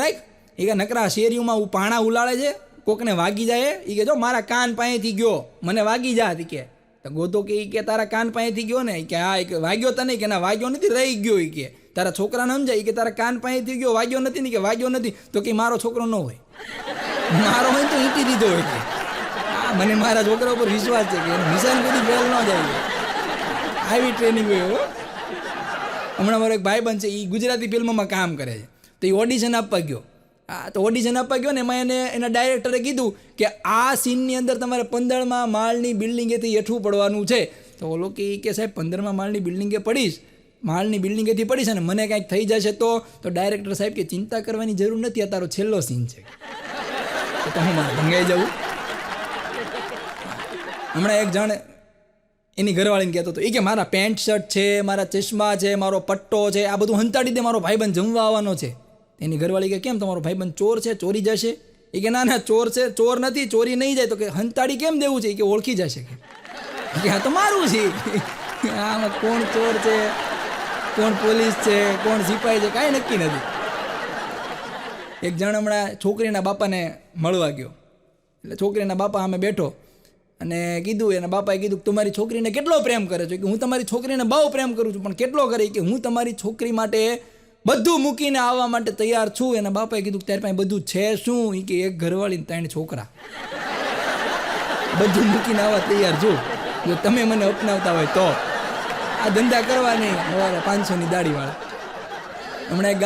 રાખ. એ કે નકરા શેરીઓમાં પાણા ઉલાળે છે, કોકને વાગી જાય. એ કે જો મારા કાન પાસેથી ગયો, મને વાગી જા. કે તો ગોધો કે તારા કાન પાસેથી ગયો ને? કે હા. કે વાગ્યો તને? કે ના વાગ્યો નથી, રહી ગયો. કે તારા છોકરાને સમજાય કે તારા કાન પાસેથી ગયો, વાગ્યો નથી ને? કે વાગ્યો નથી. તો કે મારો છોકરો ન હોય, મારો હોય તો ઈંટી દીધો હોય. કે હા મને મારા છોકરા ઉપર વિશ્વાસ છે કે નિશાન બધી ફેલ ન જાય. આવી ટ્રેનિંગ હોય. હમણાં મારો એક ભાઈબંધ છે, એ ગુજરાતી ફિલ્મોમાં કામ કરે છે, તો એ ઓડિશન આપવા ગયો. હા તો ઓડિશન આપવા ગયો ને એમાં એના ડાયરેક્ટરે કીધું કે આ સીનની અંદર તમારે 15મા માળની બિલ્ડિંગેથી હેઠું પડવાનું છે. તો ઓલો કે સાહેબ 15મા માળની બિલ્ડિંગે પડીશ અને મને કાંઈક થઈ જશે તો ડાયરેક્ટર સાહેબ કે ચિંતા કરવાની જરૂર નથી, આ તારો છેલ્લો સીન છે. તો હું મારે ભંગાઈ જવું. હમણાં એક જણ એની ઘરવાળીને કહેતો હતો, એ કે મારા પેન્ટ શર્ટ છે, મારા ચશ્મા છે, મારો પટ્ટો છે, આ બધું હંતાડી દે, મારો ભાઈબંધ જમવા આવવાનો છે. એની ઘરવાળી કે કેમ તમારો ભાઈબંધ ચોર છે, ચોરી જશે? એ કે ના ચોર છે, ચોર નથી, ચોરી નહીં જાય. તો કે હંતાડી કેમ દેવું છે? કે ઓળખી જશે. કે હા તો મારું છે. આમાં કોણ ચોર છે, કોણ પોલીસ છે, કોણ સિપાહી છે, કાંઈ નક્કી નથી. એક જણ હમણાં છોકરીના બાપાને મળવા ગયો. એટલે છોકરીના બાપા સામે બેઠો અને કીધું, એના બાપાએ કીધું તમારી છોકરીને કેટલો પ્રેમ કરે છે? કે હું તમારી છોકરીને બહુ પ્રેમ કરું છું, પણ કેટલો કરે? કે હું તમારી છોકરી માટે બધું મૂકીને આવવા માટે તૈયાર છું. એના બાપાએ કીધું તારી પાસે બધું છે શું? એ કે એક ઘરવાળી 3 છોકરા, બધું મૂકીને આવવા તૈયાર છું, જો તમે મને અપનાવતા હોય તો. આ ધંધા કરવા નહીં, સવારે 500ની દાઢીવાળા. હમણાં એક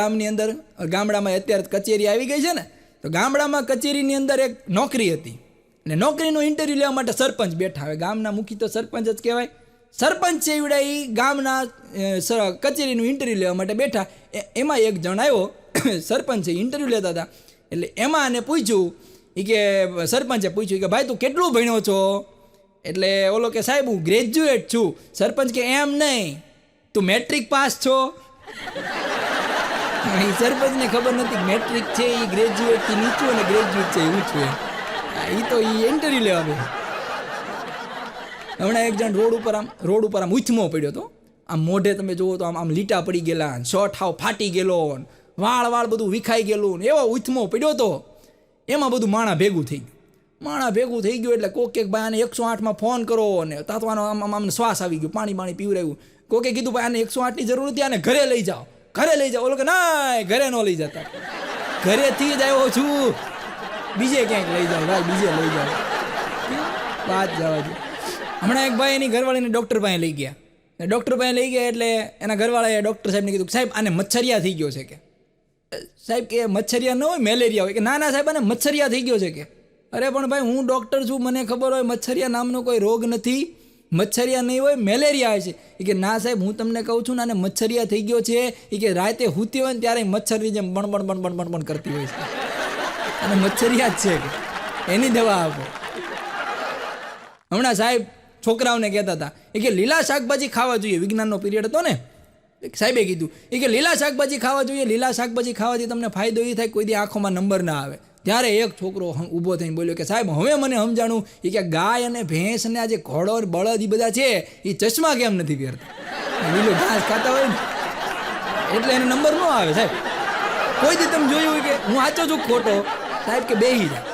ગામડામાં અત્યારે કચેરી આવી ગઈ છે ને, તો ગામડામાં કચેરીની અંદર એક નોકરી હતી, અને નોકરીનું ઇન્ટરવ્યૂ લેવા માટે સરપંચ બેઠા. હવે ગામના મુખી તો સરપંચ જ કહેવાય. સરપંચ છે એવડા એ ગામના કચેરીનું ઇન્ટરવ્યૂ લેવા માટે બેઠા. એમાં એક જણ આવ્યો, સરપંચ છે ઇન્ટરવ્યૂ લેતા હતા. એટલે એમાં એને પૂછ્યું, એ કે સરપંચે પૂછ્યું કે ભાઈ તું કેટલું ભણ્યો છો? એટલે ઓલો કે સાહેબ હું ગ્રેજ્યુએટ છું. સરપંચ કે એમ નહીં, તું મેટ્રિક પાસ છો? એ સરપંચને ખબર નથી મેટ્રિક છે એ ગ્રેજ્યુએટથી નીચું અને ગ્રેજ્યુએટ છે એ ઊંચું. એ તો એ ઇન્ટરવ્યૂ લેવા બે. હમણાં એક જણ રોડ ઉપર આમ ઉથમો પડ્યો હતો. આમ મોઢે તમે જુઓ તો આમ લીટા પડી ગયેલા, શર્ટ હાવ ફાટી ગયેલો, વાળ બધું વિખાઈ ગયેલું, એવો ઉથમો પડ્યો હતો. એમાં બધું માણા ભેગું થઈ ગયું. એટલે કોક ભાઈ આને 108માં ફોન કરો, ને તાતો આમ શ્વાસ આવી ગયો, પાણી પીવરાવ્યું. કોકે કીધું ભાઈ આને 108ની જરૂર નથી, આને ઘરે લઈ જાઓ. ઓલો કે ના ઘરે ન લઈ જતા, ઘરેથી જ આવ્યો છું, બીજે ક્યાંક લઈ જાઓ ભાઈ, બીજે લઈ જાઓ, વાત જવા દો. હમણાં એક ભાઈ એની ઘરવાળીને ડૉક્ટર પાસે લઈ ગયા. એટલે એના ઘરવાળાએ ડૉક્ટર સાહેબને કીધું સાહેબ આને મચ્છરિયા થઈ ગયો છે. કે સાહેબ કે મચ્છરિયા ન હોય, મેલેરિયા હોય. કે ના સાહેબ આને મચ્છરિયા થઈ ગયો છે. કે અરે પણ ભાઈ હું ડૉક્ટર છું, મને ખબર હોય મચ્છરિયા નામનો કોઈ રોગ નથી, મચ્છરિયા નહીં હોય, મેલેરિયા હોય છે. એ કે ના સાહેબ, હું તમને કહું છું ને, આને મચ્છરિયા થઈ ગયો છે. એ કે રાતે હૂતી હોય ને ત્યારે મચ્છરની જેમ બણ બણ બણ બણ બણ બણ કરતી હોય છે, અને મચ્છરિયા જ છે કે એની દવા આપો. હમણાં સાહેબ છોકરાઓને કહેતા હતા એ કે લીલા શાકભાજી ખાવા જોઈએ. વિજ્ઞાનનો પીરિયડ હતો ને, સાહેબે કીધું એ કે લીલા શાકભાજી ખાવા જોઈએ. લીલા શાકભાજી ખાવાથી તમને ફાયદો એ થાય કોઈ દી આંખોમાં નંબર ના આવે. ત્યારે એક છોકરો ઊભો થઈને બોલ્યો કે સાહેબ, હવે મને સમજાણું એ કે ગાય અને ભેંસ અને આ જે ઘોડો બળદ એ બધા છે એ ચશ્મા કેમ નથી પહેરતા? લીલું ઘાસ ખાતા હોય ને એટલે એને નંબર ન આવે સાહેબ. કોઈ દી તમે જોયું હોય કે હું સાચો છું ખોટો? સાહેબ કે બેહી જાય.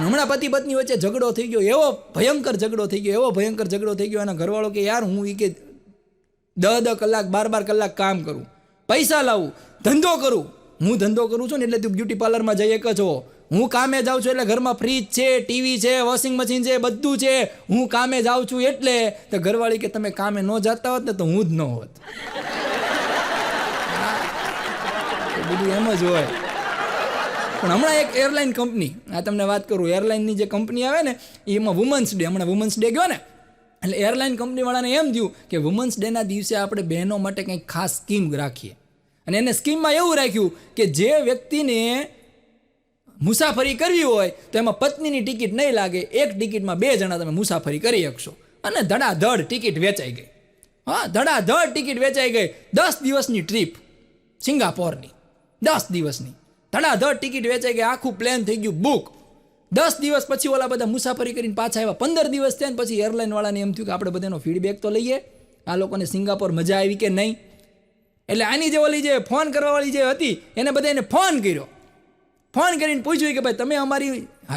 હમણાં પતિ પત્ની વચ્ચે ઝઘડો થઈ ગયો, એવો ભયંકર ઝઘડો થઈ ગયો, એવો ભયંકર ઝઘડો થઈ ગયો. એના ઘરવાળો કે યાર હું કે 10 કલાક 12 કલાક કામ કરું, પૈસા લાવું, ધંધો કરું. હું ધંધો કરું છું ને એટલે તું બ્યુટી પાર્લરમાં જઈ એક છો. હું કામે જાઉં છું એટલે ઘરમાં ફ્રીજ છે, ટીવી છે, વોશિંગ મશીન છે, બધું છે. હું કામે જાઉં છું એટલે. તો ઘરવાળી કે તમે કામે ન જતા હોત ને તો હું જ ન હોત. બધું એમ જ હોય. પણ હમણાં એક એરલાઇન કંપની, આ તમને વાત કરું, એરલાઇનની જે કંપની આવે ને એમાં વુમન્સ ડે, હમણાં વુમન્સ ડે ગયો ને, એટલે એરલાઇન કંપનીવાળાને એમ થયું કે વુમન્સ ડેના દિવસે આપણે બહેનો માટે કંઈક ખાસ સ્કીમ રાખીએ. અને એને સ્કીમમાં એવું રાખ્યું કે જે વ્યક્તિને મુસાફરી કરવી હોય તો એમાં પત્નીની ટિકિટ નહીં લાગે, એક ટિકિટમાં 2 જણા તમે મુસાફરી કરી શકશો. અને ધડાધડ ટિકિટ વેચાઈ ગઈ. હા, ધડાધડ ટિકિટ વેચાઈ ગઈ. 10 દિવસની ટ્રીપ સિંગાપોરની, 10 દિવસની ધડાધડ ટિકિટ વેચાઈ ગઈ. આખું પ્લેન થઈ ગયું બુક. 10 દિવસ પછી ઓલા બધા મુસાફરી કરીને પાછા આવ્યા. 15 દિવસ થયા ને પછી એરલાઇનવાળાને એમ થયું કે આપણે બધાનો ફીડબેક તો લઈએ, આ લોકોને સિંગાપોર મજા આવી કે નહીં. એટલે આની જે ઓલી જે ફોન કરવાવાળી જે હતી એને બધાને ફોન કર્યો. ફોન કરીને પૂછ્યું કે ભાઈ તમે અમારી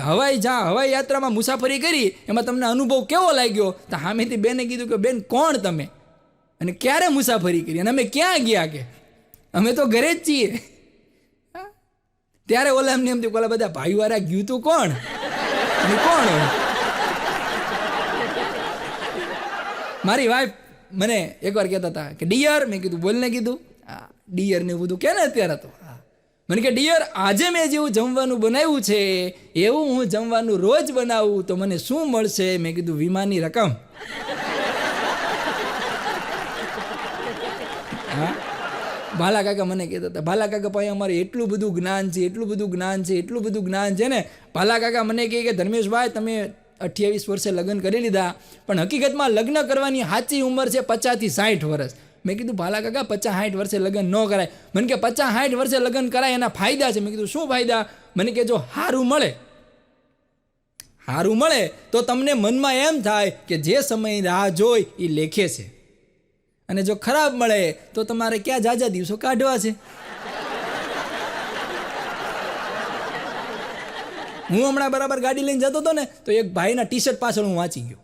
હવાઈ યાત્રામાં મુસાફરી કરી એમાં તમને અનુભવ કેવો લાગ્યો? તો સામેથી બેને કીધું કે બેન કોણ તમે, અને ક્યારે મુસાફરી કરી, અને અમે ક્યાં ગયા? કે અમે તો ઘરે જ છીએ. ત્યારે ઓલા એમને એમ થયું ઓલા બધા ભાઈવાળા ગયું તું કોણ કોણ? મારી વાઈફ મને એકવાર કહેતા હતા કે ડિયર, મેં કીધું બોલને કીધું ડિયર ને બધું કે ને અત્યારે તો મને કે ડિયર આજે મેં જેવું જમવાનું બનાવ્યું છે એવું હું જમવાનું રોજ બનાવું તો મને શું મળશે? મેં કીધું વીમાની રકમ. હા, ભાલા કાકા મને કહેતા હતા, ભાલા કાકા પાસે અમારે એટલું બધું જ્ઞાન છે, એટલું બધું જ્ઞાન છે, એટલું બધું જ્ઞાન છે ને. ભાલા કાકા મને કહે કે ધર્મેશભાઈ તમે 28 વર્ષે લગ્ન કરી લીધા, પણ હકીકતમાં લગ્ન કરવાની સાચી ઉંમર છે 50 થી 60 વર્ષ. મેં કીધું ભાલા કાકા 50-60 વર્ષે લગ્ન ન કરાય. મને કે 50-60 વર્ષે લગ્ન કરાય એના ફાયદા છે. મેં કીધું શું ફાયદા? મને કે જો સારું મળે તો તમને મનમાં એમ થાય કે જે સમય રાહ જોઈ એ લેખે છે, અને જો ખરાબ મળે તો તમારે ક્યાં જાજા દિવસો કાઢવા છે. હું હમણાં બરાબર ગાડી લઈને જતો હતો ને તો એક ભાઈના ટી-શર્ટ પાછળ હું વાંચી ગયો.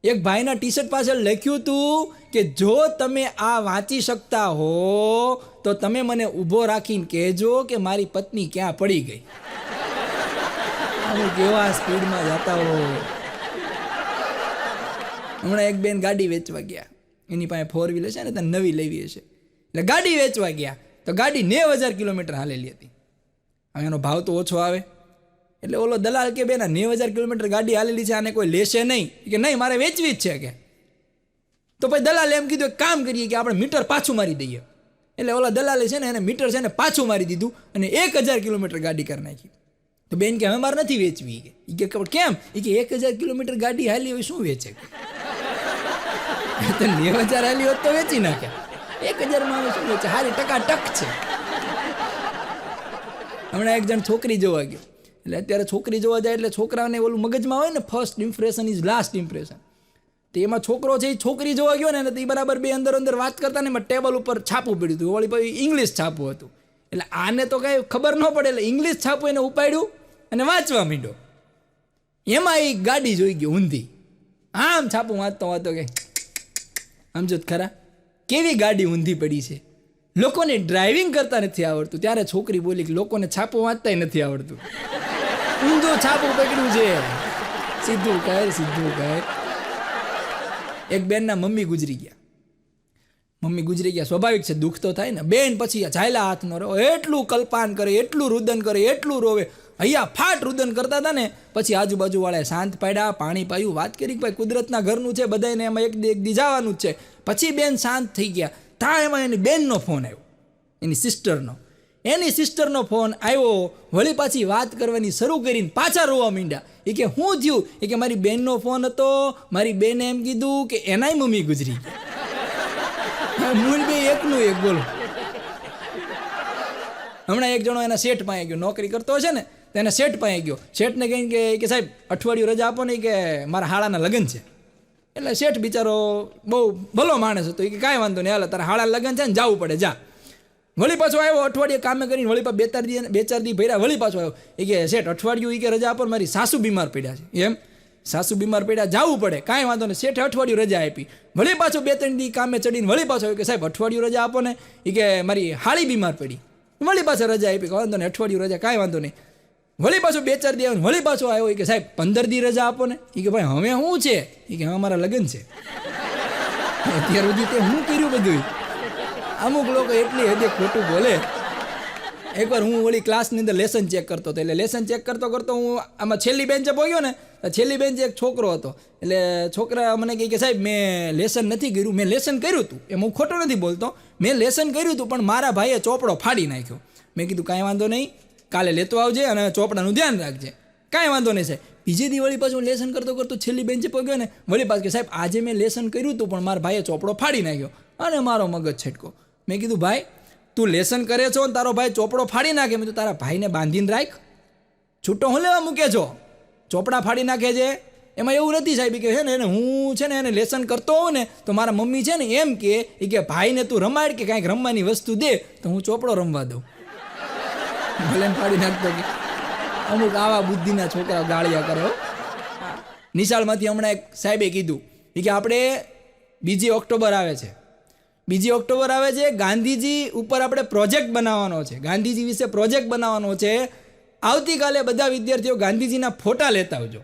એક ભાઈના ટી-શર્ટ પાછળ લખ્યું હતું કે જો તમે આ વાંચી શકતા હો તો તમે મને ઊભો રાખીને કહેજો કે મારી પત્ની ક્યાં પડી ગઈ. અમે કેવા સ્પીડમાં જતા હોય. હમણાં એક બેન ગાડી વેચવા ગયા, એની પાસે 4 વ્હીલર છે ને, ત્યાં નવી લેવી હશે એટલે ગાડી વેચવા ગયા તો ગાડી 9000 કિલોમીટર હાલેલી હતી. હવે એનો ભાવ તો ઓછો આવે એટલે ઓલો દલાલ કે બેના 9000 કિલોમીટર ગાડી હાલેલી છે, આને કોઈ લેશે નહીં. કે નહીં મારે વેચવી જ છે કે. તો પછી દલાલે એમ કીધું એક કામ કરીએ કે આપણે મીટર પાછું મારી દઈએ. એટલે ઓલા દલાલે છે ને એને મીટર છે ને પાછું મારી દીધું અને 1000 કિલોમીટર ગાડી કરી નાખી. તો બેન કે હવે મારે નથી વેચવી. કે કેમ? એ કે 1000 કિલોમીટર ગાડી હાલી હોય શું વેચે? તો 9000 હાલી હોત તો વેચી નાખે, 1000 માં શું વેચે? હારી ટકાટક છે. હમણાં એક જણ છોકરી જોવા ગયો એટલે અત્યારે છોકરી જોવા જાય એટલે છોકરાને ઓલું મગજમાં હોય ને first impression is last impression. તો એમાં છોકરો છે એ છોકરી જોવા ગયો ને તો એ બરાબર બે અંદર વાત કરતા ને એમાં ટેબલ ઉપર છાપું પડ્યું હતું, વળી પછી ઇંગ્લિશ છાપું હતું. એટલે આને તો કાંઈ ખબર ન પડે એટલે ઇંગ્લિશ છાપું એને ઉપાડ્યું અને વાંચવા માંડ્યો. એમાં એ ગાડી જોઈ ગયો ઊંધી. આમ છાપું વાંચતો કે આમ જો ખરા કેવી ગાડી ઊંધી પડી છે, લોકોને ડ્રાઇવિંગ કરતા નથી આવડતું. ત્યારે છોકરી બોલી કે લોકોને છાપું વાંચતા નથી આવડતું, ઊંધું છાપું પકડ્યું છે. સીધું કર. એક બેનના મમ્મી ગુજરી ગયા. સ્વાભાવિક છે, દુઃખ તો થાય ને. બેન પછી ઝાયલા હાથ ન રહે, એટલું કલ્પાન કરે, એટલું રુદન કરે, એટલું રોવે. અહીંયા ફાટ રુદન કરતા હતા ને, પછી આજુબાજુવાળાએ શાંત પાડ્યા, પાણી પાયું, વાત કરી કે ભાઈ કુદરતના ઘરનું છે, બધાને એમાં એક દી જવાનું જ છે. પછી બેન શાંત થઈ ગયા. એમાં એની બેનનો ફોન આવ્યો, એની સિસ્ટરનો ફોન આવ્યો. વળી પાછી વાત કરવાની શરૂ કરીને પાછા રોવા માંડ્યા. એ કે શું થયું? એ કે મારી બેનનો ફોન હતો, મારી બેને એમ કીધું કે એનાય મમ્મી ગુજરી ગયા. મૂળ બે એકનું એક, બોલો. હમણાં એક જણો એના શેઠ પાસે ગયો, નોકરી કરતો હશે ને, તો એના શેઠ પાસે ગયો. શેઠને કહીને કે સાહેબ અઠવાડિયું રજા આપો ને, કે મારા હાળાના લગ્ન છે. એટલે શેઠ બિચારો બહુ ભલો માણસ હતો. એ કે કાંઈ વાંધો નહીં, હાલ તારા હાળા લગ્ન છે ને, જવું પડે, જા. વળી પાછો આવ્યો, અઠવાડિયે કામે કરીને વળી પાછો બે ચાર દી ભર્યા, વળી પાછો આવ્યો. એ કે શેઠ અઠવાડિયું એ કે રજા આપો, મારી સાસુ બીમાર પડ્યા છે. એમ સાસુ બીમાર પડ્યા, જવું પડે, કાંઈ વાંધો નહીં. શેઠે અઠવાડિયું રજા આપી. વળી પાછો 2-3 દી કામે ચડીને વળી પાછો આવ્યો કે સાહેબ અઠવાડિયું રજા આપો ને. એ કે મારી હાળી બીમાર પડી. વળી પાછો રજા આપી, વાંધો નહીં અઠવાડિયું રજા, કાંઈ વાંધો નહીં. વળી પાછો 2-4 દી આવ્યો, વળી પાછો આવ્યો. એ કે સાહેબ 15 દી રજા આપો ને. એ કે ભાઈ હવે શું છે? એ કે હા મારા લગ્ન છે. અત્યાર સુધી તે શું કર્યું બધું? અમુક લોકો એટલી હદે ખોટું બોલે. એકવાર હું વળી ક્લાસની અંદર લેસન ચેક કરતો હતો. એટલે લેસન ચેક કરતો હું આમાં છેલ્લી બેન્ચે પહોંચ્યો ને, છેલ્લી બેન્ચે એક છોકરો હતો. એટલે છોકરા મને કહે કે સાહેબ મેં લેસન નથી કર્યું. મેં લેસન કર્યું હતું, એમ હું ખોટું નથી બોલતો, મેં લેસન કર્યું હતું, પણ મારા ભાઈએ ચોપડો ફાડી નાખ્યો. મેં કીધું કાંઈ વાંધો નહીં, કાલે લેતો આવજે અને ચોપડાનું ધ્યાન રાખજે. કાંઈ વાંધો નહીં સાહેબ. બીજે દી વળી પાછું લેસન કરતો છેલ્લી બેન્ચે પહોંચ્યો ને, વળી પાછું કે સાહેબ આજે મેં લેસન કર્યું હતું, પણ મારા ભાઈએ ચોપડો ફાડી નાખ્યો. અને મારો મગજ છટકો. મેં કીધું ભાઈ તું લેસન કરે છો ને તારો ભાઈ ચોપડો ફાડી નાખે, મેં તું તારા ભાઈને બાંધીને રાખ, છૂટો હું લેવા મૂકે છો? ચોપડા ફાડી નાખે છે. એમાં એવું નથી સાહેબ કે છે ને એને હું છે ને એને લેસન કરતો હોઉં ને તો મારા મમ્મી છે ને એમ કે ભાઈને તું રમાડ કે કાંઈક રમવાની વસ્તુ દે તો હું ચોપડો રમવા દઉં. ભલે ફાડી નાખતો કે અમુક આવા બુદ્ધિના છોકરાઓ ગાળિયા કરે. નિશાળમાંથી હમણાં એક સાહેબે કીધું કે આપણે 2 ઓક્ટોબર આવે છે, 2 ઓક્ટોબર આવે છે, ગાંધીજી ઉપર આપણે પ્રોજેક્ટ બનાવવાનો છે, ગાંધીજી વિશે પ્રોજેક્ટ બનાવવાનો છે. આવતીકાલે બધા વિદ્યાર્થીઓ ગાંધીજીના ફોટા લેતા આવજો.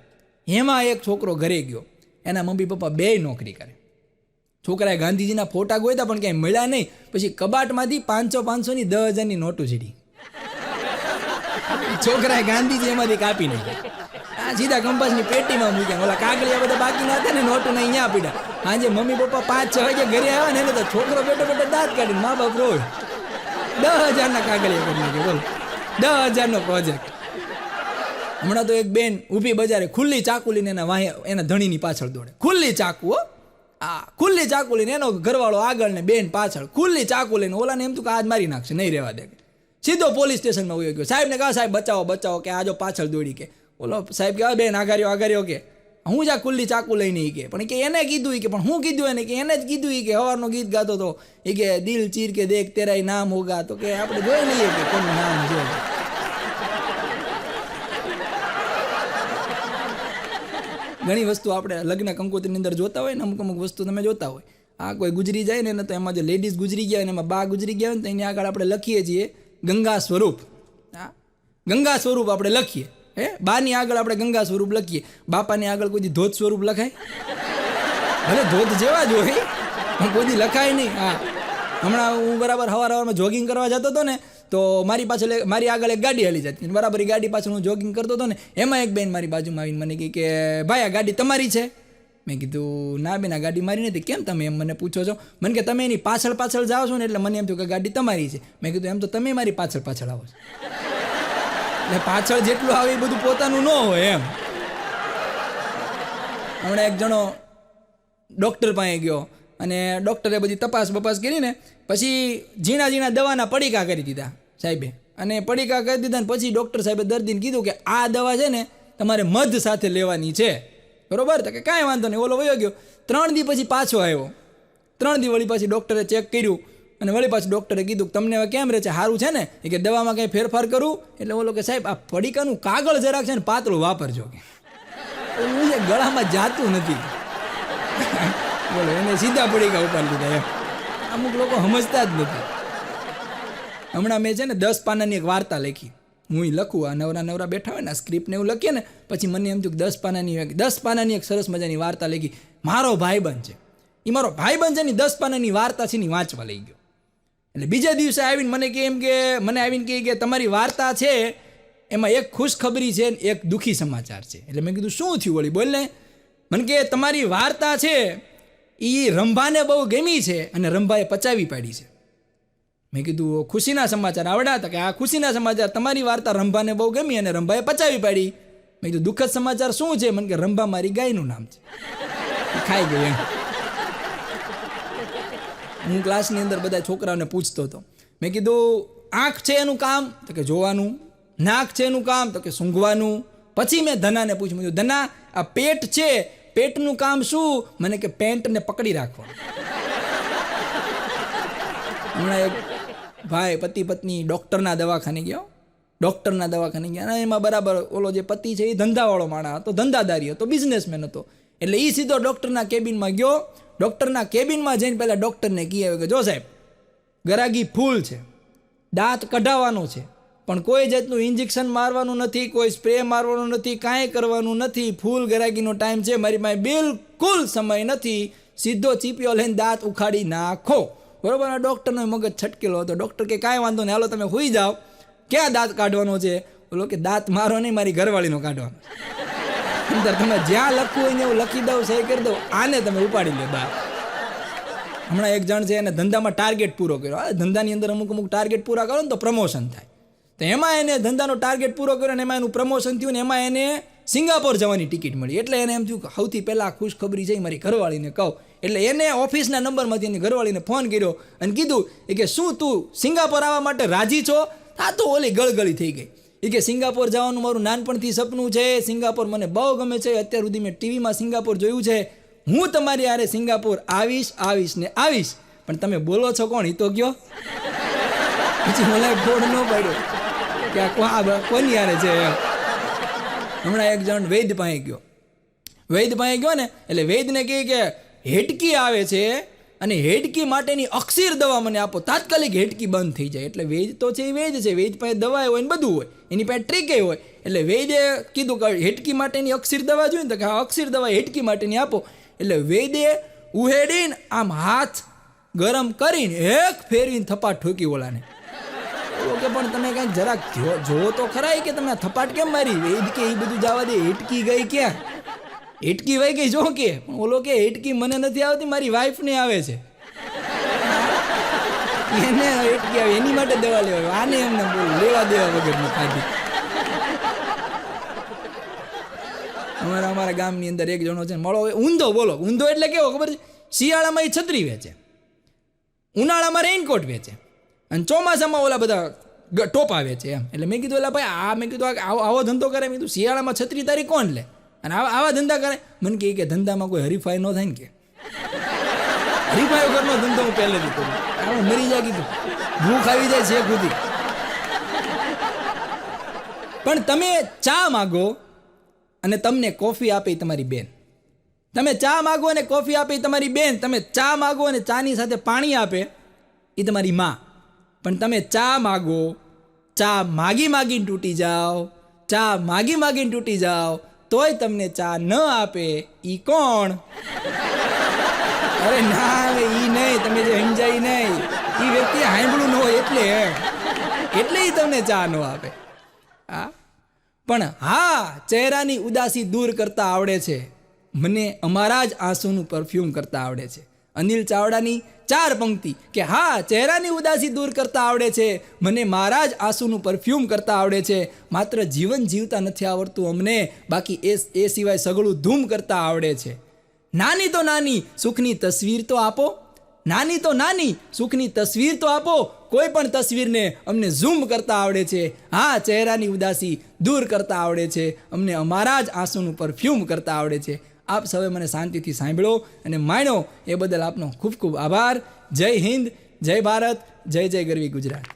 એમાં એક છોકરો ઘરે ગયો, એના મમ્મી પપ્પા 2 નોકરી કરે. છોકરાએ ગાંધીજીના ફોટા ગોત્યા પણ ક્યાંય મળ્યા નહીં. પછી કબાટમાંથી 500-500ની 10,000ની નોટો ચીડી. છોકરાએ ગાંધીજી એમાંથી કાપી નાખ્યા, સીધા કંપાસની પેટીમાં મૂક્યા. ઓલા કાગળિયા બધા બાકી ના હતા ને નોટો ને અહીંયા પીડા. આજે મમ્મી પપ્પા 5-6 વાગે ઘરે આવ્યા ને એને તો છોકરો બેઠો દાંત કાઢીને મા બાપ રોય. 10,000ના કાગળિયા કરી નાખ્યા. બોલો 10,000નો પ્રોજેક્ટ. હમણાં તો એક બેન ઊભી બજારે ખુલ્લી ચાકુ લઈને એના ધણીની પાછળ દોડે. ખુલ્લી ચાકુ, ખુલ્લી ચાકુ લઈને, એનો ઘરવાળો આગળ ને બેન પાછળ, ખુલ્લી ચાકુ લઈને. ઓલાને એમ તું કે આજ મારી નાખશે, નહીં રહેવા દે. સીધો પોલીસ સ્ટેશનમાં ઉયો ગયો. સાહેબને કહા સાહેબ બચાવો કે આજો પાછળ દોડી. કે ઓલો સાહેબ કે બેન આગાર્યો કે હું જા ખુલ્લી ચાકુ લઈને કે પણ કે એને કીધું કે પણ હું કીધું એને કે એને જ કીધું કે હવારનો ગીત ગાતો હતો એ કે દિલ ચીર કે દેખ તેરા નામ હોગા. તો કે આપણે જોઈ લઈએ કે કોનું નામ છે. ઘણી વસ્તુ આપણે લગ્ન કંકોત્રીની અંદર જોતા હોય ને, અમુક વસ્તુ તમે જોતા હોય. આ કોઈ ગુજરી જાય ને તો એમાં જો લેડીઝ ગુજરી ગયા ને એમાં બા ગુજરી ગયા હોય ને તો એની આગળ આપણે લખીએ છીએ ગંગા સ્વરૂપ. ગંગા સ્વરૂપ આપણે લખીએ. બાની આગળ આપણે ગંગા સ્વરૂપ લખીએ. બાપાની આગળ કોઈ ધોધ સ્વરૂપ લખાય? ભલે ધોધ જેવા જ હોય પણ કોઈ લખાય નહીં. હમણાં હું બરાબર સવારમાં જોગિંગ કરવા જતો હતો ને તો મારી આગળ એક ગાડી હાલી જતી. બરાબર એ ગાડી પાછળ હું જોગિંગ કરતો હતો ને એમાં એક બેન મારી બાજુમાં આવીને મને કહે કે ભાઈ આ ગાડી તમારી છે? મેં કીધું ના બેન આ ગાડી મારી નથી. કેમ તમે એમ મને પૂછો છો? મને કે તમે એની પાછળ જાઓ છો ને એટલે મને એમ થયું કે ગાડી તમારી છે. મેં કીધું એમ તો તમે મારી પાછળ આવો છો. એટલે પાછળ જેટલું આવે એ બધું પોતાનું ન હોય એમ. હમણાં એક જણો ડૉક્ટર પાસે ગયો અને ડૉક્ટરે બધી તપાસ કરીને પછી ઝીણા દવાના પડીકા કરી દીધા સાહેબે. અને પડીકા કરી દીધા ને પછી ડૉક્ટર સાહેબે દર્દીને કીધું કે આ દવા છે ને તમારે મધ સાથે લેવાની છે, બરોબર? તો કે કાંઈ વાંધો નહીં. ઓલો વયો ગયો. 3 દી પછી પાછો આવ્યો. 3 દી વળી પાછી ડૉક્ટરે ચેક કર્યું અને વળી પાછું ડૉક્ટરે કીધું કે તમને હવે કેમ રહે છે, સારું છે ને? એ કે દવામાં કંઈ ફેરફાર કરું? એટલે ઓલો કે સાહેબ આ પડીકાનું કાગળ જરાક છે ને પાતળું વાપરજો કે ગળામાં જાતું નથી. બોલો એને સીધા પડીકા ઉપાડી દીધા એમ. અમુક લોકો સમજતા જ નથી. હમણાં મેં છે ને 10 પાનાની એક વાર્તા લખી. હું લખું આ નવરા બેઠા હોય ને સ્ક્રિપ્ટને એવું લખીએ ને પછી મને એમ થયું કે 10 પાનાની એક સરસ મજાની વાર્તા લખી. મારો ભાઈબંધ છે, એ મારો ભાઈબંધ છે ને 10 પાનાની વાર્તા છે ને વાંચવા લઈ ગયો. એટલે બીજા દિવસે આવીને મને કે તમારી વાર્તા છે એમાં એક ખુશખબરી છે ને એક દુઃખી સમાચાર છે. એટલે મેં કીધું શું થયું વળી બોલ ને. મને કે તમારી વાર્તા છે એ રંભાને બહુ ગમી છે અને રંભાએ પચાવી પાડી છે. મેં કીધું ખુશીના સમાચાર આવડા હતા કે આ ખુશીના સમાચાર, તમારી વાર્તા રંભાને બહુ ગમી અને રંભાએ પચાવી પાડી. મેં કીધું દુઃખદ સમાચાર શું છે? મને કે રંભા મારી ગાયનું નામ છે. ખાઈ ગયું એમ. હું ક્લાસની અંદર બધા છોકરાઓને પૂછતો હતો. મેં કીધું આંખ છે એનું કામ? તો કે જોવાનું. નાક છે એનું કામ? તો કે સૂંઘવાનું. પછી મેં ધનાને પૂછ્યું, મેં કીધું ધના આ પેટ છે, પેટનું કામ શું? મને કે પેન્ટને પકડી રાખવાનું. હમણાં એક ભાઈ પતિ પત્ની ડૉક્ટરના દવાખાને ગયા અને એમાં બરાબર ઓલો જે પતિ છે એ ધંધાવાળો માણસ હતો, ધંધાદારી હતો, બિઝનેસમેન હતો. એટલે એ સીધો ડૉક્ટરના કેબિનમાં ગયો. ડૉક્ટરના કેબિનમાં જઈને પહેલાં ડૉક્ટરને કહે કે જો સાહેબ ગરાગી ફૂલ છે, દાંત કઢાવવાનો છે, પણ કોઈ જાતનું ઇન્જેક્શન મારવાનું નથી, કોઈ સ્પ્રે મારવાનું નથી, કાંઈ કરવાનું નથી. ફૂલ ગરાગીનો ટાઈમ છે, મારી પાસે બિલકુલ સમય નથી, સીધો ચીપિયો લઈને દાંત ઉખાડી નાખો. બરોબર. ડૉક્ટરનો મગજ છટકેલો હતો. ડૉક્ટર કે કાંઈ વાંધો નહીં, હાલો તમે સૂઈ જાઓ. ક્યાં દાંત કાઢવાનો છે? બોલો કે દાંત મારો નહીં, મારી ઘરવાળીનો કાઢવાનો. અંદર તમે જ્યાં લખવું હોય ને એવું લખી દઉં, સહી કરી દઉં, આને તમે ઉપાડી લો દાંત. હમણાં એક જણ છે એને ધંધામાં ટાર્ગેટ પૂરો કર્યો. ધંધાની અંદર અમુક ટાર્ગેટ પૂરા કરો ને તો પ્રમોશન થાય. તો એમાં એને ધંધાનો ટાર્ગેટ પૂરો કર્યો ને એમાં એનું પ્રમોશન થયું ને એમાં એને સિંગાપોર જવાની ટિકિટ મળી. એટલે એને એમ થયું કે સૌથી પહેલાં ખુશખબરી છે મારી ઘરવાળીને કહું. એટલે એને ઓફિસના નંબરમાંથી એની ઘરવાળીને ફોન કર્યો અને કીધું કે શું તું સિંગાપોર આવવા માટે રાજી છો? આ તો ઓલી ગળગળી થઈ ગઈ. એ કે સિંગાપોર જવાનું મારું નાનપણથી સપનું છે, સિંગાપોર મને બહુ ગમે છે, અત્યાર સુધી મેં ટીવીમાં સિંગાપોર જોયું છે, હું તમારી હારે સિંગાપોર આવીશ ને આવીશ, પણ તમે બોલો છો કોણ? એ તો કયો. પછી મને બોર્ડ ન પડ્યો કે આ કોની હારે છે. હમણાં એક જણ વૈદ્ય પાસે ગયો ને એટલે વૈદ્યને કહે કે હેડકી આવે છે અને હેડકી માટેની અક્ષીર દવા મને આપો, તાત્કાલિક હેડકી બંધ થઈ જાય. એટલે વૈદ્ય તો છે એ વૈદ્ય છે, વૈદ્ય પાસે દવા હોય ને બધું હોય, એની પાસે ટ્રીકે હોય. એટલે વૈદ્યે કીધું કે હેડકી માટેની અક્ષીર દવા જોઈએ ને, તો કે આ અક્ષીર દવા હેડકી માટેની આપો. એટલે વૈદ્યે ઉહેડીને આમ હાથ ગરમ કરીને એક ફેરવીને થપાટ ઠોકી ઓલાને. કે પણ તમે કંઈક જરાક જો તો ખરા કે તમે થપાટ કેમ મારી? વૈદ્ય કે એ બધું જવા દે, હેટકી ગઈ ક્યાં? હેટકી વહી ગઈ જો કે. ઓલો કે હેટકી મને નથી આવતી, મારી વાઈફને આવે છે, એને હેટકી આવે, એની માટે દવા લેવા. આને એમને લેવા દેવા વગરનું ખાધી. અમારા ગામની અંદર એક જણો છે મળો ઊંધો. બોલો ઊંધો એટલે કેવો ખબર છે? શિયાળામાં એ છત્રી વેચે, ઉનાળામાં રેઇનકોટ વેચે અને ચોમાસામાં ઓલા બધા ટોપા વેચે એમ. એટલે મેં કીધું એટલે ભાઈ મેં કીધું આવો ધંધો કરે? મેં કીધું શિયાળામાં છત્રી તારી કોણ લે અને આવા ધંધા કરે? મને કે ધંધામાં કોઈ હરીફાઈ ન થાય ને, કે હરીફાઈ વગરનો ધંધો હું પહેલેથી કરું. આમાં મરી જાય કીધું, ભૂખ આવી જાય છે ખુદી. પણ તમે ચા માગો અને તમને કોફી આપે તમારી બેન. તમે ચા માગો અને કોફી આપે તમારી બેન. તમે ચા માગો અને ચાની સાથે પાણી આપે એ તમારી માં. પણ તમે ચા માગો, ચા માગીને તૂટી જાઓ, તોય તમને ચા ન આપે ઈ કોણ? અરે ના ઈ નહીં, તમે જે સમજાય નહીં, એ વ્યક્તિ સાંભળું ન હોય એટલે ઈ તમને ચા ન આપે. હા, પણ હા, ચહેરાની ઉદાસી દૂર કરતા આવડે છે મને, અમારા જ આંસુનું પરફ્યુમ કરતા આવડે છે. અનિલ ચાવડાની 4 પંક્તિ કે હા, ચહેરાની ઉદાસી દૂર કરતા આવડે છે મને, મારા જ આંસુનું પરફ્યુમ કરતા આવડે છે. માત્ર જીવન જીવતા નથી આવડતું અમને, બાકી એ સિવાય સગળું ધૂમ કરતા આવડે છે. નાની તો નાની સુખની તસવીર તો આપો, કોઈ પણ તસવીરને અમને ઝૂમ કરતા આવડે છે. હા, ચહેરાની ઉદાસી દૂર કરતા આવડે છે અમને, અમારા જ આંસુનું પરફ્યુમ કરતા આવડે છે. આપ સૌએ મને શાંતિથી સાંભળો અને માણ્યો એ બદલ આપનો ખૂબ ખૂબ આભાર. જય હિન્દ, જય ભારત, જય જય ગરવી ગુજરાત.